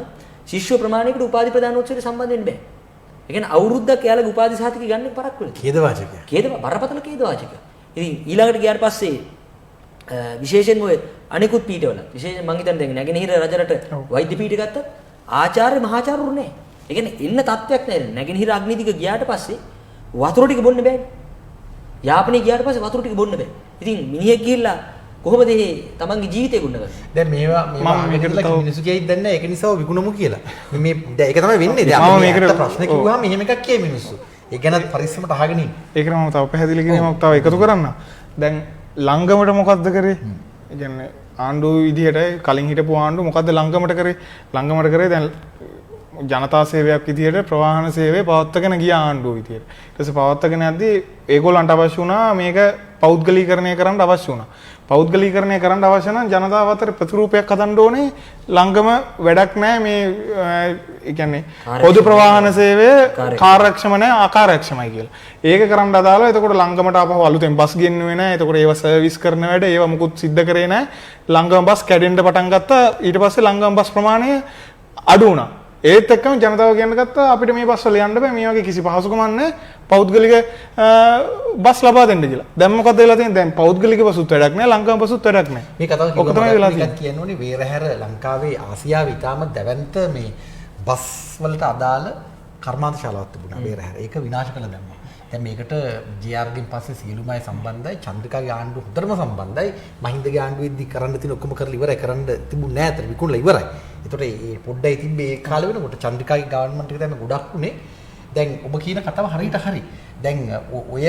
ශිෂ්‍ය ප්‍රමාණයකට උපාධි ප්‍රදානෝත්සවයට සම්බන්ධ වෙන්න බෑ. ඒ කියන්නේ අවුරුද්දක් එයාලගේ උපාධි සහතික ගන්න පරක් වෙලා. ඛේදවාචකයක්. බරපතල ඛේදවාචකයක්. ඉතින් ඊළඟට ගියාට පස්සේ විශේෂයෙන් ඔය අනිකුත් පීඨවල විශේෂයෙන් මම හිතන්නේ දැන් නැගෙනහිර රජරට වෛද්‍ය පීඨ ගත්තත් ආචාර්ය මහාචාර්යවරු නැහැ. ඒ කියන්නේ එන්න තත්ත්වයක් නැහැ. නැගෙනහිර අග්නිදික ගියාට පස්සේ වතුර ටික බොන්න බෑනේ. යාපනයේ ගියාට පස්සේ වතුර ටික බොන්න බෑ. ඉතින් මිනිහෙක් ගිහිල්ලා කොහොමද මේ තමන්ගේ ජීවිතය ගොඩනගන්නේ? දැන් මේවා මේකට මිනිස්සු කියයිද දන්නේ නැහැ. ඒක නිසා විකුණමු කියලා. මේ දැන් ඒක තමයි වෙන්නේ. දැන් අපි මේකට ප්‍රශ්න කිව්වහම මෙහෙම එකක් කියයි මිනිස්සු. ඒ ගැන පරිස්සමට අහගෙන ඉන්න. ඒකට මම තව පැහැදිලි කිරීමක් තව එකතු කරන්න. දැන් ලංගමට මොකද්ද කරේ? ඒ කියන්නේ ආණ්ඩුව විදිහට කලින් හිටපු ආණ්ඩුව මොකද්ද ලංගමට කරේ? ලංගමට කරේ දැන් ජනතා සේවයක් විදිහට ප්‍රවාහන සේවය පවත්වාගෙන ගිය ආණ්ඩුව විදිහට. ඊට පස්සේ පවත්වාගෙන යද්දී ඒගොල්ලන්ට අවශ්‍ය වුණා මේක පෞද්ගලීකරණය කරන්න අවශ්‍ය වුණා. පෞද්ගලීකරණය කරන්න අවශ්‍ය නම් ජනතාව අතර ප්‍රතිරූපයක් හදන්න ඕනේ. ලංගම වැඩක් නැහැ මේ ඒ කියන්නේ පොදු ප්‍රවාහන සේවය කාර්යක්ෂම නැහැ අකාර්යක්ෂමයි කියලා. ඒක කරන්න අදාළව එතකොට ලංගමට ආපහු අලුතෙන් බස් ගෙන්නුවේ නැහැ. එතකොට ඒව සර්විස් කරන වැඩ ඒව මුකුත් සිද්ධ කරේ නැහැ. ලංගම බස් කැඩෙන්න පටන් ගත්තා. ඊට පස්සේ ලංගම බස් ප්‍රමාණය අඩු වුණා. ඒත් එක්කම ජනතාව කියන්න ගත්තා අපිට මේ බස් වල යන්න බෑ මේ වගේ කිසි පහසුකමක් නැහැ පෞද්ගලික බස් ලබා දෙන්න කියලා. දැන් මොකද වෙලා තියෙන්නේ? දැන් පෞද්ගලික බසුත් වැඩක් නැහැ ලංකාවේ බසුත් වැඩක් නැහැ. මේ කතාව කිව්වම කියන්න ඕනේ වේරහැර ලංකාවේ ආසියාවේ ඉතාම දැවැන්ත මේ බස් වලට අදාළ කර්මාන්ත ශාලාවක් තිබුණා වේරහැර. ඒක විනාශ කළා දැම්මා. දැන් මේකට JR ගෙන් පස්සේ සියලුම අය සම්බන්ධයි. චන්ද්‍රිකාගේ ආණ්ඩුව හොඳටම සම්බන්ධයි. මහින්දගේ ආණ්ඩුවේදී කරන්න තියෙන ඔක්කොම කරලා ඉවරයි. කරන්න තිබුණේ නැහැ අතට විකුණලා ඉවරයි. ඒතකොට මේ පොඩ්ඩයි තිබ්බේ ඒ කාලේ වෙනකොට චන්ද්‍රිකාගේ ගවර්න්මන්ට් එක තමයි ගොඩක් උනේ දැන් ඔබ කියන කතාව හරියට හරි. දැන් ඔය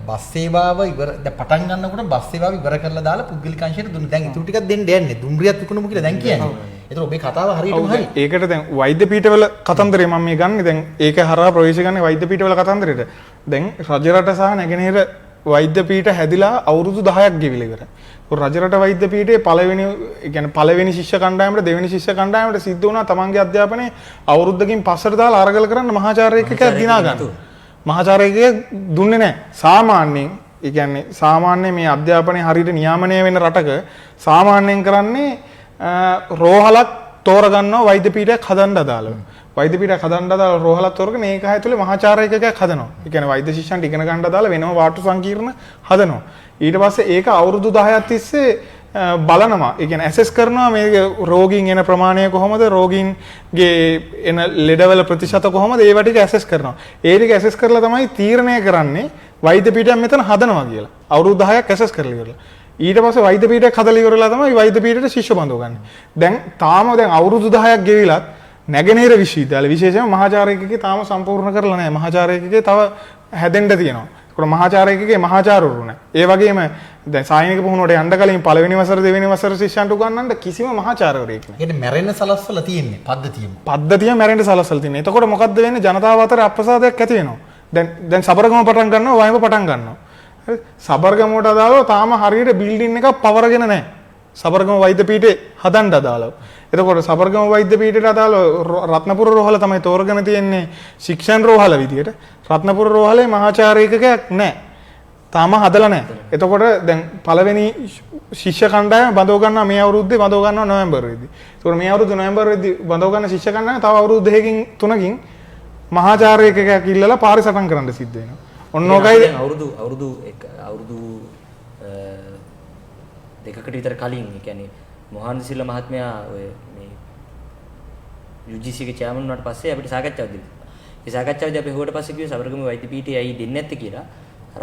බස් සේවාව ඉවර දැන් පටන් ගන්නකොට බස් සේවාව ඉවර කරලා දාලා පුද්ගලික අංශයට දුන්නේ. දැන් ඊටු ටිකක් දෙන්න යන්නේ. දුම්රියත් විකුණමු කියලා දැන් කියන්නේ. ඒතර ඔබේ කතාව හරියටම හරි. ඒකට දැන් වෛද්‍ය පීඨවල කතන්දරේ මම මේ ගන්නෙ. දැන් ඒක හරහා ප්‍රවේශ ගන්නේ වෛද්‍ය පීඨවල කතන්දරේට. දැන් රජ රට සහ නැගෙනහිර වෛද්‍ය පීඨ හැදිලා අවුරුදු 10ක් ගෙවිලා ඉවරයි. රජරට වෛද්‍ය පීඨයේ පළවෙනි ශිෂ්‍ය කණ්ඩායමට දෙවෙනි ශිෂ්‍ය කණ්ඩායමට සිද්ධ වුණා තමන්ගේ අධ්‍යාපනය අවුරුද්දකින් පස්සට දාලා අරගල කරන්න මහාචාර්ය එකක දිනා ගන්න. මහාචාර්ය එකක දුන්නේ නැහැ. සාමාන්‍යයෙන් ඒ කියන්නේ සාමාන්‍ය මේ අධ්‍යාපනය හරියට නියාමනය වෙන රටක සාමාන්‍යයෙන් කරන්නේ රෝහලක් තෝරගන්නවා වෛද්‍ය පීඨයක් හදන්න අදාළව. වෛද්‍ය පීඨයක් හදන්න අදාළ රෝහලක් තෝරගෙන ඒක ඇතුලේ මහාචාර්ය එකකයක් හදනවා. ඒ කියන්නේ වෛද්‍ය ශිෂ්‍යයන්ට ඉගෙන ගන්න අදාළ වෙනම වාට්ටු සංකීර්ණ හදනවා. ඊට පස්සේ ඒක අවුරුදු 10ක් තිස්සේ බලනවා. ඒ කියන්නේ ඇසෙස් කරනවා මේ රෝගීන් එන ප්‍රමාණය කොහොමද, රෝගීන්ගේ එන ලෙඩවල ප්‍රතිශත කොහොමද, ඒවා ටික ඇසෙස් කරනවා. ඒ ටික ඇසෙස් කරලා තමයි තීරණය කරන්නේ වෛද්‍ය පීඨයක් මෙතන හදනවා කියලා. අවුරුදු 10ක් ඇසෙස් කරලා ඉවරලා. ඊට පස්සේ වෛද්‍ය පීඨයක් හදලා ඉවරලා තමයි වෛද්‍ය පීඨයට ශිෂ්‍ය බඳව ගන්න. දැන් අවුරුදු 10ක් ගෙවිලත් නැගෙනහිර විශ්වවිද්‍යාල විශේෂයෙන්ම මහාචාර්ය එකකේ තාම සම්පූර්ණ කරලා නැහැ. මහාචාර්ය එකකේ තව හැදෙන්න තියෙනවා. ඒකට මහාචාර්ය එකකේ මහාචාර්යවරු නැහැ. ඒ වගේම දැන් සායනික පුහුණුවට යන්න කලින් පළවෙනි වසර දෙවෙනි වසර ශිෂ්‍යයන්ට උගන්වන්න කිසිම මහාචාර්යවරයෙක් නැහැ. ඒකනේ මැරෙන්න සලස්වලා තියෙන්නේ පද්ධතියම. පද්ධතිය මැරෙන්න සලස්වලා තියෙන්නේ. එතකොට මොකද්ද වෙන්නේ? ජනතාව අතර අප්‍රසාදයක් ඇති වෙනවා. දැන් සබරගම පටන් ගන්නවා, වයඹ පටන් ගන්නවා. හරි? සබරගමට අදාළව තාම හරියට බිල්ඩින් එකක් පවරගෙන නැහැ. සබරගම වෛද්‍ය පීඨේ හදන්න අදාළව. එතකොට සබරගම වෛද්‍ය පීඨයට අදාළව රත්නපුර රෝහල තමයි තෝරගෙන තියෙන්නේ ශික්ෂණ රෝහල විදියට. රත්නපුර රෝහලේ මහාචාර්ය එකකයක් නැහැ. තාම හදලා නැහැ. එතකොට දැන් පළවෙනි ශිෂ්‍ය කණ්ඩායම බඳව ගන්නවා මේ අවුරුද්දේ බඳව ගන්නවා නොවැම්බර්ෙදී. එතකොට මේ අවුරුද්ද නොවැම්බර්ෙදී බඳව ගන්න ශිෂ්‍ය කණ්ඩායම තව අවුරුදු 2කින් 3කින් මහාචාර්ය එකකයක් ඉල්ලලා පාරේ සටන් කරන්න සිද්ධ වෙනවා. ඔන්න ඔකයි අවුරුදු දෙකකට විතර කලින් ඒ කියන්නේ මොහානන්ද සිල්වා මහත්මයා ඔය මේ UGC එකේ චෙයාමන් වුණාට පස්සේ අපිට සාකච්ඡාවක් දෙන්න. ඒ සාකච්ඡාවේදී අපි හොවට පස්සේ කිව්වේ සබරගම වෛද්‍ය පීඨය ඇයි දෙන්නේ නැත්තේ කියලා.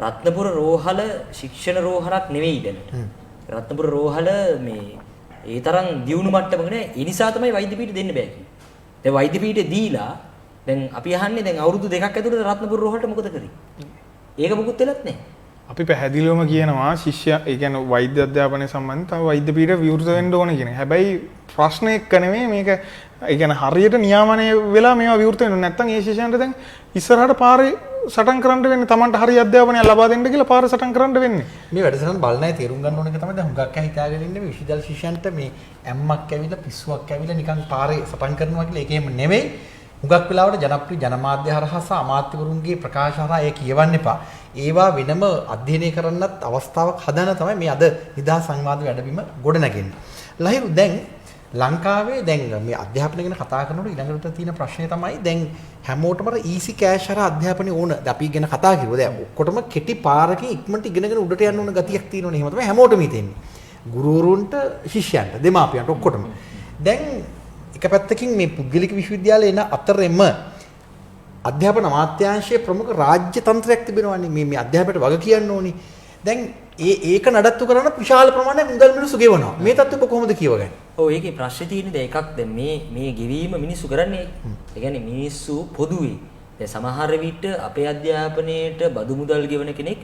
රත්නපුර රෝහල ශික්ෂණ රෝහලක් නෙවෙයි දැනට. රත්නපුර රෝහල මේ ඒ තරම් දියුණු මට්ටමක නෑ. ඒ නිසා තමයි වෛද්‍ය පීඨ දෙන්න බෑ කිව්වේ. දැන් වෛද්‍ය පීඨේ දීලා දැන් අපි අහන්නේ දැන් අවුරුදු 2ක් ඇතුළත රත්නපුර රෝහලට මොකද කරේ? ඒක මොකුත් වෙලත් නෑ. අපි පැහැදිලිවම කියනවා ශිෂ්‍ය ඒ කියන්නේ වෛද්‍ය අධ්‍යාපනය සම්බන්ධව තව වෛද්‍ය පීඨ විවෘත වෙන්න ඕන කියන. හැබැයි ප්‍රශ්නේ එක්ක නෙමෙයි මේක ඒ කියන්නේ හරියට නියාමනය වෙලා මේවා විවෘත වෙන්න නැත්නම් ඒ ශිෂ්‍යයන්ට දැන් ඉස්සරහට පාරේ සටන් කරන්න වෙන්නේ Tamanට හරිය අධ්‍යාපනය ලබා දෙන්න කියලා පාරේ සටන් කරන්න වෙන්නේ. මේ වැඩසටහන බලන අය තේරුම් ගන්න ඕන එක තමයි දැන් හුඟක් අය හිතාගෙන ඉන්නේ මේ විශ්වවිද්‍යාල ශිෂ්‍යයන්ට මේ ඇම්මක් ඇවිල්ලා පිස්සුවක් ඇවිල්ලා නිකන් පාරේ සටන් කරනවා කියලා. ඒක එහෙම නෙමෙයි. හුඟක් වෙලාවට ජනප්‍රිය ජනමාධ්‍ය හරහා සහ අමාත්‍යවරුන්ගේ ප්‍රකාශ හරහා ඒක කියවන්න එපා. ඒවා වෙනම අධ්‍යයනය කරන්නත් අවස්ථාවක් හදන තමයි මේ අද නිදහස් සංවාද වැඩබිම ගොඩනගන්නේ. ලහිරු දැන් ලංකාවේ දැන් මේ අධ්‍යාපනය ගැන කතා කරනකොට ඊළඟට තියෙන ප්‍රශ්නේ තමයි දැන් හැමෝටම අර ඊසි කෑෂ් හරහා අධ්‍යාපනය ඕන. අපි ගැන කතා කරුවා. දැන් ඔක්කොටම කෙටි පාරකින් ඉක්මනට ඉගෙනගෙන උඩට යන්න ඕන ගතියක් තියෙනවනේ. එහෙම තමයි හැමෝටම හිතෙන්නේ. ගුරුවරුන්ට ශිෂ්‍යයන්ට දෙමාපියන්ට ඔක්කොටම. දැන් එක පැත්තකින් මේ පුද්ගලික විශ්වවිද්‍යාල එන අතරෙම අධ්‍යාපන අමාත්‍යාංශයේ ප්‍රමුඛ රාජ්‍ය තන්ත්‍රයක් තිබෙනවානේ මේ අධ්‍යාපනයට වග කියන්න ඕනි. දැන් ඒක නඩත්තු කරන විශාල ප්‍රමාණයක් මුදල් මිනිස්සු ගෙවනවා. මේ තත්ත්වෙ කොහොමද කියවගන්නේ? ඔව් ඒකේ ප්‍රශ්නේ තියෙන්නේ දැන් එකක් දැන් මේ ගෙවීම මිනිස්සු කරන්නේ. ඒ කියන්නේ මිනිස්සු පොදුවේ දැන් සමහර විට අපේ අධ්‍යාපනයේට බදු මුදල් ගෙවන කෙනෙක්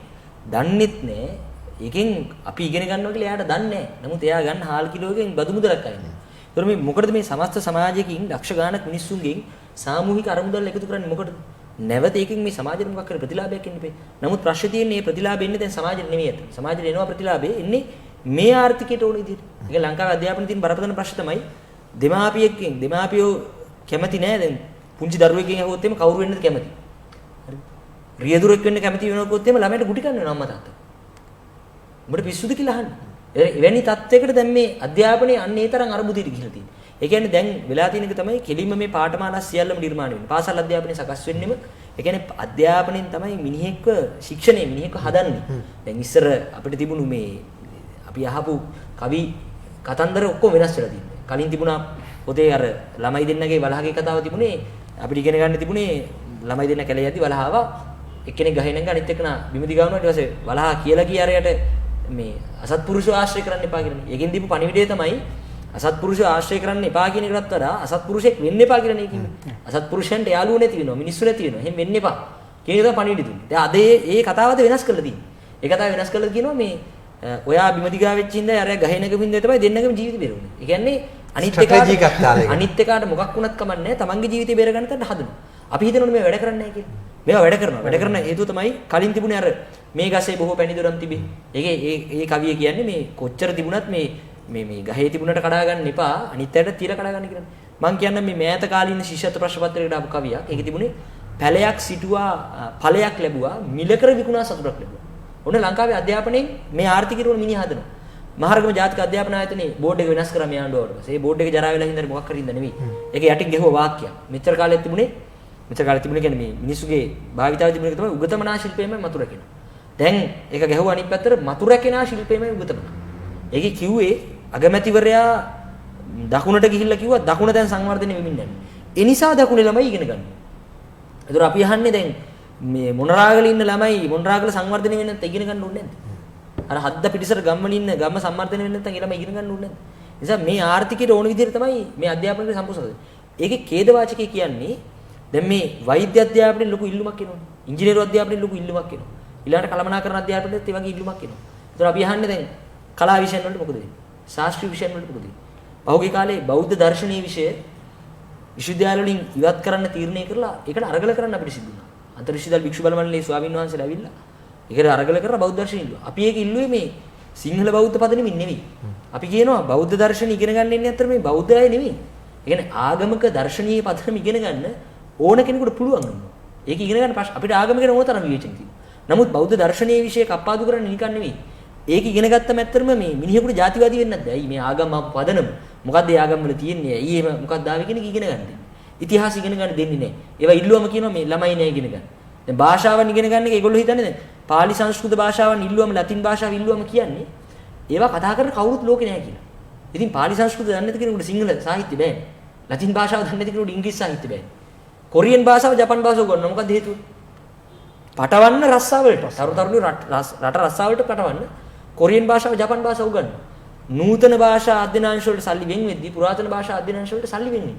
දන්නෙත් නෑ. ඒකෙන් අපි ඉගෙන ගන්නවා කියලා එයාට දන්නේ නෑ. නමුත් එයා ගන්න හාල් කිලෝවකින් බදු මුදලක් අයින්. ඒතර මේ මොකටද මේ සමස්ත සමාජයකින් දක්ෂ ගානක් මිනිස්සුන්ගෙන් සාමූහික අරමුදල් එකතු කරන්නේ මොකටද? නැවත ඒකෙන් මේ සමාජෙට මොකක් කර ප්‍රතිලාභයක් එන්නේ. නමුත් ප්‍රශ්නේ තියෙන්නේ මේ ප්‍රතිලාභය එන්නේ දැන් සමාජෙට නෙමෙයි අත. සමාජෙට එනවා ප්‍රතිලාභය එන්නේ මේ ආර්ථිකයට ඕන විදිහට. ඒක ලංකාවේ අධ්‍යාපනයේ තියෙන බරපතල ප්‍රශ්න තමයි දෙමාපියෝ කැමති නෑ දැන් පුංචි දරුවෙක්ගෙන් අහුවොත් එimhe කවුරු වෙන්නද කැමති? හරි. රියදුරෙක් වෙන්න කැමති වෙනකොත් එimhe ළමයට ගුටි කන්න වෙනවා අම්මා තාත්තා. උඹට පිස්සුද කියලා අහන්නේ. එවැනි තත්යකට දැන් මේ අධ්‍යාපනයේ අන්න ඒ තරම් අරමුදෙට ගිහිලා තියෙනවා. ඒ කියන්නේ දැන් වෙලා තියෙන එක තමයි කෙලින්ම මේ පාඨමාලා සියල්ලම නිර්මාණය වෙන්නේ. පාසල් අධ්‍යාපනය සකස් වෙන්නෙම ඒ කියන්නේ අධ්‍යාපනයෙන් තමයි මිනිහෙක්ව ශික්ෂණය මිනිහෙක්ව හදන්නේ. දැන් ඉස්සර අපිට තිබුණු මේ අපි අහපු කවි කතන්දර ඔක්කොම වෙනස් වෙලා තියෙනවා. කලින් තිබුණා පොතේ අර ළමයි දෙන්නගේ වලහගේ කතාව තිබුණේ අපිට ඉගෙන ගන්න තිබුණේ ළමයි දෙන්න කැලේ යද්දි වලහාව එක්කෙනෙක් ගහේ නැංග අනිත් එක්කන බිමදි ගානවා ඊට පස්සේ වලහා කියලා කිය අරයට මේ අසත්පුරුෂ ආශ්‍රය කරන්න එපා කියලා. ඒකෙන් දීපු පණිවිඩය තමයි අසත්පුරුෂය ආශ්‍රය කරන්න එපා කියන එකටත් වඩා අසත්පුරුෂයෙක් වෙන්න එපා කියලා නේ කියන්නේ. අසත්පුරුෂයන්ට යාළුවෝ නැති වෙනවා, මිනිස්සු නැති වෙනවා. එහෙම වෙන්න එපා. කියන එක තමයි පණිවිඩ දුන්නේ. දැන් අද ඒ කතාවද වෙනස් කරලා තියෙන්නේ. ඒ කතාව වෙනස් කරලා කියනවා මේ ඔයා බිමදිගා වෙච්ච ඉඳලා අර ගහේ නැගමින්ද තමයි දෙන්නගම ජීවිත බේරුනේ. ඒ කියන්නේ අනිත් එකාට මොකක් වුණත් කමන්නේ තමන්ගේ ජීවිතේ බේර ගන්න තැන හදනවා. අපි හිතනවනේ මේ වැඩ කරන්නේ නැහැ කියලා. මේවා වැඩ කරනවා. වැඩ කරන හේතුව තමයි කලින් තිබුණේ අර මේ ගසේ බොහෝ පැණි දොරම් තිබේ. ඒ කවිය කියන්නේ මේ කොච්චර තිබුණත් මේ ගහේ තිබුණට කඩා ගන්න එපා අනිත් අයට තියලා කඩා ගන්න කියලා. මම කියන්නේ මේ මෑත කාලීන ශිෂ්‍යත්ව ප්‍රශ්න පත්‍රයකට ආපු කවියක්. ඒකේ තිබුණේ පැලයක් සිටුවා ඵලයක් ලැබුවා මිලකර විකුණා සතුටක් ලැබුවා. ඔන්න ලංකාවේ අධ්‍යාපනයෙන් මේ ආර්ථික ඉරවල මිනිහ හදනවා. මහරගම ජාතික අධ්‍යාපන ආයතනයේ බෝඩ් එක වෙනස් කරා මේ ආණ්ඩුවට පස්සේ. ඒ බෝඩ් එක ජරා වෙලා හින්දා මොකක් හරි හින්දා නෙවෙයි. ඒක යටින් ගෙහුව වාක්‍යයක්. මෙච්චර කාලයක් තිබුණේ කියන්නේ මේ මිනිස්සුගේ භාවිතාවේ තිබුණ එක තමයි උගතමනා ශිල්පයමයි මතු රැකෙන. දැන් ඒක ගැහුව අනිත් පැත්තට මතු රැකෙනා ශිල්පයමයි උගතමනා. ඒකේ කිව්වේ අගමැතිවරයා දකුණට ගිහිල්ලා කිව්වා දකුණ දැන් සංවර්ධනය වෙමින් නැහැ. ඒ නිසා දකුණේ ළමයි ඉගෙන ගන්න. ඒතර අපි අහන්නේ දැන් මේ මොනරාගල ඉන්න ළමයි මොනරාගල සංවර්ධනය වෙන්නේ නැත්නම් ඉගෙන ගන්න ඕනේ නැද්ද? අර හද්ද පිටිසර ගම්වල ඉන්න ගම්ම සම්වර්ධනය වෙන්නේ නැත්නම් ඒ ළමයි ඉගෙන ගන්න ඕනේ නැද්ද? නිසා මේ ආර්ථිකයට ඕන විදිහට තමයි මේ අධ්‍යාපනයේ සම්පූර්ණද. ඒකේ ඛේදවාචකයේ කියන්නේ දැන් මේ වෛද්‍ය අධ්‍යාපනයේ ලොකු ඉල්ලුමක් එනවා. ඉංජිනේරු අධ්‍යාපනයේ ලොකු ඉල්ලුමක් එනවා. ඊළඟට කළමනාකරණ අධ්‍යාපනයේත් ඒ වගේ ඉල්ලුමක් එනවා. ඒතර අපි අහන්නේ දැන් කලා විෂයන් වලට මොකද වෙන්නේ? ශාස්ත්‍රීය විෂයන් වලට මොකද වෙන්නේ? පහුගිය කාලේ බෞද්ධ දර්ශනීය විෂය විශ්වවිද්‍යාල වලින් ඉවත් කරන්න තීරණය කරලා ඒකට අරගල කරන්න අපිට සිද්ධ වුණා. අන්තර් විශ්වවිද්‍යාල භික්ෂු බලමණ්ඩලයේ ස්වාමීන් වහන්සේලා ඇවිල්ලා ඒකට අරගල කරලා බෞද්ධ දර්ශනය ඉල්ලුවා. අපි ඒක ඉල්ලුවේ මේ සිංහල බෞද්ධ පදනමින් නෙවෙයි. අපි කියනවා බෞද්ධ දර්ශන ඉගෙන ගන්න ඉන්නේ අතර මේ බෞද්ධ අය නෙවෙයි. ඒ කියන්නේ ආගමක දර්ශනීය පදනම ඉගෙන ගන්න ඕන කෙනෙකුට පුළුවන් වෙනවා. ඒක ඉගෙන ගන්න අපිට ආගම ගැන ඕන තරම් විවේචන තියෙනවා. නමුත් බෞද්ධ දර්ශනීය විෂයක අප්පාදු කරන්නේ නිකන් නෙවෙයි. ඒක ඉගෙන ගත්තම ඇත්තටම මේ මිනිහෙකුට ජාතිවාදී වෙන්නේ නැද්ද? ඇයි මේ ආගම පදනම මොකද්ද ඒ ආගම් වල තියෙන්නේ? ඇයි එහෙම මොකක්ද ආවේ කියන එක ඉගෙන ගන්න. ඉතිහාස ඉගෙන ගන්න දෙන්නේ නැහැ. ඒවා ඉල්ලුවම කියනවා මේ ළමයි නෑ ඉගෙන ගන්න. දැන් භාෂාවන් ඉගෙන ගන්න එක ඒගොල්ලෝ හිතන්නේ දැන් පාලි සංස්කෘත භාෂාවන් ඉල්ලුවම ලතින් භාෂාව ඉල්ලුවම කියන්නේ ඒවා කතා කරන කවුරුත් ලෝකේ නැහැ කියලා. ඉතින් පාලි සංස්කෘත දන්නේ නැති කෙනෙකුට සිංහල සාහිත්‍ය බෑනේ. ලතින් භාෂාව දන්නේ නැති කෙනෙකුට ඉංග්‍රීසි සාහිත්‍ය බෑනේ. කොරියන් භාෂාව ජපන් භාෂාව ගන්න මොකද හේතුව? පටවන්න රස්සාවලට. තරුණු රට රස්සාවලට පටවන්න කොරියන් භාෂාව ජපන් භාෂාව උගන්න. නූතන භාෂා අධ්‍යනාංශ වලට සල්ලි වෙන් වෙද්දී පුරාතන භාෂා අධ්‍යනාංශ වලට සල්ලි වෙන්නේ.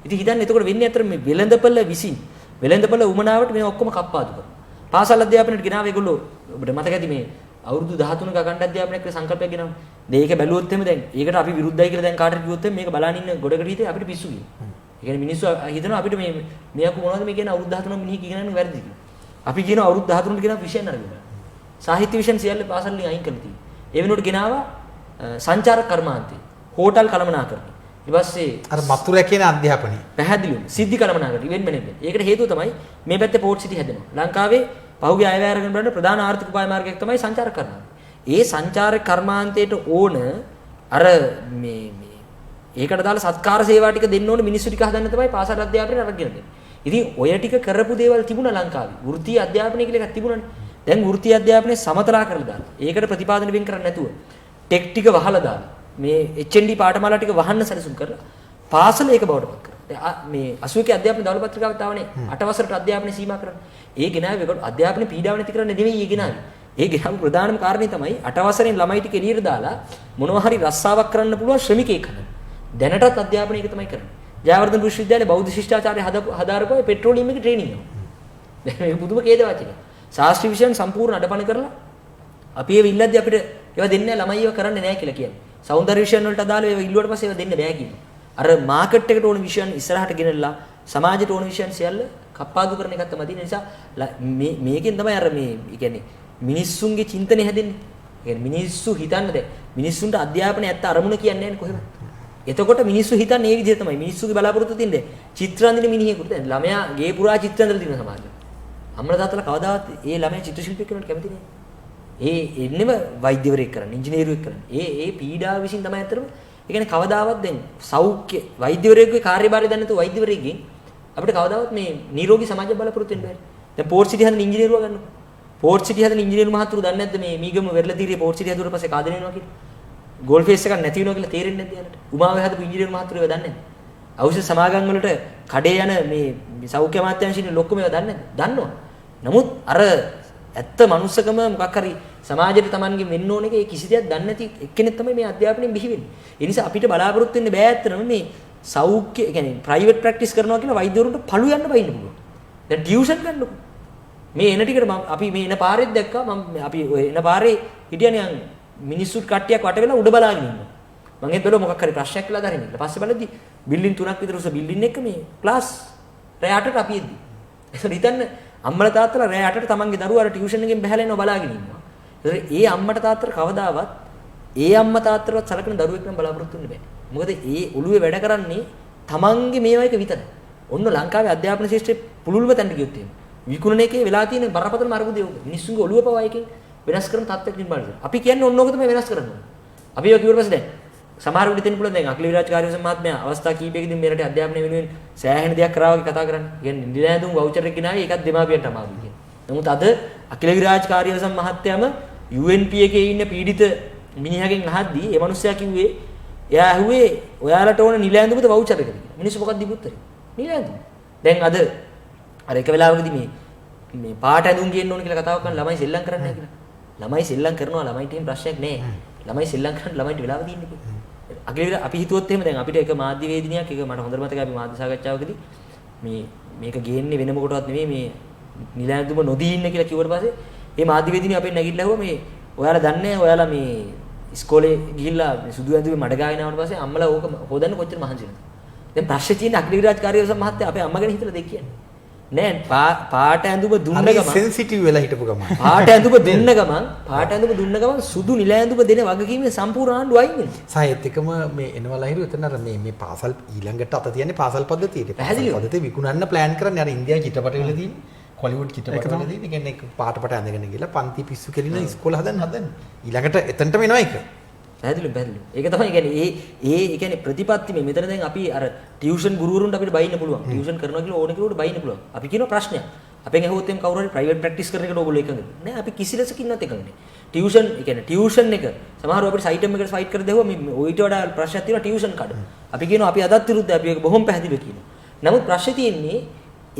ඉතින් හිතන්න එතකොට වෙන්නේ අතර මේ වෙළඳපළ විසින් වෙළඳපළ උමනාවට මේ ඔක්කොම කප්පාදු කරනවා. පාසල් අධ්‍යාපනයට ගෙනාව ඒගොල්ලෝ ඔබට මතක ඇති මේ අවුරුදු 13ක අඛණ්ඩ අධ්‍යාපනයක සංකල්පයක් ගෙනාවා. මේක බැලුවොත් එimhe දැන් ඒකට අපි විරුද්ධයි කියලා දැන් කාටට කිව්වොත් මේක බලන් ඉන්න ගොඩකට හිතේ අපිට පිස්සු ගියේ. ඒ කියන්නේ මිනිස්සු හිතනවා අපිට මේ අකු මොනවද මේ කියන අවුරුදු 13 මිනිහ ඉගෙනන්නේ වැරදි කියලා. අපි කියන අවුරුදු 13ට ගෙනාව විෂයන් අරගෙන. සාහිත්‍ය විෂයන් සියල්ල පාසල් වලින් අයින් කරලා තියෙනවා. ඒ වෙනුවට ගෙනාවා සංචාරක කර්මාන්තේ හෝටල් කළමනාකරණ. ඊට පස්සේ අර මතුරැ කියන අධ්‍යාපනය පැහැදිලිවම සිද්ධි කළමනාකරණ ඉවෙන්ට් මැනේජ්මන්ට්. ඒකට හේතුව තමයි මේ පැත්තේ පෝට් සිටි හැදෙනවා. ලංකාවේ පහුගිය අයවැය අරගෙන බලන ප්‍රධාන ආර්ථික උපාය මාර්ගයක් තමයි සංචාරක කර්මාන්තය. ඒ සංචාරක කර්මාන්තයට ඕන අර මේ ඒකට දාලා සත්කාර සේවා ටික දෙන්න ඕන මිනිස්සු ටික හදන්න තමයි පාසල් අධ්‍යාපනය අරගෙන දෙන්නේ. ඉතින් ඔය ටික කරපු දේවල් තිබුණා ලංකාවේ. වෘත්තීය අධ්‍යාපනය කියලා එකක් තිබුණානේ. දැන් වෘත්තීය අධ්‍යාපනය සමතලා කරලා දාලා. ඒකට ප්‍රතිපාදන වෙන් කරන්නේ නැතුව ටෙක් ටික වහලා දාලා මේ HND පාඨමාලා ටික වහන්න සැලසුම් කරලා පාසල ඒක බවට පත් කරා. මේ 80 අධ්‍යාපන දවල පත්‍රිකාවක් තාවනේ 8 වසරට අධ්‍යාපනය සීමා කරන්නේ. ඒ ගෙනාවේ ඒකට අධ්‍යාපන පීඩාව නැති කරන්න නෙවෙයි ඒ ගෙනාවේ. ඒ ගෙනාවු ප්‍රධානම කාරණේ තමයි 8 වසරෙන් ළමයි ටික එළියට දාලා මොනවා හරි රස්සාවක් කරන්න පුළුවන් ශ්‍රමිකයෙක් හදන්න. දැනටත් අධ්‍යාපනය ඒක තමයි කරන්නේ. ජයවර්ධන විශ්වවිද්‍යාලයේ බෞද්ධ ශිෂ්ටාචාරය හදාරපුවා පෙට්‍රෝලියම් එකේ ට්‍රේනින් එක. දැන් මේක පුදුම කේදවාචකයක්. ශාස්ත්‍රීය විෂයන් සම්පූර්ණ අඩපණ කරලා අපි ඒව ඉල්ලද්දී අපිට ඒවා දෙන්නේ නැහැ ළමයි ඒවා කරන්නේ නැහැ කියලා කියන්නේ. සෞන්දර්ය විෂයන් වලට අදාළව ඒවා ඉල්ලුවට පස්සේ ඒවා දෙන්න බෑ කියනවා. අර මාකට් එකට ඕන විෂයන් ඉස්සරහට ගෙනල්ලා සමාජයට ඕන විෂයන් සියල්ල කප්පාදු කරන එකක් තමයි තියෙන නිසා මේකෙන් තමයි අර මේ කියන්නේ මිනිස්සුන්ගේ චින්තනය හැදෙන්නේ. ඒ කියන්නේ මිනිස්සු හිතන්නේ දැන් මිනිස්සුන්ට අධ්‍යාපනය ඇත්ත අරමුණ කියන්නේ නැහැ කොහෙවත්. එතකොට මිනිස්සු හිතන්නේ මේ විදිහට තමයි. මිනිස්සුගේ බලාපොරොත්තු තින්නේ චිත්‍ර අඳින මිනිහෙකුට දැන් ළමයා ගේ පුරා චිත්‍ර අඳලා තියෙන සමාජය. අම්මලා තාත්තලා කවදාවත් ඒ ළමයා චිත්‍ර ශිල්පියෙක් වෙනවට කැමති නෑ. ඒ එන්නෙම වෛද්‍යවරයෙක් කරන්නේ, ඉංජිනේරුවෙක් කරන්නේ. ඒ පීඩාව විසින් තමයි අතරම. ඒ කියන්නේ කවදාවත් දැන් සෞඛ්‍ය වෛද්‍යවරයෙකුගේ කාර්යභාරය දන්නේ නැතුව වෛද්‍යවරයෙක්ගෙන් අපිට කවදාවත් මේ නිරෝගී සමාජය බලාපොරොත්තු වෙන්න බෑ. දැන් පෝර්ට් සිටි හදන ඉංජිනේරුවා ගන්නකො. පෝර්ට් සිටි හදන ඉංජිනේරු මහතුරු දන්නේ නැද්ද මේ මීගම වෙරළදීරියේ පෝර්ට් සිටි හදුවට පස්සේ කාදෙන වෙනවා කියලා? ගෝල් ෆේස් එකක් නැති වෙනවා කියලා තේරෙන්නේ නැද්ද යාලට? උමාවේ හදපු ඉංජිනේරු මහතුරු ඒවා දන්නේ නැද්ද? ඖෂධ සමාගම් වලට කඩේ යන මේ සෞඛ්‍ය අමාත්‍යාංශයේ ලොක්කම ඒවා දන්නේ නැද්ද? දන්නවා. නමුත් අර ඇත්ත මනුස්සකම මොකක් හරි සමාජයට Tamanගේ වෙන්න ඕන එක ඒ කිසි දෙයක් දන්නේ නැති එක්කෙනෙක් තමයි මේ අධ්‍යාපනයෙන් බිහි වෙන්නේ. ඒ නිසා අපිට බලාපොරොත්තු වෙන්න බෑ ඇත්තටම මේ සෞඛ්‍ය කියන්නේ ප්‍රයිවට් ප්‍රැක්ටිස් කරනවා කියලා වෛද්‍යවරුන්ට පළු යන්න බයින්න පුළුවන්. දැන් ටියුෂන් ගන්නකො. මේ එන ටිකට අපි මේ එන පාරෙත් දැක්කා අපි එන පාරේ හිටියනේ මිනිස්සුත් කට්ටියක් වට වෙලා උඩ බලාගෙන ඉන්නවා. මම හිත බැලුවා මොකක් හරි ප්‍රශ්නයක් කියලා දරින්න. ඊට පස්සේ බලද්දි බිල්ඩින් 3ක් විතර උස බිල්ඩින් එක මේ ක්ලාස් රෑ 8ට අපි එද්දි. ඒක හිතන්න අම්මලා තාත්තලා රෑ 8ට තමන්ගේ දරුවා අර ටියුෂන් එකෙන් බහැලා එනවා බලාගෙන ඉන්නවා. ඒතර ඒ අම්මට තාත්තට කවදාවත් ඒ අම්මා තාත්තටවත් සලකන දරුවෙක් නම් බලාපොරොත්තු වෙන්න බෑ. මොකද ඒ ඔළුවේ වැඩ කරන්නේ තමන්ගේ මේවා එක විතරයි. ඔන්න ලංකාවේ අධ්‍යාපන ශාස්ත්‍රයේ පුළුල්ම තැනට ගියොත් එහෙම. විකුණන එකේ වෙලා තියෙන බරපතලම අරුබුදේ උග. මිනිස්සුන්ගේ ඔළුව පවා එකෙන් වෙනස් කරන තත්ත්වයක් නිර්මාණය කරනවා. අපි කියන්නේ ඔන්න ඕක තමයි වෙනස් කරන්නේ. අපි ඒක කිව්වට පස්සේ දැන් සමහර විට දෙන්න පුළුවන් දැන් අකිල විරාජ් කාර්යවසම් මහත්මයා අවස්ථා කීපයකදී මේ රටේ අධ්‍යාපනය වෙනුවෙන් සෑහෙන දෙයක් කරා වගේ කතා කරන්නේ. කියන්නේ නිලෑඳුම් වවුචර් එක ගෙනාවේ ඒකත් දෙමාපියන්ට අමාරුයි කියන්නේ. නමුත් අද අකිල විරාජ් කාර්යවසම් මහත්මයාම UNP එකේ ඉන්න පීඩිත මිනිහගෙන් අහද්දී ඒ මිනිස්සයා කිව්වේ එයා ඇහුවේ ඔයාලට ඕන නිලෑඳුමද වවුචර් එකද කියලා. මිනිස්සු මොකක්ද දීපු උත්තරේ? නිලෑඳුම. දැන් අද අර එක වෙලාවකදී මේ පාට ඇඳුම් ගේන්න ඕන කියලා කතාවක් කරන ළමයි සෙල්ලම් කරන්නේ නැහැ කියලා. ළමයි සෙල්ලම් කරනවා ළමයිට එහෙම ප්‍රශ්නයක් නැහැ. ළමයි සෙල්ලම් කරන්න ළමයිට වෙලාව දෙන්නේ කියලා. අකිල අපි හිතුවොත් එහෙම දැන් අපිට එක මාධ්‍ය වේදිනියක් එක මට හොඳට මතකයි අපි මාධ්‍ය සාකච්ඡාවකදී මේක ගේන්නේ වෙන මොකටවත් නෙමෙයි මේ නිලෑඳුම නොදී ඉන්න කියලා කිව්වට පස්සේ මේ මාධ්‍ය වේදිනිය අපෙන් නැගිටලා ඇහුවා මේ ඔයාලා දන්නේ ඔයාලා මේ ඉස්කෝලේ ගිහිල්ලා සුදු ඇඳුමේ මඩ ගාගෙන ආවට පස්සේ අම්මලා ඕක හොදන්න කොච්චර මහන්සිද? දැන් ප්‍රශ්නේ තියෙන්නේ අකිල විරාජ් කාර්යවසම් මහත්තයා අපේ අම්මා ගැන හිතලා දෙක් කියන්නේ. නෑ පාට ඇඳුම දුන්න ගමන් සෙන්සිටිව් වෙලා හිටපු ගමන් පාට ඇඳුම දුන්න ගමන් සුදු නිල ඇඳුම දෙන වගකීමේ සම්පූර්ණ ආණ්ඩුව අයින් වෙනවා. සායත් එකම මේ එනවා ලහිරු එතන අර මේ පාසල් ඊළඟට අත තියන්නේ පාසල් පද්ධතියට. පාසල් පද්ධතිය විකුණන්න ප්ලෑන් කරන්නේ අර ඉන්දියාවේ චිත්‍රපටවල තියෙන්නේ. කොලිවුඩ් චිත්‍රපටවල තියෙන්නේ. කියන්නේ පාට ඇඳගෙන ගිහලා පන්ති පිස්සු කෙලින ඉස්කෝල හදන්න. ඊළඟට එතනටම එනවා ඒක. පැහැදිලි. ඒක තමයි කියන්නේ ඒ කියන්නේ ප්‍රතිපත්ති මේ මෙතන දැන් අපි අර ටියුෂන් ගුරුවරුන්ට අපිට බයින්න පුළුවන්. ටියුෂන් කරනවා කියලා ඕන කෙනෙකුට බයින්න පුළුවන්. අපි කියන ප්‍රශ්නයක්. අපෙන් ඇහුවොත් එම් කවුරු හරි ප්‍රයිවට් ප්‍රැක්ටිස් කරන එකට ඕගොල්ලෝ එකඟද? නෑ අපි කිසි ලෙසකින්වත් එකඟ නෑ. ටියුෂන් ඒ කියන්නේ ටියුෂන් එක සමහරව අපිට සයිටම් එකට ෆයිට් කර දෙවුවා මේ ඔයිට වඩා ප්‍රශ්නයක් තියෙනවා ටියුෂන් කඩ. අපි කියනවා අපි අදත් විරුද්ධයි. අපි ඒක බොහොම පැහැදිලිව කියනවා. නමුත් ප්‍රශ්නේ තියෙන්නේ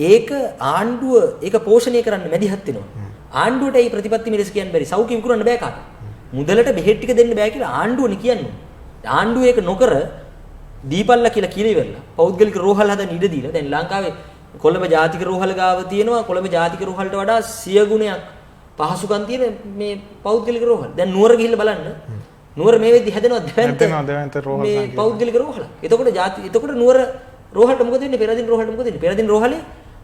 ඒක ආණ්ඩුව ඒක පෝෂණය කරන්න මැදිහත් වෙනවා. ආණ්ඩුවට ඒ ප්‍රතිපත්ති මිලස් කියන්න බැරි. සෞඛ්‍ය විකුණන්න බෑ කාට. මුදලට බෙහෙත් ටික දෙන්න බෑ කියලා ආණ්ඩුවනේ කියන්නේ. ආණ්ඩුව ඒක නොකර දීපල්ලා කියලා කියලා ඉවරලා පෞද්ගලික රෝහල් හදන්න ඉඩ දීලා දැන් ලංකාවේ කොළඹ ජාතික රෝහල ගාව තියෙනවා කොළඹ ජාතික රෝහලට වඩා 100 ගුණයක් පහසුකම් තියෙන මේ පෞද්ගලික රෝහල්. දැන් නුවර ගිහිල්ලා බලන්න. නුවර මේ වෙද්දි හැදෙනවා දෙවන්ත රෝහල් මේ පෞද්ගලික රෝහල. එතකොට නුවර රෝහලට මොකද වෙන්නේ? පෙරදින රෝහලට මොකද වෙන්නේ? පෙරදින රෝහලේ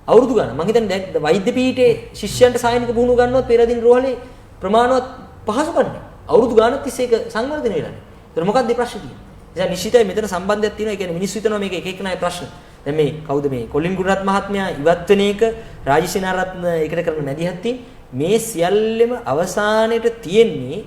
අවුරුදු ගන්න. මම හිතන්නේ දැන් වෛද්‍ය පීඨයේ ශිෂ්‍යයන්ට සායනික පුහුණුව ගන්නවත් පෙරදින රෝහලේ ප්‍රමාණවත් පහසුකම් නැහැ. අවුරුදු ගානක් තිස්සේ ඒක සංවර්ධනය වෙලා නැහැ. ඒතර මොකක්ද මේ ප්‍රශ්නේ තියෙන්නේ? නිසා නිශ්චිතයි මෙතන සම්බන්ධයක් තියෙනවා. ඒ කියන්නේ මිනිස්සු හිතනවා මේක එක එකනායි ප්‍රශ්න. දැන් මේ කවුද මේ කොලින් ගුණරත් මහත්මයා ඉවත් වෙන එක රාජසේනාරත්න ඒකට කරන මැදිහත් මේ සියල්ලම අවසානයේට තියෙන්නේ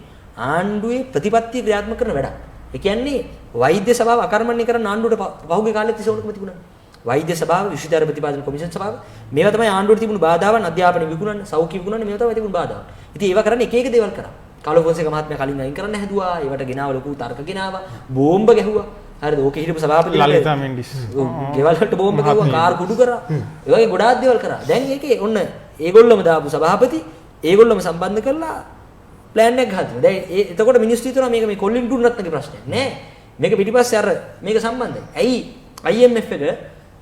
ආණ්ඩුවේ ප්‍රතිපත්ති ක්‍රියාත්මක කරන වැඩක්. ඒ කියන්නේ වෛද්‍ය සභාව අකර්මණ්‍ය කරන ආණ්ඩුවට පහුගිය කාලෙත් ඉසෝනකම තිබුණා. වෛද්‍ය සභාව, විශ්වවිද්‍යාල ප්‍රතිපාදන කොමිෂන් සභාව මේවා තමයි ආණ්ඩුවට තිබුණු බාධාවන්. අධ්‍යාපන විකුණන්න, සෞඛ්‍ය විකුණන්න මේවා තමයි තිබුණු බාධාවන්. ඉතින් ඒවා කරන්නේ එක එක දේවල් කරා. කාලෝ ෆොන්සේක මහත්මයා කලින් අයින් කරන්න හැදුවා. ඒවට ගෙනාව ලොකු තර්ක ගෙනාවා. බෝම්බ ගැහුවා. හරිද? ඕකේ හිටපු සභාපති ලලිතා මෙන්ඩිස්. ගෙවල් වලට බෝම්බ ගැහුවා, කාර් කුඩු කරා. ඒ වගේ ගොඩාක් දේවල් කරා. දැන් ඒකේ ඔන්න ඒගොල්ලොම දාපු සභාපති ඒගොල්ලොම සම්බන්ධ කරලා ප්ලෑන් එකක් හදනවා. දැන් එතකොට මිනිස්සු හිතනවා මේක මේ කොල්ලින් ඩුන්නත්ගේ ප්‍රශ්නයක් නෑ. මේක පිටිපස්සේ අර මේක සම්බන්ධයි. ඇයි IMF එක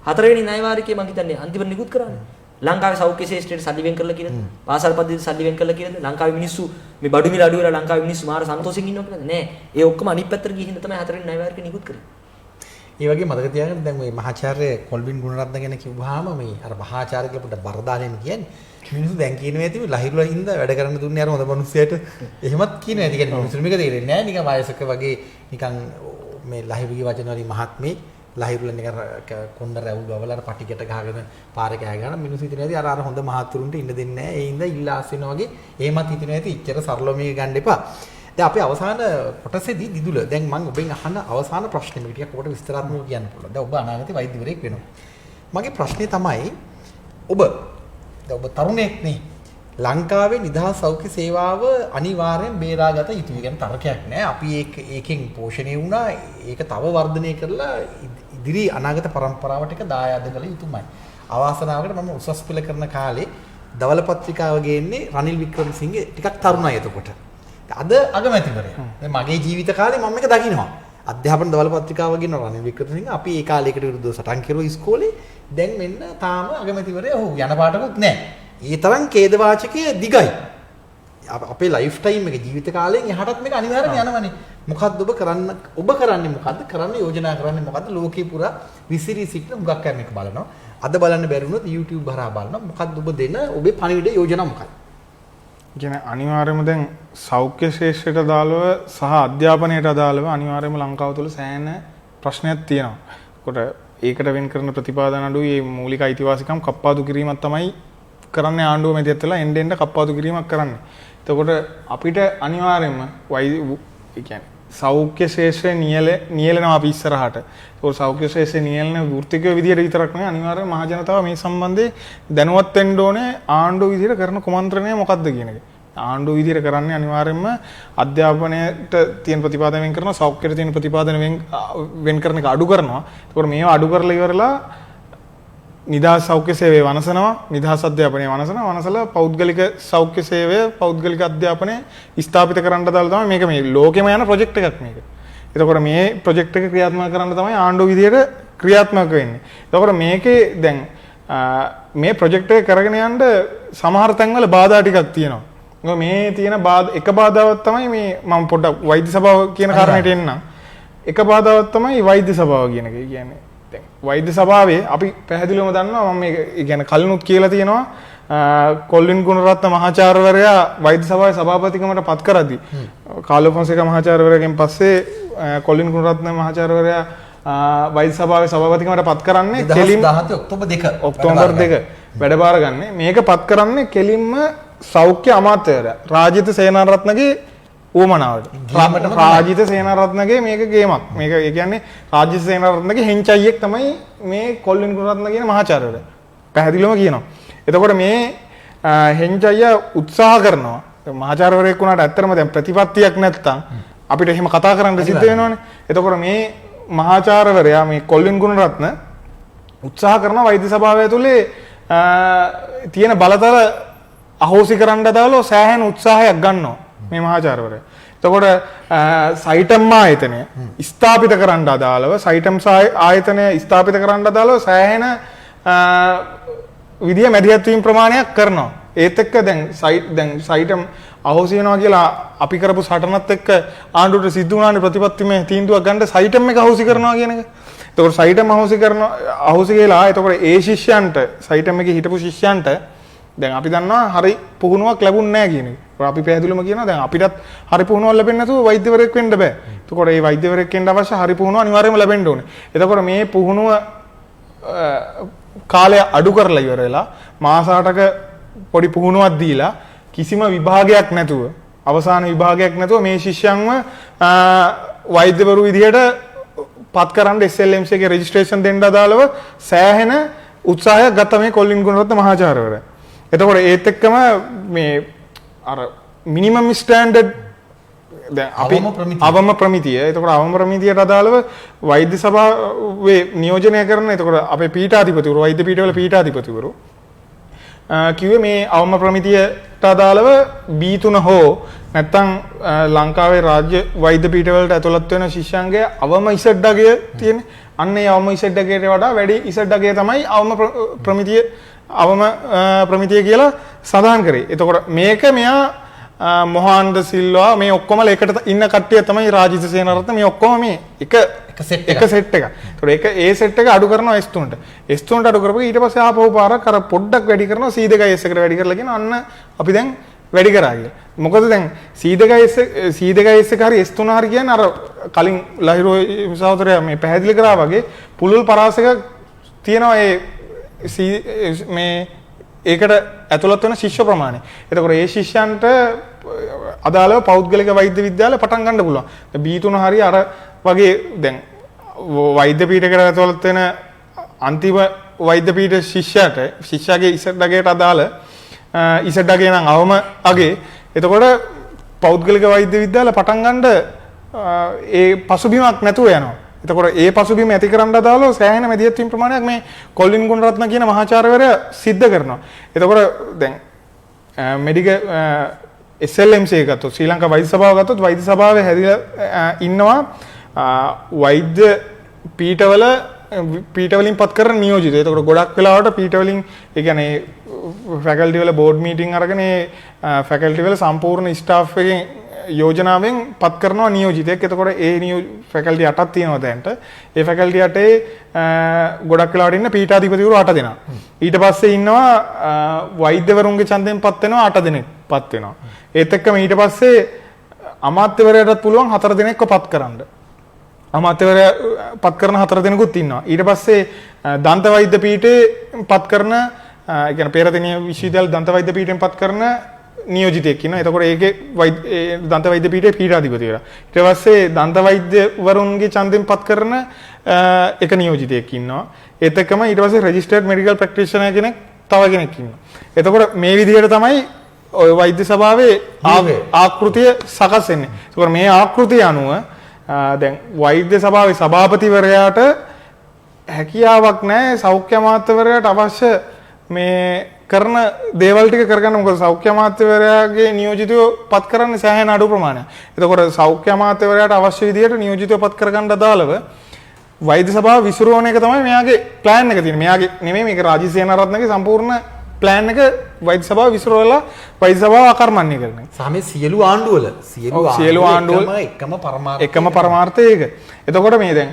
හතරවෙනි ණය වාරිකයේ මම හිතන්නේ අන්තිමට නිකුත් කරන්නේ. ලංකාවේ සෞඛ්‍ය ශාස්ත්‍රයට සල්ලි වෙන් කරලා කියලාද? පාසල් පද්ධතියට සල්ලි වෙන් කරලා කියලාද? ලංකාවේ මිනිස්සු මේ බඩු මිල අඩු වෙලා ලංකාවේ මිනිස්සු මාර සන්තෝෂෙන් ඉන්නවා කියලාද? නෑ. ඒ ඔක්කොම අනිත් පැත්තට ගිහින් තමයි හතරවෙනි ණය වාරිකය නිකුත් කරේ. ඒ වගේ මතක තියාගන්න දැන් මේ මහාචාර්ය කොල්බින් ගුණරත්න ගැන කිව්වහම මේ අර මහාචාර්ය කියලා පොඩ්ඩක් බරදාලෙම කියන්නේ මිනිස්සු දැන් කියනවා ඇති ලහිරුලා හින්දා වැඩ කරන්න දුන්නේ අර හොඳ මිනිස්සයාට එහෙමත් කියන ඇති කියන්නේ මිනිස්සු මේක තේරෙන්නේ නැහැ නිකන් වයසක වගේ නිකන් මේ ලහිරුගේ වචන වලින් මහත්මේ ලහිරුලා නිකන් කොණ්ඩ රැවුල් වවලා පටිකට ගහගෙන පාරේ කෑ ගන්න මිනිස්සු හිතන ඇති අර හොඳ මහත්තුරුන්ට ඉන්න දෙන්නේ නැහැ ඒ හින්දා ඉල්ලාස් වෙනවා වගේ එහෙමත් හිතන ඇති ඉච්චර සරලව මේක ගන්න එපා. දැන් අපි අවසාන කොටසේදී දිදුල දැන් මම ඔබෙන් අහන අවසාන ප්‍රශ්නේ මේක ටිකක් ඔබට විස්තරාත්මකව කියන්න පුළුවන්. දැන් ඔබ අනාගතේ වෛද්‍යවරයෙක් වෙනවා. මගේ ප්‍රශ්නේ තමයි ඔබ තරුණයෙක් නේ. ලංකාවේ නිදහස් සෞඛ්‍ය සේවාව අනිවාර්යෙන් බේරාගත යුතුයි. කියන්නේ තර්කයක් නෑ. අපි ඒකෙන් පෝෂණය වුණා. ඒක තව වර්ධනය කරලා ඉදිරි අනාගත පරම්පරාවට ඒක දායාද කළ යුතුමයි. අවාසනාවකට මම උසස් පෙළ කරන කාලේ දවල පත්‍රිකාව ගේන්නේ රනිල් වික්‍රමසිංහ ටිකක් තරුණයි එතකොට. අද අගමැතිවරයා. දැන් මගේ ජීවිත කාලේ මම මේක දකින්නවා. අධ්‍යාපන දවල් පත්‍රිකාව වගේ රනිල් වික්‍රමසිංහ අපි ඒ කාලයකට විරුද්ධව සටන් කෙරුවා ඉස්කෝලේ. දැන් මෙන්න තාම අගමැතිවරයා ඔහු යන පාටකුත් නැහැ. ඒ තරම් ඛේද වාචකයේ දිගයි. අපේ ලයිෆ් ටයිම් එක ජීවිත කාලයෙන් එහාටත් මේක අනිවාර්යෙන් යනවනේ. මොකද්ද ඔබ කරන්නේ මොකද්ද කරන්න යෝජනා කරන්නේ මොකද්ද ලෝකේ පුරා විසිරී සිටින මුගක් කරන එක බලනවා. අද බලන්න බැරි වුණොත් YouTube හරහා බලනවා. මොකද්ද ඔබ දෙන ඔබේ පණිවිඩ යෝජනා මොකක්ද? කියන්නේ අනිවාර්යයෙන්ම දැන් සෞඛ්‍ය ශාස්ත්‍රයට අදාළව සහ අධ්‍යාපනයට අදාළව අනිවාර්යයෙන්ම ලංකාව තුළ සෑහෙන ප්‍රශ්නයක් තියෙනවා. කොට ඒකට වෙන් කරන ප්‍රතිපාදන අඩුයි මේ මූලික අයිතිවාසිකම් කප්පාදු කිරීමක් තමයි කරන්නේ ආණ්ඩුව මැදිහත් වෙලා එන්න එන්න කප්පාදු කිරීමක් කරන්නේ. එතකොට අපිට අනිවාර්යයෙන්ම ඒ කියන්නේ සෞඛ්‍ය ශාස්ත්‍රය නියැලෙනවා අපි ඉස්සරහට. ඒක සෞඛ්‍ය ශාස්ත්‍රය නියැලෙන වෘත්තිකය විදියට විතරක් නෙවෙයි අනිවාර්යයෙන්ම මහ ජනතාව මේ සම්බන්ධයෙන් දැනුවත් වෙන්න ඕනේ ආණ්ඩුව විදියට කරන කුමන්ත්‍රණය මොකක්ද කියන එක. ආණ්ඩුව විදියට කරන්නේ අනිවාර්යයෙන්ම අධ්‍යාපනයට තියෙන ප්‍රතිපාදන වෙන් කරනවා සෞඛ්‍යයට තියෙන ප්‍රතිපාදන වෙන් කරන එක අඩු කරනවා. ඒකට මේවා අඩු කරලා ඉවරලා නිදහස් සෞඛ්‍ය සේවය වනසනවා නිදහස් අධ්‍යාපනය වනසලා පෞද්ගලික සෞඛ්‍ය සේවය පෞද්ගලික අධ්‍යාපනය ස්ථාපිත කරන්න දාලා තමයි මේක මේ ලෝකෙම යන ප්‍රොජෙක්ට් එකක් මේක. එතකොට මේ ප්‍රොජෙක්ට් එක ක්‍රියාත්මක කරන්න තමයි ආණ්ඩුව විදියට ක්‍රියාත්මක වෙන්නේ. එතකොට මේකේ දැන් මේ ප්‍රොජෙක්ට් එක කරගෙන යන්න සමහර තැන්වල බාධා ටිකක් තියෙනවා. මේ තියෙන එක බාධාවක් තමයි මේ මම පොඩ්ඩක් වෛද්‍ය සභාව කියන කාරණේට එන්නම්. එක බාධාවක් තමයි වෛද්‍ය සභාව කියන එක. කියන්නේ වෛද්‍ය සභාවේ අපි පැහැදිලිවම දන්නවා මම මේක කියන්නේ කලිනුත් කියලා තියෙනවා කොල්ලින් ගුණරත්න මහාචාර්යවරයා වෛද්‍ය සභාවේ සභාපතිකමට පත් කරද්දී කාලෝ ෆොන්සේකා මහාචාර්යවරයාගෙන් පස්සේ කොල්ලින් ගුණරත්න මහාචාර්යවරයා වෛද්‍ය සභාවේ සභාපතිකමට පත් කරන්නේ කෙලින් 2017 ඔක්තෝබර් 2 වැඩබාර ගන්න. මේක පත් කරන්නේ කෙලින්ම සෞඛ්‍ය අමාත්‍යවරයා රාජිත සේනාරත්නගේ ඌමනාවට. රාජිත සේනාරත්නගේ මේක ගේමක්. මේක ඒ කියන්නේ රාජිත සේනාරත්නගේ හෙන්චයියෙක් තමයි මේ කොල්ලින් ගුණරත්න කියන මහාචාර්යවරයා. පැහැදිලිවම කියනවා. එතකොට මේ හෙන්චයියා උත්සාහ කරනවා. මහාචාර්යවරයෙක් වුණාට ඇත්තටම දැන් ප්‍රතිපත්තියක් නැත්තම් අපිට එහෙම කතා කරන්න සිද්ධ වෙනවනේ. එතකොට මේ මහාචාර්යවරයා මේ කොල්ලින් ගුණරත්න උත්සාහ කරන වෛද්‍ය සභාව ඇතුලේ තියෙන බලතල අහෝසි කරන්න දාලා සෑහෙන උත්සාහයක් ගන්නවා. මේ මහාචාර්යවරයා. එතකොට සයිටම් ආයතනය ස්ථාපිත කරන්න අදාළව සයිටම් ආයතනය ස්ථාපිත කරන්න අදාළව සෑහෙන විදිය මැදිහත් වීම ප්‍රමාණයක් කරනවා. ඒත් එක්ක දැන් සයිටම් අහෝසි වෙනවා කියලා අපි කරපු සටනත් එක්ක ආණ්ඩුවට සිද්ධ වුණානේ ප්‍රතිපත්තිමය තීන්දුවක් ගන්න සයිටම් එක අහෝසි කරනවා කියන එක. එතකොට සයිටම් අහෝසි කියලා එතකොට ඒ ශිෂ්‍යයන්ට සයිටම් එකේ හිටපු ශිෂ්‍යයන්ට දැන් අපි දන්නවා හරි පුහුණුවක් ලැබුණ නැහැ කියන එක. අපි පැහැදිලිවම කියනවා දැන් අපිටත් හරි පුහුණුවක් ලැබෙන්නේ නැතුව වෛද්‍යවරයෙක් වෙන්න බෑ. එතකොට මේ වෛද්‍යවරයෙක් වෙන්න අවශ්‍ය හරි පුහුණුව අනිවාර්යයෙන්ම ලැබෙන්න ඕනේ. එතකොට මේ පුහුණුව කාලය අඩු කරලා ඉවර වෙලා මාස 8ක පොඩි පුහුණුවක් දීලා කිසිම විභාගයක් නැතුව අවසාන විභාගයක් නැතුව මේ ශිෂ්‍යයන්ව වෛද්‍යවරු විදියට පත් කරන්න SLMC එකේ රෙජිස්ට්‍රේෂන් දෙන්න අදාළව සෑහෙන උත්සාහයක් ගත්ත මේ කොල්ලින් ගුණරත්න මහාචාර්යවරයා. එතකොට ඒත් එක්කම මේ අර මිනිමම් ස්ටෑන්ඩඩ් දැන් අපි අවම ප්‍රමිතිය. එතකොට අවම ප්‍රමිතියට අදාළව වෛද්‍ය සභාවේ නියෝජනය කරන එතකොට අපේ පීඨාධිපතිවරු වෛද්‍ය පීඨවල පීඨාධිපතිවරු කිව්වේ මේ අවම ප්‍රමිතියට අදාළව B3 හෝ නැත්නම් ලංකාවේ රාජ්‍ය වෛද්‍ය පීඨවලට ඇතුළත් වෙන ශිෂ්‍යයන්ගේ අවම ඉසඩ් අගය තියෙන. අන්න ඒ අවම ඉසඩ් අගයට වඩා වැඩි ඉසඩ් අගය තමයි අවම ප්‍රමිතිය අවම ප්‍රමිතිය කියලා සඳහන් කරේ. එතකොට මේක මෙයා මොහාන්ද සිල්වා මේ ඔක්කොම එකට ඉන්න කට්ටිය තමයි රාජිත සේනාරත්න මේ ඔක්කොම මේ එක සෙට් එක. ඒතකොට ඒ සෙට් එක අඩු කරනවා S3ට. S3ට අඩු කරපුවා ඊට පස්සේ ආපහු පාරක් අර පොඩ්ඩක් වැඩි කරනවා C2S එකට වැඩි කරලා කියන අන්න අපි දැන් වැඩි කරා කියලා. මොකද දැන් C2S එක හරි S3 හරි කියන්නේ අර කලින් ලහිරෝ සහෝදරයා මේ පැහැදිලි කරා වගේ පුළුල් පරාසක තියෙනවා මේ ඒකට ඇතුළත් වෙන ශිෂ්‍ය ප්‍රමාණය. එතකොට ඒ ශිෂ්‍යයන්ට අදාළව පෞද්ගලික වෛද්‍ය විද්‍යාල පටන් ගන්න පුළුවන්. B3 හරි අර වගේ දැන් වෛද්‍ය පීඨයකට ඇතුළත් වෙන අන්තිම වෛද්‍ය පීඨ ශිෂ්‍යයාගේ ඉසඩ් අගයට අදාළ ඉසඩ් අගය නම් අවම අගේ. එතකොට පෞද්ගලික වෛද්‍ය විද්‍යාල පටන් ගන්න ඒ පසුබිමක් නැතුව යනවා. එතකොට ඒ පසුබිම ඇති කරන්න අදාළව සෑහෙන මැදිහත් වීම ප්‍රමාණයක් මේ කොල්ලින් ගුණරත්න කියන මහාචාර්යවරයා සිද්ධ කරනවා. එතකොට දැන් SLMC එක ගත්තොත් ශ්‍රී ලංකා වෛද්‍ය සභාව ගත්තොත් වෛද්‍ය සභාවේ හැදිලා ඉන්නවා වෛද්‍ය පීඨවලින් පත් කරන නියෝජිතය. ඒකට ගොඩක් වෙලාවට පීඨවලින් ඒ කියන්නේ ෆැකල්ටි වල බෝඩ් මීටින් අරගෙන ෆැකල්ටි වල සම්පූර්ණ ස්ටාෆ් එකෙන් යෝජනාවෙන් පත් කරනවා නියෝජිතයෙක්. එතකොට ඒ ෆැකල්ටි 8ක් තියෙනවා දැන්ට. ඒ ෆැකල්ටි 8 ගොඩක් වෙලාවට ඉන්න පීඨාධිපතිවරු 8 දෙනා. ඊට පස්සේ ඉන්නවා වෛද්‍යවරුන්ගේ ඡන්දයෙන් පත් වෙනවා 8 දෙනෙක් පත් වෙනවා. ඒත් එක්කම ඊට පස්සේ අමාත්‍යවරයාටත් පුළුවන් 4 දෙනෙක්ව පත් කරන්න. අමාත්‍යවරයා පත් කරන 4 දෙනෙකුත් ඉන්නවා. ඊට පස්සේ දන්ත වෛද්‍ය පීඨේ පත් කරන ඒ කියන්නේ පෙරදිනිය විශ්වවිද්‍යාල දන්ත වෛද්‍ය පීඨයෙන් පත් කරන නියෝජිතයෙක් ඉන්නවා. එතකොට ඒකේ දන්ත වෛද්‍ය පීඨයේ පීඨාධිපතිවරයා. ඊට පස්සේ දන්ත වෛද්‍යවරුන්ගේ ඡන්දයෙන් පත් කරන එක නියෝජිතයෙක් ඉන්නවා. ඒත් එක්කම ඊට පස්සේ රෙජිස්ටර්ඩ් මෙඩිකල් ප්‍රැක්ටිෂනර් කෙනෙක් තව කෙනෙක් ඉන්නවා. එතකොට මේ විදිහට තමයි ඔය වෛද්‍ය සභාවේ ආකෘතිය සකස් වෙන්නේ. ඒකෝර මේ ආකෘතිය අනුව දැන් වෛද්‍ය සභාවේ සභාපතිවරයාට හැකියාවක් නැහැ සෞඛ්‍ය අමාත්‍යවරයාට අවශ්‍ය මේ කරන දේවල් ටික කරගන්න. මොකද සෞඛ්‍ය අමාත්‍යවරයාගේ නියෝජිතයෝ පත් කරන්නේ සෑහෙන අඩු ප්‍රමාණයක්. එතකොට සෞඛ්‍ය අමාත්‍යවරයාට අවශ්‍ය විදිහට නියෝජිතයෝ පත් කරගන්න අදාළව වෛද්‍ය සභාව විසිරුවන එක තමයි මෙයාගේ ප්ලෑන් එක තියෙන්නේ. මෙයාගේ නෙමෙයි මේක රාජී සේනාරත්නගේ සම්පූර්ණ ප්ලෑන් එක වෛද්‍ය සභාව විසිරවලා වෛද්‍ය සභාව අකර්මණ්‍ය කරන එක. සාමේ සියලු ආණ්ඩුවල එකම පරමාර්ථය ඒක. එතකොට මේ දැන්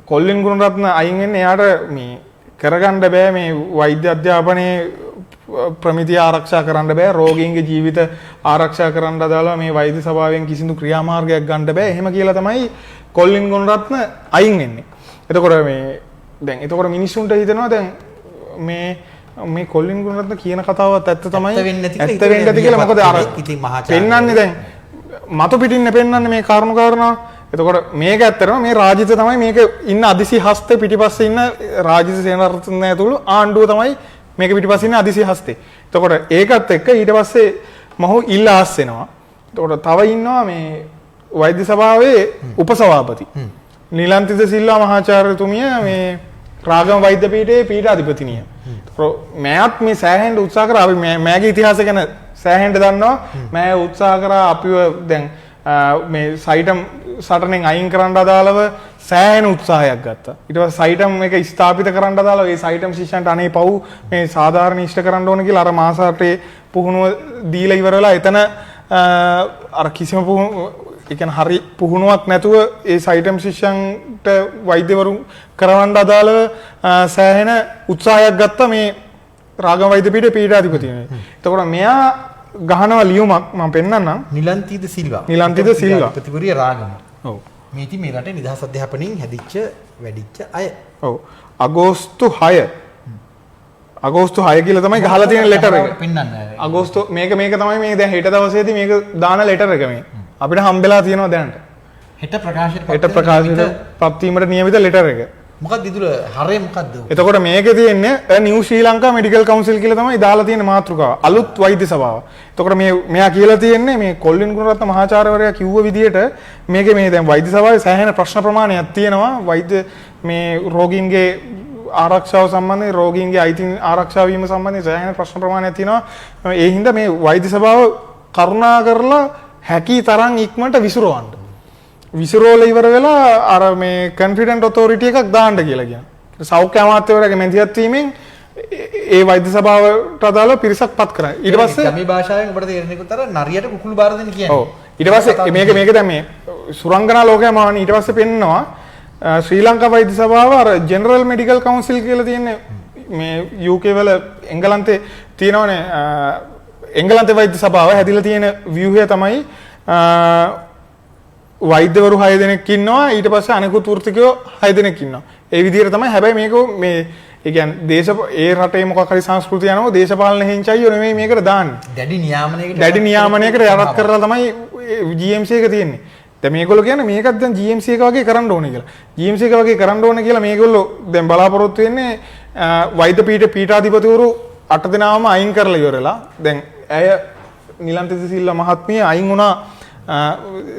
කොල්ලින් ගුණරත්න අයින් වෙන්නේ එයාට මේ කරගන්න බෑ මේ වෛද්‍ය අධ්‍යාපනයේ ප්‍රමිතිය ආරක්ෂා කරන්න බෑ, රෝගීන්ගේ ජීවිත ආරක්ෂා කරන්න අදාළව මේ වෛද්‍ය සභාවෙන් කිසිදු ක්‍රියාමාර්ගයක් ගන්න බෑ. එහෙම කියලා තමයි කොල්ලින් ගුණරත්න අයින් වෙන්නේ. එතකොට මිනිස්සුන්ට හිතෙනවා දැන් මේ කොල්ලින් ගුණරත්න කියන කතාවත් ඇත්ත තමයි. ඇත්ත වෙන්න ඇති කියලා. මොකද අර පෙන්වන්නේ දැන් මතු පිටින් පෙන්වන්නේ මේ කාරණා. එතකොට මේක ඇත්තටම මේ රාජිත තමයි මේක ඉන්න අදිසි හස්තේ පිටිපස්සේ ඉන්න රාජිත සේනාරත්න ඇතුළු ආණ්ඩුව තමයි මේක පිටිපස්සේ ඉන්න අදිසි හස්තේ. එතකොට ඒකත් එක්ක ඊට පස්සේ මහු ඉල්ලාස් වෙනවා. එතකොට තව ඉන්නවා මේ වෛද්‍ය සභාවේ උපසභාපති නිලන්තිද සිල්වා මහාචාර්යතුමිය මේ රාගම වෛද්‍ය පීඨයේ පීඨාධිපතිනිය. මෑත් මේ සෑහෙන්න උත්සාහ කරා. අපි මෑගේ ඉතිහාසය ගැන සෑහෙන්න දන්නවා. මෑ උත්සාහ කරා අපිව දැන් මේ සයිටම් සටනෙන් අයින් කරන්න අදාළව සෑහෙන උත්සාහයක් ගත්තා. ඊට පස්සේ සයිටම් එක ස්ථාපිත කරන්න අදාළව ඒ සයිටම් ශිෂ්‍යයන්ට අනේ පව් මේ සාධාරණ ඉෂ්ට කරන්න ඕන කියලා අර මාස 8 පුහුණුව දීලා ඉවර වෙලා එතන අර කිසිම ඒ කියන්නේ හරි පුහුණුවක් නැතුව ඒ සයිටම් ශිෂ්‍යයන්ට වෛද්‍යවරු කරවන්න අදාළව සෑහෙන උත්සාහයක් ගත්තා මේ රාගම වෛද්‍ය පීඨයේ පීඨාධිපතිතුමනි. එතකොට මෙයා ගහනවා ලියුමක් මම පෙන්නන්නම්. නිලන්තිද සිල්වා ප්‍රතිපුරිය රාගම. ඔව්. මේ ඉතින් මේ රටේ නිදහස් අධ්‍යාපනයෙන් හැදිච්ච වැඩිච්ච අය. ඔව්. අගෝස්තු 6 කියලා තමයි ගහලා තියෙන ලෙටර් එක. පෙන්නන්න. අගෝස්තු මේක තමයි මේ දැන් හෙට දවසේදී මේක දාන ලෙටර් එක මේ. අපිට හම්බෙලා තියෙනවා දැනට. හෙට ප්‍රකාශයට පත් වීමට නියමිත ලෙටර් එක. මොකක්ද විදුල හරය මොකක්ද? එතකොට මේකේ තියෙන්නේ නිව් ශ්‍රී ලංකා මෙඩිකල් කවුන්සිල් කියලා තමයි දාලා තියෙන මාතෘකාව. අලුත් වෛද්‍ය සභාව. එතකොට මෙයා කියලා තියෙන්නේ මේ කොල්ලින් ගුණරත්න මහාචාර්යවරයා කිව්ව විදිහට මේකේ මේ දැන් වෛද්‍ය සභාවේ සෑහෙන ප්‍රශ්න ප්‍රමාණයක් තියෙනවා. වෛද්‍ය මේ රෝගීන්ගේ ආරක්ෂාව සම්බන්ධයෙන් රෝගීන්ගේ අයිතීන් ආරක්ෂා වීම සම්බන්ධයෙන් සෑහෙන ප්‍රශ්න ප්‍රමාණයක් තියෙනවා. ඒ හින්දා මේ වෛද්‍ය සභාව කරුණා කරලා හැකි තරම් ඉක්මනට විසිරවන්න. විසිරෝල ඉවර වෙලා අර මේ කන්ෆිඩන්ට් ඔතොරිටි එකක් දාන්න කියලා කියනවා. සෞඛ්‍ය අමාත්‍යවරයාගේ මැදිහත් වීමෙන් ඒ වෛද්‍ය සභාවට අදාළ පිරිසක් පත් කරා. ඊට පස්සේ මේ භාෂාවෙන් ඔබට තේරෙන්නේ කොතර නරියට කුකුළු බාර දෙන්න කියන්නේ. ඔව්. ඊට පස්සේ මේක දැන් මේ සුරංගනා ලෝකයේ මාන ඊට පස්සේ පෙන්නනවා ශ්‍රී ලංකා වෛද්‍ය සභාව අර ජෙනරල් මෙඩිකල් කවුන්සිල් කියලා තියෙන්නේ මේ UK වල එංගලන්තේ තියෙනවනේ එංගලන්තේ වෛද්‍ය සභාව හැදිලා තියෙන ව්‍යුහය තමයි වෛද්‍යවරු 6 දෙනෙක් ඉන්නවා ඊට පස්සේ අනෙකුත් වෘත්තිකයෝ 6 දෙනෙක් ඉන්නවා. ඒ විදිහට තමයි හැබැයි මේක මේ ඒ කියන්නේ ඒ රටේ මොකක් හරි සංස්කෘතිය යනවා දේශපාලන හෙංචයියෝ නෙමෙයි මේකට දාන්නේ. දැඩි නියාමනයකට යටත් කරලා තමයි GMC එක තියෙන්නේ. දැන් මේගොල්ලෝ කියන්නේ මේකත් දැන් GMC එක වගේ කරන්න ඕනේ කියලා. GMC එක වගේ කරන්න ඕනේ කියලා මේගොල්ලෝ දැන් බලාපොරොත්තු වෙන්නේ වෛද්‍ය පීඨාධිපතිවරු 8 දෙනාම අයින් කරලා ඉවරලා. දැන් ඇය නිලන්තිද සිල්වා මහත්මිය අයින් වුණා.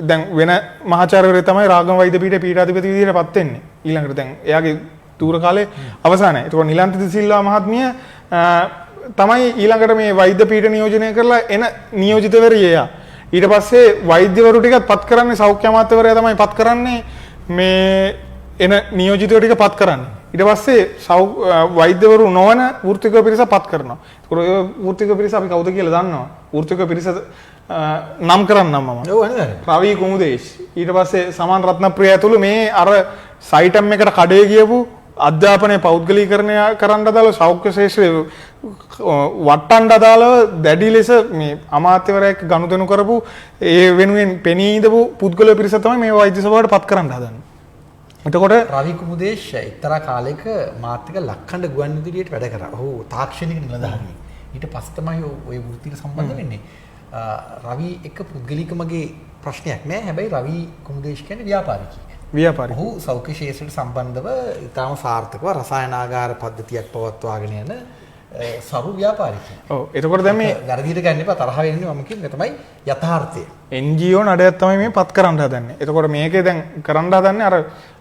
දැන් වෙන මහාචාර්යවරයෙක් තමයි රාගම වෛද්‍ය පීඨයේ පීඨාධිපති විදිහට පත් වෙන්නේ. ඊළඟට දැන් එයාගේ දූර කාලේ අවසానයි. ඒතකොට නිලන්තිද සිල්වා මහත්මිය තමයි ඊළඟට මේ වෛද්‍ය පීඨ නියෝජනය කරලා එන නියෝජිතවරියයා. ඊට පස්සේ වෛද්‍යවරු ටිකත් පත් කරන්නේ සෞඛ්‍ය අමාත්‍යවරයා තමයි පත් කරන්නේ මේ එන නියෝජිතවරු ටික පත් කරන්නේ. ඊට පස්සේ වෛද්‍යවරු නොවන වෘත්තික පිරිස පත් කරනවා. ඒක ඔය වෘත්තික පිරිස අපි කවුද කියලා දන්නවා. වෘත්තික පිරිස නම් කරන්නම් මම. ඔව් අනිවාර්යයෙන්. රවි කුමුදේශ්. ඊට පස්සේ සමාන් රත්නප්‍රිය ඇතුළු මේ අර සයිටම් එකට කඩේ ගියපු අධ්‍යාපනයේ පෞද්ගලීකරණය කරන්න අදාළ සෞඛ්‍ය ශාස්ත්‍රයේ වට්ටන්න අදාළව දැඩි ලෙස මේ අමාත්‍යවරයෙක් ගනුදෙනු කරපු ඒ වෙනුවෙන් පෙනී ඉඳපු පුද්ගල පිරිස තමයි මේ වෛද්‍ය සභාවට පත් කරන්න හදන්නේ. එතකොට රවි කුමුදේශ් එක්තරා කාලයක මාත්‍රික ලක්ඛණ්ඩ ගුවන්විදුලියට වැඩ කරා. ඔහු තාක්ෂණික නිලධාරියෙක්. ඊට පස්සේ තමයි ওই වෘත්තියට සම්බන්ධ වෙන්නේ. රවි එක පුද්ගලිකමගේ ප්‍රශ්නයක් නෑ. හැබැයි රවි කුමුදේශ් කියන්නේ ව්‍යාපාරිකයෙක්. ව්‍යාපාරික. ඔහු සෞඛ්‍ය ශාස්ත්‍රයට සම්බන්ධව ඉතාම සාර්ථකව රසායනාගාර පද්ධතියක් පවත්වාගෙන යන සරු ව්‍යාපාරිකයෙක්. ඔව්. එතකොට දැන් මේ වැරදියට ගන්න එපා තරහ වෙන්නේ මම කියන්නේ තමයි යථාර්ථය. NGO නඩයක් තමයි මේ පත් කරන්න හදන්නේ. එතකොට මේකේ දැන් කරන්න හදන්නේ අර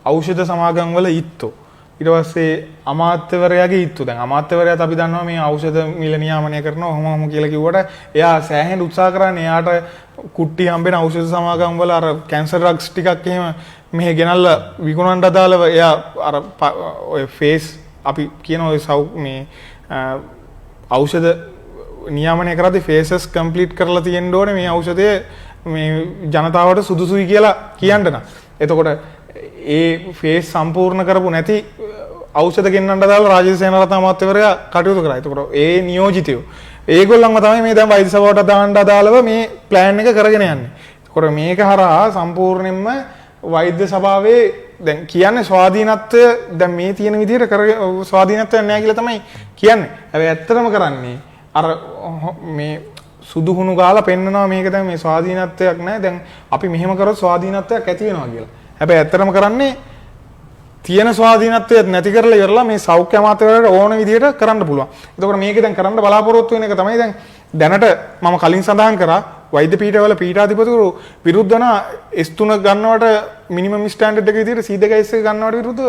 ඖෂධ සමාගම් වල ඉත්තෝ. ඊට පස්සේ අමාත්‍යවරයාගේ ඉත්තු. දැන් අමාත්‍යවරයාත් අපි දන්නවා මේ ඖෂධ මිල නියාමනය කරනවා ඔහොම කියලා කිව්වට එයා සෑහෙන උත්සාහ කරන්නේ එයාට කුට්ටි හම්බෙන ඖෂධ සමාගම් වල අර කැන්සර් ඩ්‍රග්ස් ටිකක් එහෙම මෙහෙ ගෙනල්ලා විකුණන්න අදාළව එයා අර ඔය ෆේස් අපි කියන ඔය මේ ඖෂධ නියාමනය කරද්දී ෆේසස් කම්ප්ලීට් කරලා තියෙන්න ඕනේ මේ ඖෂධය මේ ජනතාවට සුදුසුයි කියලා කියන්න නම්. එතකොට ඒ ෆේස් සම්පූර්ණ කරපු නැති ඖෂධ ගෙන්නන්න දාලා රාජේෂ් සේනාරත්න අමාත්‍යවරයා කටයුතු කරා. එතකොට ඒ නියෝජිතයෝ ඒගොල්ලන්ව තමයි මේ දැන් වෛද්‍ය සභාවට දාන්න අදාළව මේ ප්ලෑන් එක කරගෙන යන්නේ. එතකොට මේක හරහා සම්පූර්ණයෙන්ම වෛද්‍ය සභාවේ දැන් කියන්නේ ස්වාධීනත්වය දැන් මේ තියෙන විදිහට ස්වාධීනත්වයක් නැහැ කියලා තමයි කියන්නේ. හැබැයි ඇත්තටම කරන්නේ අර මේ සුදුහුණු ගාලා පෙන්නනවා මේක දැන් මේ ස්වාධීනත්වයක් නැහැ. දැන් අපි මෙහෙම කරොත් ස්වාධීනත්වයක් ඇති වෙනවා කියලා. හැබැයි ඇත්තටම කරන්නේ තියෙන ස්වාධීනත්වය නැති කරලා ඉවරලා මේ සෞඛ්‍ය අමාත්‍යවරයාට ඕන විදිහට කරන්න පුළුවන්. එතකොට මේක දැන් කරන්න බලාපොරොත්තු වෙන එක තමයි දැන් දැනට මම කලින් සඳහන් කරා වෛද්‍ය පීඨවල පීඨාධිපතිවරු විරුද්ධ වන S3 ගන්නවට මිනිමම් ස්ටෑන්ඩඩ් එක විදිහට C2S එක ගන්නවට විරුද්ධව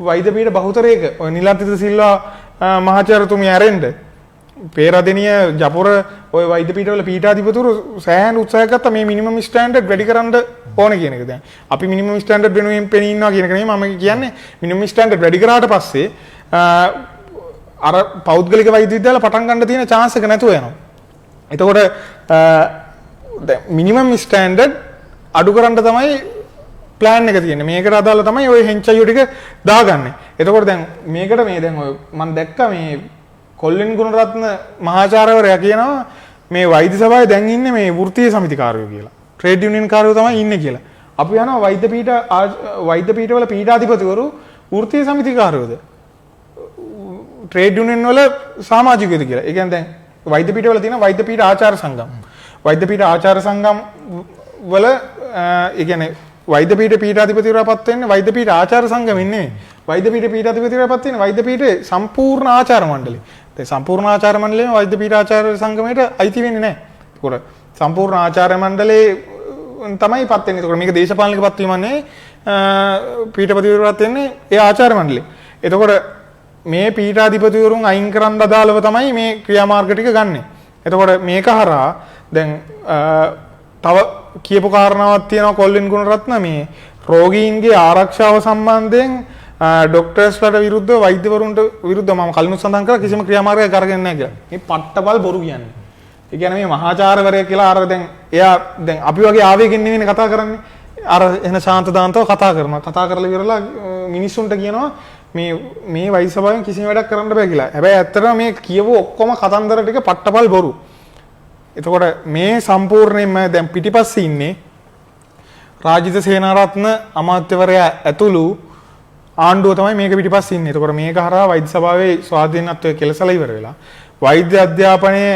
වෛද්‍ය පීඨ බහුතරයක ඔය නිලන්තිත සිල්වා මහාචාර්යතුමිය ඇරෙන්න පේරාදෙනිය ජපුර ඔය වෛද්‍ය පීඨවල පීඨාධිපතිවරු සෑහෙන උත්සාහ ගත්තා මේ මිනිමම් ස්ටෑන්ඩඩ් වැඩි කරන්න ඕන කියන එක. දැන් අපි මිනිමම් ස්ටෑන්ඩඩ් වෙනුවෙන් පෙනී ඉන්නවා කියන එක නෙමෙයි මම කියන්නේ මිනිමම් ස්ටෑන්ඩඩ් වැඩි කරාට පස්සේ අර පෞද්ගලික වෛද්‍ය විද්‍යාල පටන් ගන්න තියෙන chance එක නැතුව යනවා. එතකොට දැන් මිනිමම් ස්ටෑන්ඩඩ් අඩු කරන්න තමයි ප්ලෑන් එක තියෙන්නේ. මේකට අදාළ තමයි ওই හෙන්චයියෝ ටික දාගන්නේ. එතකොට දැන් මේකට මේ දැන් ඔය මම දැක්කා මේ කොල්ලෙන් ගුණරත්න මහාචාර්යවරයා කියනවා මේ වෛද්‍ය සභාවේ දැන් ඉන්නේ මේ වෘත්තීය සමිතිකාරයෝ කියලා. ට්‍රේඩ් යුනියන් කාරයෝ තමයි ඉන්නේ කියලා. අපි යනවා වෛද්‍ය පීඨවල පීඨාධිපතිවරු වෘත්තීය සමිතිකාරයෝද? ට්‍රේඩ් යුනියන් වල සමාජිකයෝද කියලා. ඒ කියන්නේ දැන් වෛද්‍ය පීඨවල තියෙන වෛද්‍ය පීඨ ආචාර්ය සංගම්. වෛද්‍ය පීඨ ආචාර්ය සංගම් වල ඒ කියන්නේ වෛද්‍ය පීඨ පීඨාධිපතිවරයාපත් වෙන්නේ වෛද්‍ය පීඨ ආචාර්ය සංගමෙන් නෙමෙයි. වෛද්‍ය පීඨ පීඨාධිපතිවරයාපත් වෙන්නේ වෛද්‍ය පීඨේ සම්පූර්ණ ආචාර්ය මණ්ඩලය. ඒ සම්පූර්ණ ආචාර්ය මණ්ඩලයෙන් වෛද්‍ය පීඨ ආචාර්ය සංගමයට අයිති වෙන්නේ නැහැ. ඒකට සම්පූර්ණ ආචාර්ය මණ්ඩලයේ තමයි පත් වෙන්නේ. ඒකට මේක දේශපාලනික පත්වීමක් නෙවෙයි. පීඨපතිවරයාපත් වෙන්නේ ඒ ආචාර්ය මණ්ඩලය. එතකොට මේ පීඨාධිපතිවරුන් අයින් කරන්න අදාළව තමයි මේ ක්‍රියාමාර්ග ටික ගන්නෙ. එතකොට මේක හරහා දැන් තව කියපු කාරණාවක් තියෙනවා කොල්ලින් ගුණරත්න මේ රෝගීන්ගේ ආරක්ෂාව සම්බන්ධයෙන් ડોක්ටර්ස්ලාට විරුද්ධව වෛද්‍යවරුන්ට විරුද්ධව මම කලිනුත් සඳහන් කරා කිසිම ක්‍රියාමාර්ගයක් අරගෙන නැහැ කියලා. මේ පට්ටබල් බොරු කියන්නේ. ඒ කියන්නේ මේ මහාචාර්යවරයා කියලා අර දැන් එයා දැන් අපි වගේ ආවේගෙන් නෙවෙයි කතා කරන්නේ. අර එන ශාන්ත දාන්තව කතා කරනවා. කතා කරලා ඉවරලා මිනිස්සුන්ට කියනවා මේ වෛද්‍ය සභාවෙන් කිසිම වැඩක් කරන්න බෑ කියලා. හැබැයි ඇත්තටම මේ කියව ඔක්කොම කතන්දර ටික පට්ටපල් බොරු. එතකොට මේ සම්පූර්ණයෙන්ම දැන් පිටිපස්සේ ඉන්නේ රාජිත සේනාරත්න අමාත්‍යවරයා ඇතුළු ආණ්ඩුව තමයි මේක පිටිපස්සේ ඉන්නේ. එතකොට මේක හරහා වෛද්‍ය සභාවේ ස්වාධීනත්වය කෙලසලා ඉවර වෙලා වෛද්‍ය අධ්‍යාපනයේ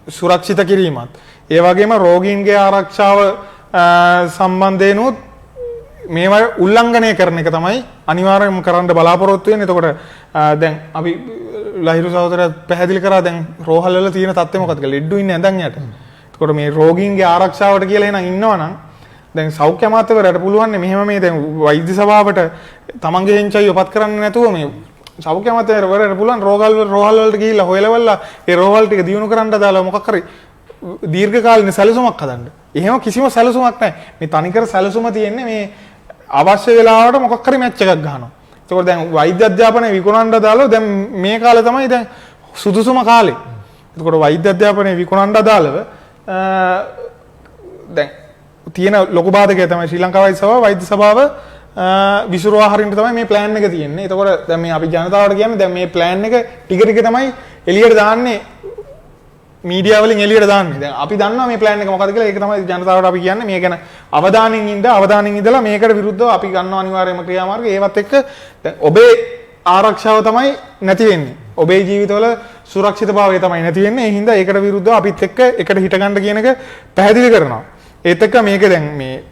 සුරක්ෂිත කිරීමත් ඒ වගේම රෝගීන්ගේ ආරක්ෂාව සම්බන්ධයෙන්ුත් මේවා උල්ලංඝනය කරන එක තමයි අනිවාර්යයෙන්ම කරන්න බලාපොරොත්තු වෙන්නේ. එතකොට දැන් අපි ලහිරු සහෝදරයා පැහැදිලි කරා දැන් රෝහල් වල තියෙන තත්ත්වය මොකක්ද කියලා. ලෙඩ්ඩු ඉන්නේ ඇඳන් යට. එතකොට මේ රෝගීන්ගේ ආරක්ෂාවට කියලා එනං ඉන්නවනම් දැන් සෞඛ්‍ය අමාත්‍යවරයාට පුළුවන් මෙහෙම මේ දැන් වෛද්‍ය සභාවට තමන්ගේ හෙන්චයිව පත් කරන්න නැතුව මේ සෞඛ්‍ය අමාත්‍යවරයාට පුළුවන් රෝහල් වලට ගිහිල්ලා හොයලවලා ඒ රෝහල් ටික දියුණු කරන්න දාලා මොකක් හරි දීර්ඝ කාලින සැලසුමක් හදන්න. එහෙම කිසිම සැලසුමක් නැහැ. මේ තනිකර සැලසුම තියෙන්නේ මේ අවශ්‍ය වෙලාවට මොකක් හරි මැච් එකක් ගහනවා. ඒකෝර දැන් වෛද්‍ය අධ්‍යාපනය විකුණන්න දාලා දැන් මේ කාලේ තමයි දැන් සුදුසුම කාලේ. ඒකෝර වෛද්‍ය අධ්‍යාපනය විකුණන්න දාලව දැන් තියෙන ලොකු බාධකය තමයි ශ්‍රී ලංකා වෛද්‍ය සභාව විසුරුවා හරින්න තමයි මේ ප්ලෑන් එක තියෙන්නේ. ඒතකොට දැන් මේ අපි ජනතාවට කියන්නේ දැන් මේ ප්ලෑන් එක ටික ටික තමයි එළියට දාන්නේ මීඩියා වලින් එළියට දාන්නේ. දැන් අපි දන්නවා මේ ප්ලෑන් එක මොකක්ද කියලා. ඒක තමයි ජනතාවට අපි කියන්නේ මේ ගැන අවධානයෙන් ඉඳලා මේකට විරුද්ධව අපි ගන්නවා අනිවාර්යයෙන්ම ක්‍රියාමාර්ග. ඒවත් එක්ක දැන් ඔබේ ආරක්ෂාව තමයි නැති වෙන්නේ. ඔබේ ජීවිතවල සුරක්ෂිතභාවය තමයි නැති වෙන්නේ. ඒ හින්දා ඒකට විරුද්ධව අපිත් එක්ක එකට හිට ගන්න කියන එක පැහැදිලි කරනවා. ඒත් එක්ක මේක දැන් මේ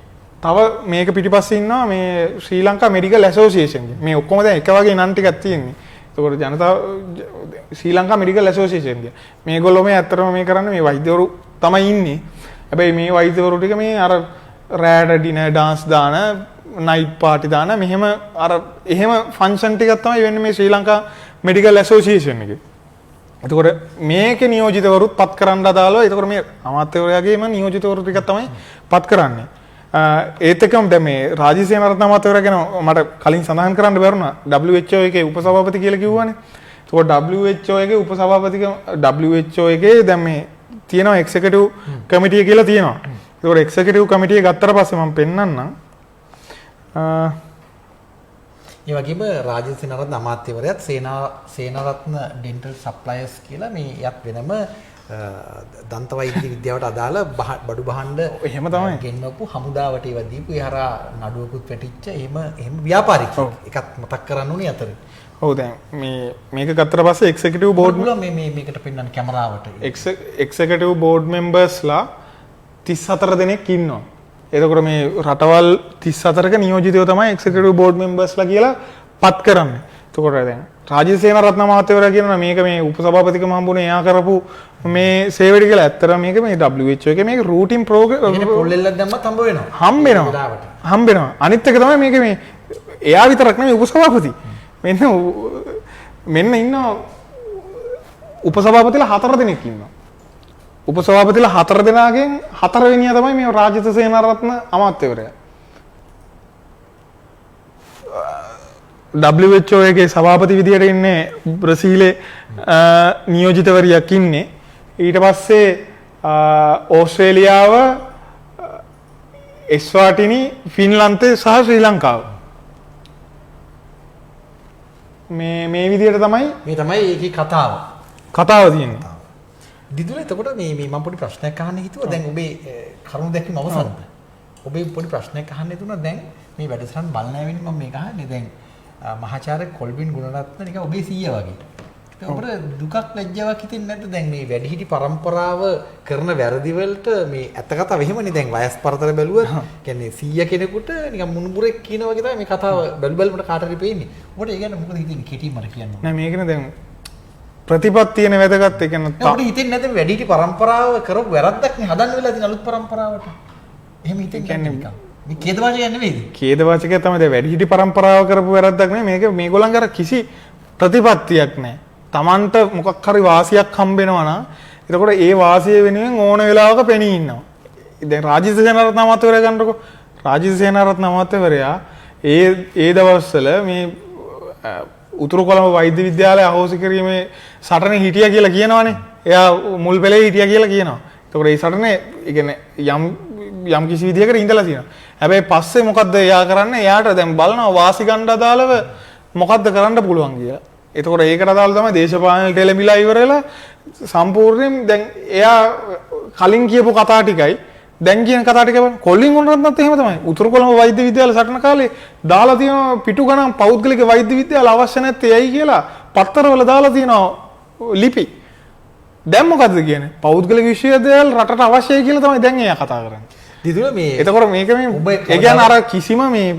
තව මේක පිටිපස්සේ ඉන්නවා මේ ශ්‍රී ලංකා මෙඩිකල් ඇසෝසියේෂන් එක. මේ ඔක්කොම දැන් එක වගේ නම් ටිකක් තියෙන්නේ. ඒකෝර ජනතාව ශ්‍රී ලංකා මෙඩිකල් ඇසෝසියේෂන් එක. මේගොල්ලෝ මේ ඇත්තටම මේ කරන්නේ මේ වෛද්‍යවරු තමයි ඉන්නේ. හැබැයි මේ වෛද්‍යවරු ටික මේ අර රෑට ඩිනර් ඩාන්ස් දාන නයිට් පාටි දාන මෙහෙම අර එහෙම ෆන්ක්ෂන් ටිකක් තමයි වෙන්නේ මේ ශ්‍රී ලංකා මෙඩිකල් ඇසෝසියේෂන් එකේ. එතකොට මේකේ නියෝජිතවරුත් පත් කරන්න අදාළව එතකොට මේ අමාත්‍යවරයාගේම නියෝජිතවරු ටිකක් තමයි පත් කරන්නේ. ඒත් එක්කම දැන් මේ රාජීව් සේනාරත්න අමාත්‍යවරයා ගැන මට කලින් සඳහන් කරන්න බැරුණා. WHO එකේ උපසභාපති කියලා කිව්වනේ. එතකොට WHO එකේ උපසභාපතිකම WHO එකේ දැන් මේ තියෙනවා එක්සිකියුටිව් කමිටිය කියලා තියෙනවා. ඒතකොට එක්සිකියුටිව් කමිටිය ගත්තට පස්සේ මම පෙන්නන්නම්. ඒ වගේම රාජීව් සේනාරත්න අමාත්‍යවරයාත් සේනාරත්න ඩෙන්ටල් සප්ලයර්ස් කියලා මේ යත් වෙනම දන්ත වෛද්‍ය විද්‍යාවට අදාළ බඩු භාණ්ඩ එහෙම තමයි ගෙන්නවපු හමුදාවට ඒවා දීපු ඒ හරහා නඩුවකුත් වැටිච්ච එහෙම ව්‍යාපාරිකයෙක්. ඒකත් මතක් කරන්න ඕනේ අතරින්. ඔව් දැන් මේක ගත්තට පස්සේ එක්සිකියුටිව් බෝඩ් මේකට පෙන්නන්න කැමරාවට. එක්සිකියුටිව් බෝඩ් මෙම්බර්ස්ලා 34 දෙනෙක් ඉන්නවා. එතකොට මේ රටවල් 34ක නියෝජිතයෝ තමයි එක්සිකියුටිව් බෝඩ් මෙම්බර්ස්ලා කියලා පත් කරන්නේ. එතකොට දැන් රාජීව් සේනාරත්න මහත්තයවරයා කියනවා මේක මේ උපසභාපතිකම හම්බුනේ එයා කරපු මේ සේවයට කියලා. ඇත්තටම මේක මේ WHO එකේ මේක රූටින් ප්‍රෝග්‍රෑම් පොල්ලෙල්ලක් දැම්මත් හම්බ වෙනවා. අනිත් එක තමයි මේක මේ එයා විතරක් නෙමෙයි උපසභාපති. මෙන්න ඉන්නවා උපසභාපතිලා 4 දෙනෙක් ඉන්නවා. උපසභාපතිලා 4 දෙනාගෙන් 4 වෙනියා තමයි මේ රාජීව් සේනාරත්න අමාත්‍යවරයා. WHO එකේ සභාපති විදියට ඉන්නේ බ්‍රසීලේ නියෝජිතවරියක් ඉන්නේ. ඊට පස්සේ ඕස්ට්‍රේලියාව, එස්වාටිනි, ෆින්ලන්තේ සහ ශ්‍රී ලංකාව. මේ විදියට තමයි ඒකේ කතාව තියෙන්නේ. දිදුල එතකොට මේ මම පොඩි ප්‍රශ්නයක් අහන්න හිතුවා. දැන් ඔබේ කරුණු දැක්වීම අවසන්ද? ඔබේ පොඩි ප්‍රශ්නයක් අහන්න හිතුණා. දැන් මේ වැඩසටහන් බලන වෙන්නේ මම මේක අහන්නේ. දැන් මහාචාර්ය කොල්බින් ගුණරත්න නිකන් ඔබේ සීයා වගේ. ඒක ඔබට දුකක් ලැජ්ජාවක් හිතෙන්නේ නැද්ද? දැන් මේ වැඩිහිටි පරම්පරාව කරන වැරදි වලට මේ ඇත්ත කතාව එහෙමනේ. දැන් වයස් පරතර බැලුවා. කියන්නේ සීයා කෙනෙකුට නිකන් මුණුබුරෙක් කියන වගේ තමයි මේ කතාව බැලුමට කාට හරි පේන්නේ. ඔබට ඒ කියන්නේ මොකද හිතෙන්නේ? කෙටිම කියන්න. නෑ මේකනේ දැන් ප්‍රතිපත්තියන වැදගත්. ඒ කියන්නේ ඔබට හිතෙන්නේ නැද්ද මේ වැඩිහිටි පරම්පරාව කරපු වැරද්දක් නේ හදන්න වෙලා තියෙන අලුත් පරම්පරාවට? එහෙම හිතෙන්නේ නිකන්. මේ ඛේදවාචකයක් නෙවෙයිද? ඛේදවාචකයක් තමයි. දැන් වැඩිහිටි පරම්පරාව කරපු වැරද්දක් නෙමෙයි. මේක මේගොල්ලන්ගේ අර කිසි ප්‍රතිපත්තියක් නැහැ. Tamanට මොකක් හරි වාසියක් හම්බ වෙනවා නම් එතකොට ඒ වාසිය වෙනුවෙන් ඕන වෙලාවක පෙනී ඉන්නවා. දැන් රාජීව් සේනාරත්න අමාත්‍යවරයා ගන්නකො. රාජීව් සේනාරත්න අමාත්‍යවරයා ඒ දවස්වල මේ උතුරු කොළඹ වෛද්‍ය විද්‍යාලය අහෝසි කිරීමේ සටනේ හිටියා කියලා කියනවනේ. එයා මුල් පෙළේ හිටියා කියලා කියනවා. එතකොට ඒ සටනේ ඒ කියන්නේ යම් කිසි විදියකට ඉඳලා තියෙනවා. හැබැයි පස්සේ මොකද්ද එයා කරන්නේ? එයාට දැන් බලනවා වාසි ගන්න අදාළව මොකද්ද කරන්න පුළුවන් කියලා. එතකොට ඒකට අදාළ තමයි දේශපාලනයට එළඹිලා ඉවර වෙලා සම්පූර්ණයෙන් දැන් එයා කලින් කියපු කතා ටිකයි දැන් කියන කතා ටික කොල්ලින් උනරත්නත් එහෙම තමයි. උතුරු කොළඹ වෛද්‍ය විද්‍යාල සටන කාලේ දාලා තියෙන පිටු ගණන් පෞද්ගලික වෛද්‍ය විද්‍යාල අවශ්‍ය නැත්තේ ඇයි කියලා පත්තරවල දාලා තියෙනවා ලිපි. දැන් මොකද්ද කියන්නේ? පෞද්ගලික විශ්වවිද්‍යාල රටට අවශ්‍යයි කියලා තමයි දැන් එයා කතා කරන්නේ. දිදුල මේ එතකොට මේක මේ ඒ කියන්නේ අර කිසිම මේ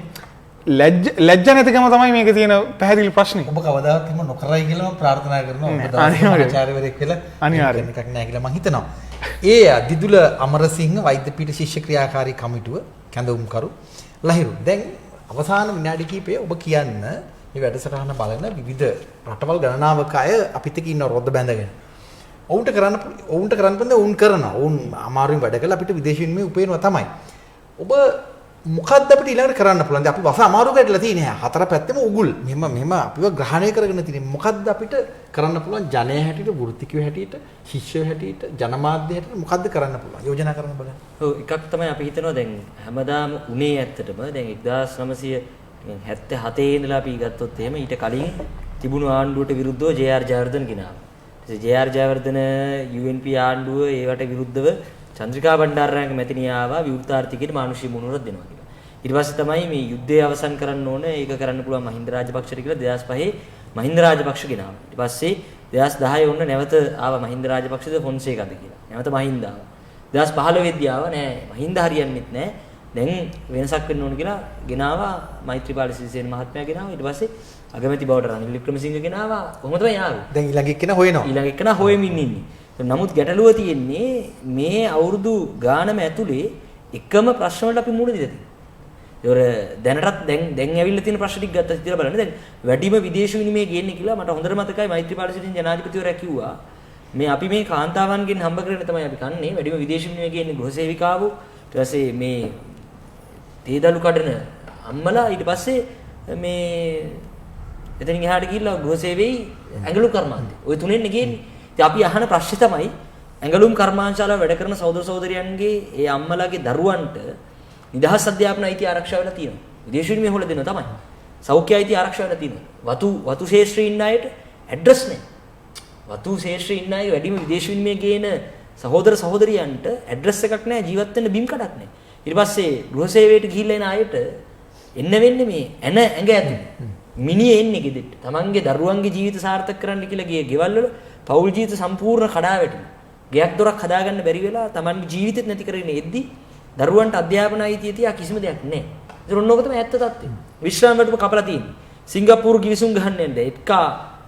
ලැජ්ජ නැතිකම තමයි මේක තියෙන පැහැදිලි ප්‍රශ්නේ. ඔබ කවදාවත් එහෙම නොකරයි කියලා මම ප්‍රාර්ථනා කරනවා. ඔබ දවසක් ආචාර්යවරයෙක් වෙලා අනිවාර්යයෙන් එකක් නැහැ කියලා මම හිතනවා. ඒ දිදුල අමරසිංහ වෛද්‍යපීඨ ශිෂ්‍ය ක්‍රියාකාරී කමිටුව කැඳවුම්කරු ලහිරු. දැන් අවසාන විනාඩි කිහිපය ඔබ කියන්න මේ වැඩසටහන බලන විවිධ රටවල් ගණනාවක අය අපිට ඉන්න රොද්ද බැඳගෙන. ඔවුන්ට කරන්න පුළුවන් ඔවුන් කරනවා. ඔවුන් අමාරුවෙන් වැඩ කරලා අපිට විදේශ විනිමය උපයනවා තමයි. ඔබ මොකද්ද අපිට ඊළඟට කරන්න පුළුවන්? දැන් අපි වස අමාරු කරලා තියෙන්නේ. හතර පැත්තෙම උගුල්. මෙහෙම අපිව ග්‍රහණය කරගෙන තියෙන්නේ. මොකද්ද අපිට කරන්න පුළුවන්? ජනයා හැටියට, වෘත්තිකයෝ හැටියට, ශිෂ්‍යයෝ හැටියට, ජනමාධ්‍ය හැටියට මොකද්ද කරන්න පුළුවන්? යෝජනා කරන්න බලන්න. ඔව් එකක් තමයි අපි හිතනවා දැන් හැමදාම උනේ ඇත්තටම දැන් 1977 ඉඳලා අපි ගත්තොත් එහෙම ඊට කලින් තිබුණු ආණ්ඩුවට විරුද්ධව ජේ.ආර්. ජයවර්ධන ගෙනාවා. ජේ.ආර්. ජයවර්ධන UNP ආණ්ඩුව ඒවට විරුද්ධව චන්ද්‍රිකා බණ්ඩාරනායක මැතිණිය ආවා විවෘත ආර්ථිකයට මානුෂීය මුහුණුවරක් දෙනවා කියලා. ඊට පස්සේ තමයි මේ යුද්ධය අවසන් කරන්න ඕන ඒක කරන්න පුළුවන් මහින්ද රාජපක්ෂට කියලා 2005 මහින්ද රාජපක්ෂ ගෙනාවා. ඊට පස්සේ 2010 ඔන්න නැවත ආවා මහින්ද රාජපක්ෂද ෆොන්සේකාද කියලා. නැවත මහින්ද ආවා. 2015 වෙද්දී ආවා නෑ මහින්ද හරියන්නේත් නෑ. දැන් වෙනසක් වෙන්න ඕන කියලා ගෙනාවා මෛත්‍රීපාල සිරිසේන මහත්මයා ගෙනාවා. ඊට පස්සේ අගමැති බවට රනිල් වික්‍රමසිංහ ගෙනාවා. කොහොමද තමයි ආවේ? දැන් ඊළඟ එක්කෙනා හොයනවා. ඊළඟ එක්කෙනා හොයමින් ඉන්නේ. නමුත් ගැටලුව තියෙන්නේ මේ අවුරුදු ගානම ඇතුලේ එකම ප්‍රශ්න වලට අපි මුහුණ දීලා තියෙනවා. දැනටත් දැන් ඇවිල්ලා තියෙන ප්‍රශ්න ටික ගත්තා කියලා බලන්න. දැන් වැඩිම විදේශ විනිමය ගේන්නේ කියලා මට හොඳට මතකයි මෛත්‍රීපාල සිරිසේන ජනාධිපතිවරයා කිව්වා. මේ අපි මේ කාන්තාවන්ගෙන් හම්බ කරගෙන තමයි අපි කන්නේ. වැඩිම විදේශ විනිමය ගේන්නේ ගෘහසේවිකාවෝ. ඊට පස්සේ මේ තේදලු කඩන අම්මලා ඊට පස්සේ මේ එතනින් එහාට ගිහිල්ලා ගෘහසේවයේ ඇඟලුම් කර්මාන්තය. ওই තුනෙන් ගේන්නේ. ඉතින් අපි අහන ප්‍රශ්නේ තමයි ඇඟලුම් කර්මාන්තශාලාව වැඩ කරන සහෝදර සහෝදරියන්ගේ ඒ අම්මලාගේ දරුවන්ට නිදහස් අධ්‍යාපන අයිතිය ආරක්ෂා වෙලා තියෙනවා. විදේශ විනිමය හොල දෙනවා තමයි. සෞඛ්‍ය අයිතිය ආරක්ෂා වෙලා තියෙනවා. වතු ශේෂ්ත්‍රයේ ඉන්න අයට ඇඩ්‍රස් නැහැ. වතු ශේෂ්ත්‍රයේ ඉන්න අය වැඩිම විදේශ විනිමය ගේන සහෝදර සහෝදරියන්ට ඇඩ්‍රස් එකක් නැහැ, ජීවත් වෙන්න බිම් කඩක් නැහැ. ඊට පස්සේ ගෘහ සේවයට ගිහිල්ලා එන අයට එන්න වෙන්නේ මේ ඇඟ ඇතුලේ. මිනිහ එන්නේ ගෙදෙට්ට. තමන්ගේ දරුවන්ගේ ජීවිත සාර්ථක කරන්න කියලා ගිය ගෙවල් වල පෞල් ජීවිත සම්පූර්ණ කඩා වැටුණා. ගෙයක් දොරක් හදාගන්න බැරි වෙලා තමන්ගේ ජීවිතෙත් නැති කරගෙන එද්දි දරුවන්ට අධ්‍යාපන අයිතිය තියා කිසිම දෙයක් නැහැ. ඒක ඔන්නෝක තමයි ඇත්ත තත්ත්වය. විශ්‍රාම වැටුප කපලා තියෙන්නේ. සිංගප්පූරු ගිවිසුම් ගහන්න යන්න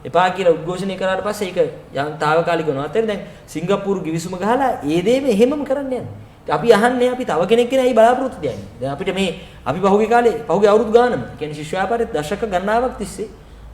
එපා කියලා උද්ඝෝෂණය කරාට පස්සේ ඒක යම් తాවකාලිකව නවත්තලා දැන් සිංගප්පූරු ගිවිසුම ගහලා ඒ දේම එහෙමම කරන්න යනවා. අපි අහන්නේ අපි තව කෙනෙක් කෙනා ඇයි බලාපොරොත්තු දෙන්නේ. දැන් අපිට මේ අපි පහුගිය අවුරුදු ගානම කියන්නේ ශිෂ්‍ය ව්‍යාපාරයේ දශක ගණනාවක් තිස්සේ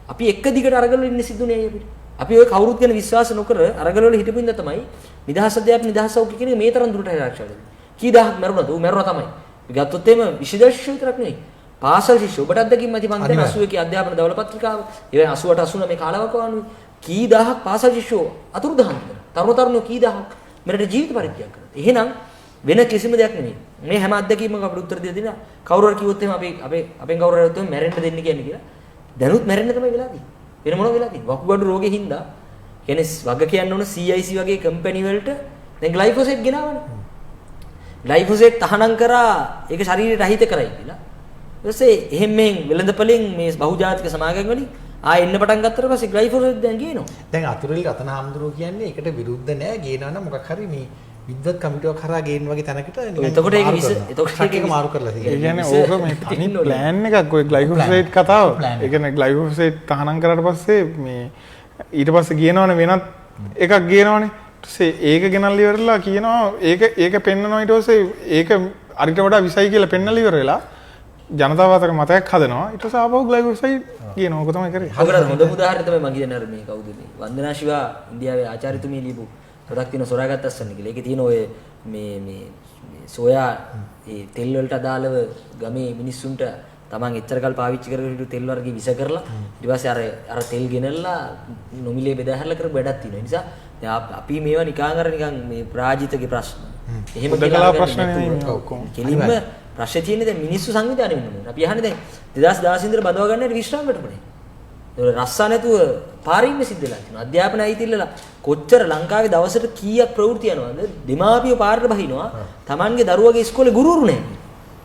අපි එක දිගට අරගල වල ඉන්න සිද්ධුනේ අපිට. අපි ඔය කවුරුත් ගැන විශ්වාස නොකර අරගල වල හිටපු ඉඳලා තමයි නිදහස් අධ්‍යාපන නිදහස් සෞඛ්‍ය කියන මේ තරම් දුරට ආරක්ෂා වෙන්නේ. කී දහක් මරුණාද? ඌ මරුණා තමයි. අපි ගත්තොත් එහෙම විශේෂ ශිෂ්‍ය විතරක් නෙවෙයි. පාසල් ශිෂ්‍ය ඔබට අත්දැකීම් ඇති මං දැන් 80 කී අධ්‍යාපන දවල පත්‍රිකාව. ඒ 88 89 මේ කාලවක වань කී දහක් පාසල් ශිෂ්‍යෝ අතුරුදහන් කරනවා. තරුණියෝ කී දහක් මෙරට ජීවිත පරිත්‍යාග කරනවා. එහෙනම් වෙන කිසිම දෙයක් නෙමෙයි. මේ හැම අත්දැකීමක් අපිට උත්තර දෙන්න කවුරු හරි කිව්වොත් එහෙම අපෙන් කවුරු හරි හිතුවම මැරෙන්න දෙන්න කියන්නේ කියලා. දැනුත් මැරෙන්න තමයි වෙලා තියෙන්නේ. වෙන මොනවද වෙලා තියෙන්නේ? වකුගඩු රෝගේ හින්දා කියන්නේ වග කියන්න ඕන CIC වගේ කම්පැනි වලට දැන් ග්ලයිෆොසේට් ගෙනාවනේ. ග්ලයිෆොසේට් තහනම් කරා ඒක ශරීරයට අහිත කරයි කියලා. ඊට පස්සේ එහෙම මෙන් වෙළඳපළෙන් මේ බහුජාතික සමාගම් වලින් එන්න පටන් ගත්තට පස්සේ ග්ලයිෆොසේට් දැන් ගේනවා. දැන් අතුරුලි රතන හාමුදුරුවෝ කියන්නේ ඒකට විරුද්ධ නෑ ගේනවා නම් මොකක් හරි මේ විද්වත් කමිටුවක් කරා ගේන වගේ තැනකට එතකොට ඒක මාරු කරලා ඒ තියෙනවා. කියන්නේ ඕක මේ තනි ප්ලෑන් එකක් ඔය ග්ලයිෆොසේට් කතාව. ඒ කියන්නේ ග්ලයිෆොසේට් තහනම් කරාට පස්සේ මේ ඊට පස්සේ කියනවනේ වෙනත් එකක් ගේනවනේ. ඊට පස්සේ ඒක ගෙනල්ලා ඉවරලා කියනවා ඒක පෙන්නනවා ඊට පස්සේ ඒක අරිට වඩා විසයි කියලා පෙන්නලා ඉවර වෙලා ජනතාව අතර මතයක් හදනවා. ඊට පස්සේ ආපහු ග්ලයිෆොසේට් කියනවා. ඕක තමයි කරේ. හොඳ උදාහරණය තමයි මම කියන්නේ අර මේ කවුද මේ වන්දනා ශිවා ඉන්දියාවේ ආචාර්යතුමිය ලියපු පොතක් තියෙන සොරාගත්තස්සන්න කියලා. ඒකේ තියෙන ඔය මේ සෝයා ඒ තෙල් වලට අදාළව ගමේ මිනිස්සුන්ට තමන් එච්චර කල් පාවිච්චි කරගෙන හිටු තෙල් වර්ග විස කරලා ඊට පස්සේ අර තෙල් ගෙනල්ලා නොමිලේ බෙදා හැරලා කරපු වැඩක් තියෙනවා. ඒ නිසා දැන් අපි මේවා නිකන් මේ ප්‍රාජිතගේ ප්‍රශ්න. එහෙම කියලා ප්‍රශ්න නෙමෙයි ඔක්කොම. කෙලින්ම ප්‍රශ්නේ තියෙන්නේ දැන් මිනිස්සු සංවිධානය වෙන්න ඕනේ. අපි අහන්නේ දැන් 2016 ඉඳලා බඳවා ගන්න විශ්‍රාම වැටුනේ. ඒක රස්සා නැතුව පාරින්න සිද්ධ වෙලා තියෙනවා. අධ්‍යාපන අයිතිල්ලලා කොච්චර ලංකාවේ දවසට කීයක් ප්‍රවෘත්ති යනවද? දෙමාපියෝ පාරට බහිනවා. Tamanගේ දරුවගේ ඉස්කෝලේ ගුරුවරු නැහැ.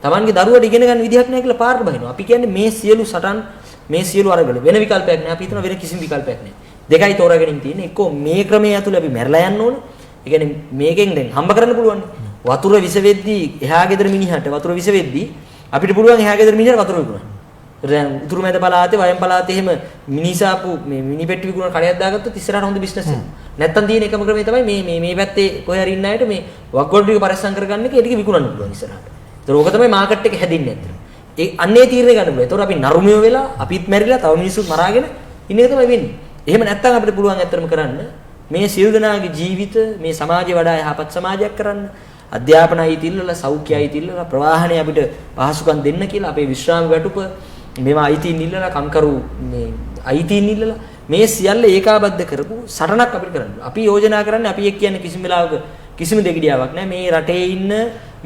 Tamanගේ දරුවට ඉගෙන ගන්න විදිහක් නැහැ කියලා පාරට බහිනවා. අපි කියන්නේ මේ සියලු සටන් මේ සියලු අරගල වෙන විකල්පයක් නැහැ. අපි හිතනවා වෙන කිසිම විකල්පයක් නැහැ. දෙකයි තෝරාගෙන තියෙන්නේ. එක්කෝ මේ ක්‍රමයේ ඇතුළේ අපි මැරලා යන්න ඕනේ. ඒ කියන්නේ මේකෙන් දැන් හම්බ කරන්න පුළුවන්. වතුර විස වෙද්දී එහා ගෙදර මිනිහට වතුර විස වෙද්දී අපිට පුළුවන් එහා ගෙදර මිනිහට වතුර විකුණන්න. දැන් උතුරු මැද පළාතේ වයම් පළාතේ එහෙම මිනිසාපු මේ මිනි පෙට්ටි විකුණන කඩයක් දාගත්තොත් ඉස්සරහට හොඳ බිස්නස් එක. නැත්තම් තියෙන එකම ක්‍රමය තමයි මේ පැත්තේ කොහේ හරි ඉන්න අයට මේ වක්ගොඩ ටික පරිස්සම් කරගන්න එක ඒ ටික විකුණන්න පුළුවන් ඉස්සරහට. ඒක ඕක තමයි මාකට් එක හැදින්නේ නැත්තේ. ඒ අන්නේ තීරණය ගන්න පුළුවන්. ඒතකොට අපි නරුමියෝ වෙලා අපිත් මැරිලා තව මිනිස්සුත් මරාගෙන ඉන්න එක තමයි වෙන්නේ. එහෙම නැත්නම් අපිට පුළුවන් ඇත්තටම කරන්න මේ සියලු දෙනාගේ ජීවිත මේ සමාජය වඩා යහපත් සමාජයක් කරන්න අධ්‍යාපන අයිතිල්ලලා සෞඛ්‍ය අයිතිල්ලලා ප්‍රවාහණය අපිට පහසුකම් දෙන්න කියලා අපේ විශ්‍රාම වැටුප මේවා අයිතීන් ඉල්ලලා කම්කරු මේ අයිතීන් ඉල්ලලා මේ සියල්ල ඒකාබද්ධ කරපු සටනක් අපිට කරන්න. අපි යෝජනා කරන්නේ අපි එක් කියන්නේ කිසිම වෙලාවක කිසිම දෙගිඩියාවක් නැහැ. මේ රටේ ඉන්න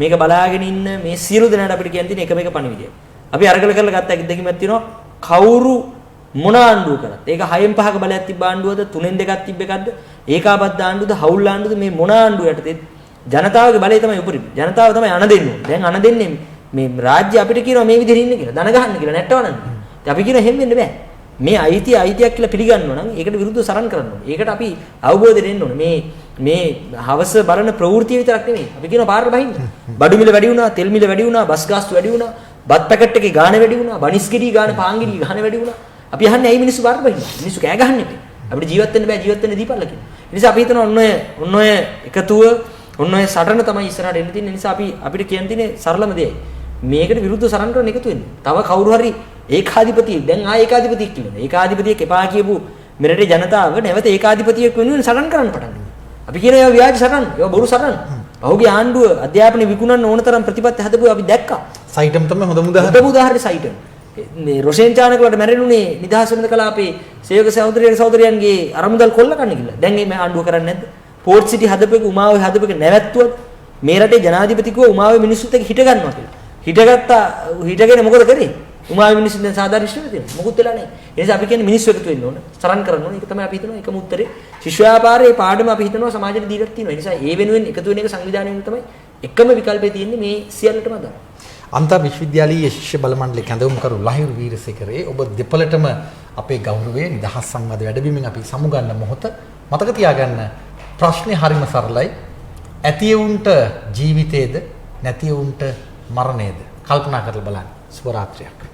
මේක බලාගෙන ඉන්න මේ සියලු දෙනාට අපිට කියන්න තියෙන එකම එක පණිවිඩය. අපි අරගල කරලා ගත්ත දෙකීමක් තියෙනවා කවුරු මොන ආණ්ඩුව කරත්. ඒක 6න් 5ක බලයක් තිබ්බ ආණ්ඩුවද 3න් 2ක් තිබ්බ එකක්ද ඒකාබද්ධ ආණ්ඩුවද හවුල් ආණ්ඩුවද මේ මොන ආණ්ඩුව යටතේ ජනතාවගේ බලය තමයි උපරිම. ජනතාව තමයි අණ දෙන්නේ. දැන් අණ දෙන්නේ මේ රාජ්‍ය අපිට කියනවා මේ විදිහට ඉන්න කියලා. දන ගහන්න කියලා නැට්ටවනන්න. අපි කියනවා හැම වෙන්න බෑ. මේ අයිතියක් කියලා පිළිගන්නවා නම් ඒකට විරුද්ධව සරන් කරන්න ඕනේ. ඒකට අපි අවබෝධයෙන් එන්න ඕනේ. මේ හවස බලන ප්‍රවෘත්ති විතරක් නෙමෙයි. අපි කියනවා පාරට බහින්න. බඩු මිල වැඩි වුණා, තෙල් මිල වැඩි වුණා, බස් ගාස්තු වැඩි වුණා, බත් පැකට් එකේ ගාණ වැඩි වුණා, බනිස්කිරි ගාණ, පාන්ගිරි ගාණ වැඩි වුණා. අපි අහන්නේ ඇයි මිනිස්සු පාරට බහින්නේ? මිනිස්සු කෑ ගහන්නේ නැහැ. අපිට ජීවත් වෙන්න බෑ, ජීවත් වෙන්න දීපල්ල කියලා. ඒ නිසා අපි හිතනවා ඔන්න ඔය එකතුව ඔන්න ඔය සටන තමයි ඉස්සරහට එන්න තියෙන්නේ. නිසා අපිට කියන්න තියෙන්නේ සරලම දෙයයි. මේකට විරුද්ධව සරන් කරන එකතු වෙන්න. තව කවුරු හරි ඒකාධිපතිය දැන් ඒකාධිපතියෙක් කියනවා. ඒකාධිපතියෙක් එපා කියපු මෙරටේ ජනතාව නැවත ඒකාධිපතියෙක් වෙනුවෙන් සටන් කරන්න පටන් ගන්නවා. අපි කියන ඒවා ව්‍යාජ සටන්, ඒවා බොරු සටන්. පහුගිය ආණ්ඩුව අධ්‍යාපනය විකුණන්න ඕන තරම් ප්‍රතිපත්ති හදපුවා අපි දැක්කා. සයිටම් තමයි හොඳම උදාහරණය. හොඳම උදාහරණය සයිටම්. මේ රොෂෙන් චානකලට මැරෙනුනේ නිදහස් වෙනද කලාපේ සේවක සහෝදරයන්ගේ අරමුදල් කොල්ල කන්න කියලා. දැන් මේ ආණ්ඩුව කරන්නේ නැද්ද? පෝර්ට් සිටි හදපු එක උමාවේ හදපු එක නැවැත්තුවද? මේ රටේ ජනාධිපතිකව උමාවේ මිනිස්සුත් එක්ක හිට ගන්නවා කියලා. හිටගෙන මොකද කරේ? උමාවේ මිනිස්සු දැන් සාධාරණ ඉෂ්ට වෙලා තියෙනවා. මොකුත් වෙලා නැහැ. ඒ නිසා අපි කියන්නේ මිනිස්සු එකතු වෙන්න ඕන. සරන් කරන්න ඕන. ඒක තමයි අපි හිතනවා එකම උත්තරේ. ශිෂ්‍ය ව්‍යාපාරයේ පාඩම අපි හිතනවා සමාජයට දීලා තියෙනවා. ඒ නිසා ඒ වෙනුවෙන් එකතු වෙන එක සංවිධානය වෙන තමයි එකම විකල්පය තියෙන්නේ මේ සියල්ලටම අදාළ. අන්තර් විශ්වවිද්‍යාලීය ශිෂ්‍ය බල මණ්ඩලයේ කැඳවුම්කරු ලහිරු වීරසේකරේ ඔබ දෙපළටම අපේ ගෞරවයේ නිදහස් සංවාද වැඩබිමෙන් අපි සමුගන්න මොහොත මතක තියාගන්න ප්‍රශ්නේ හරිම සරලයි. ඇතිවුන්ට ජීවිතේද නැතිවුන්ට මරණයද කල්පනා කරලා බලන්න. සුබ රාත්‍රියක්.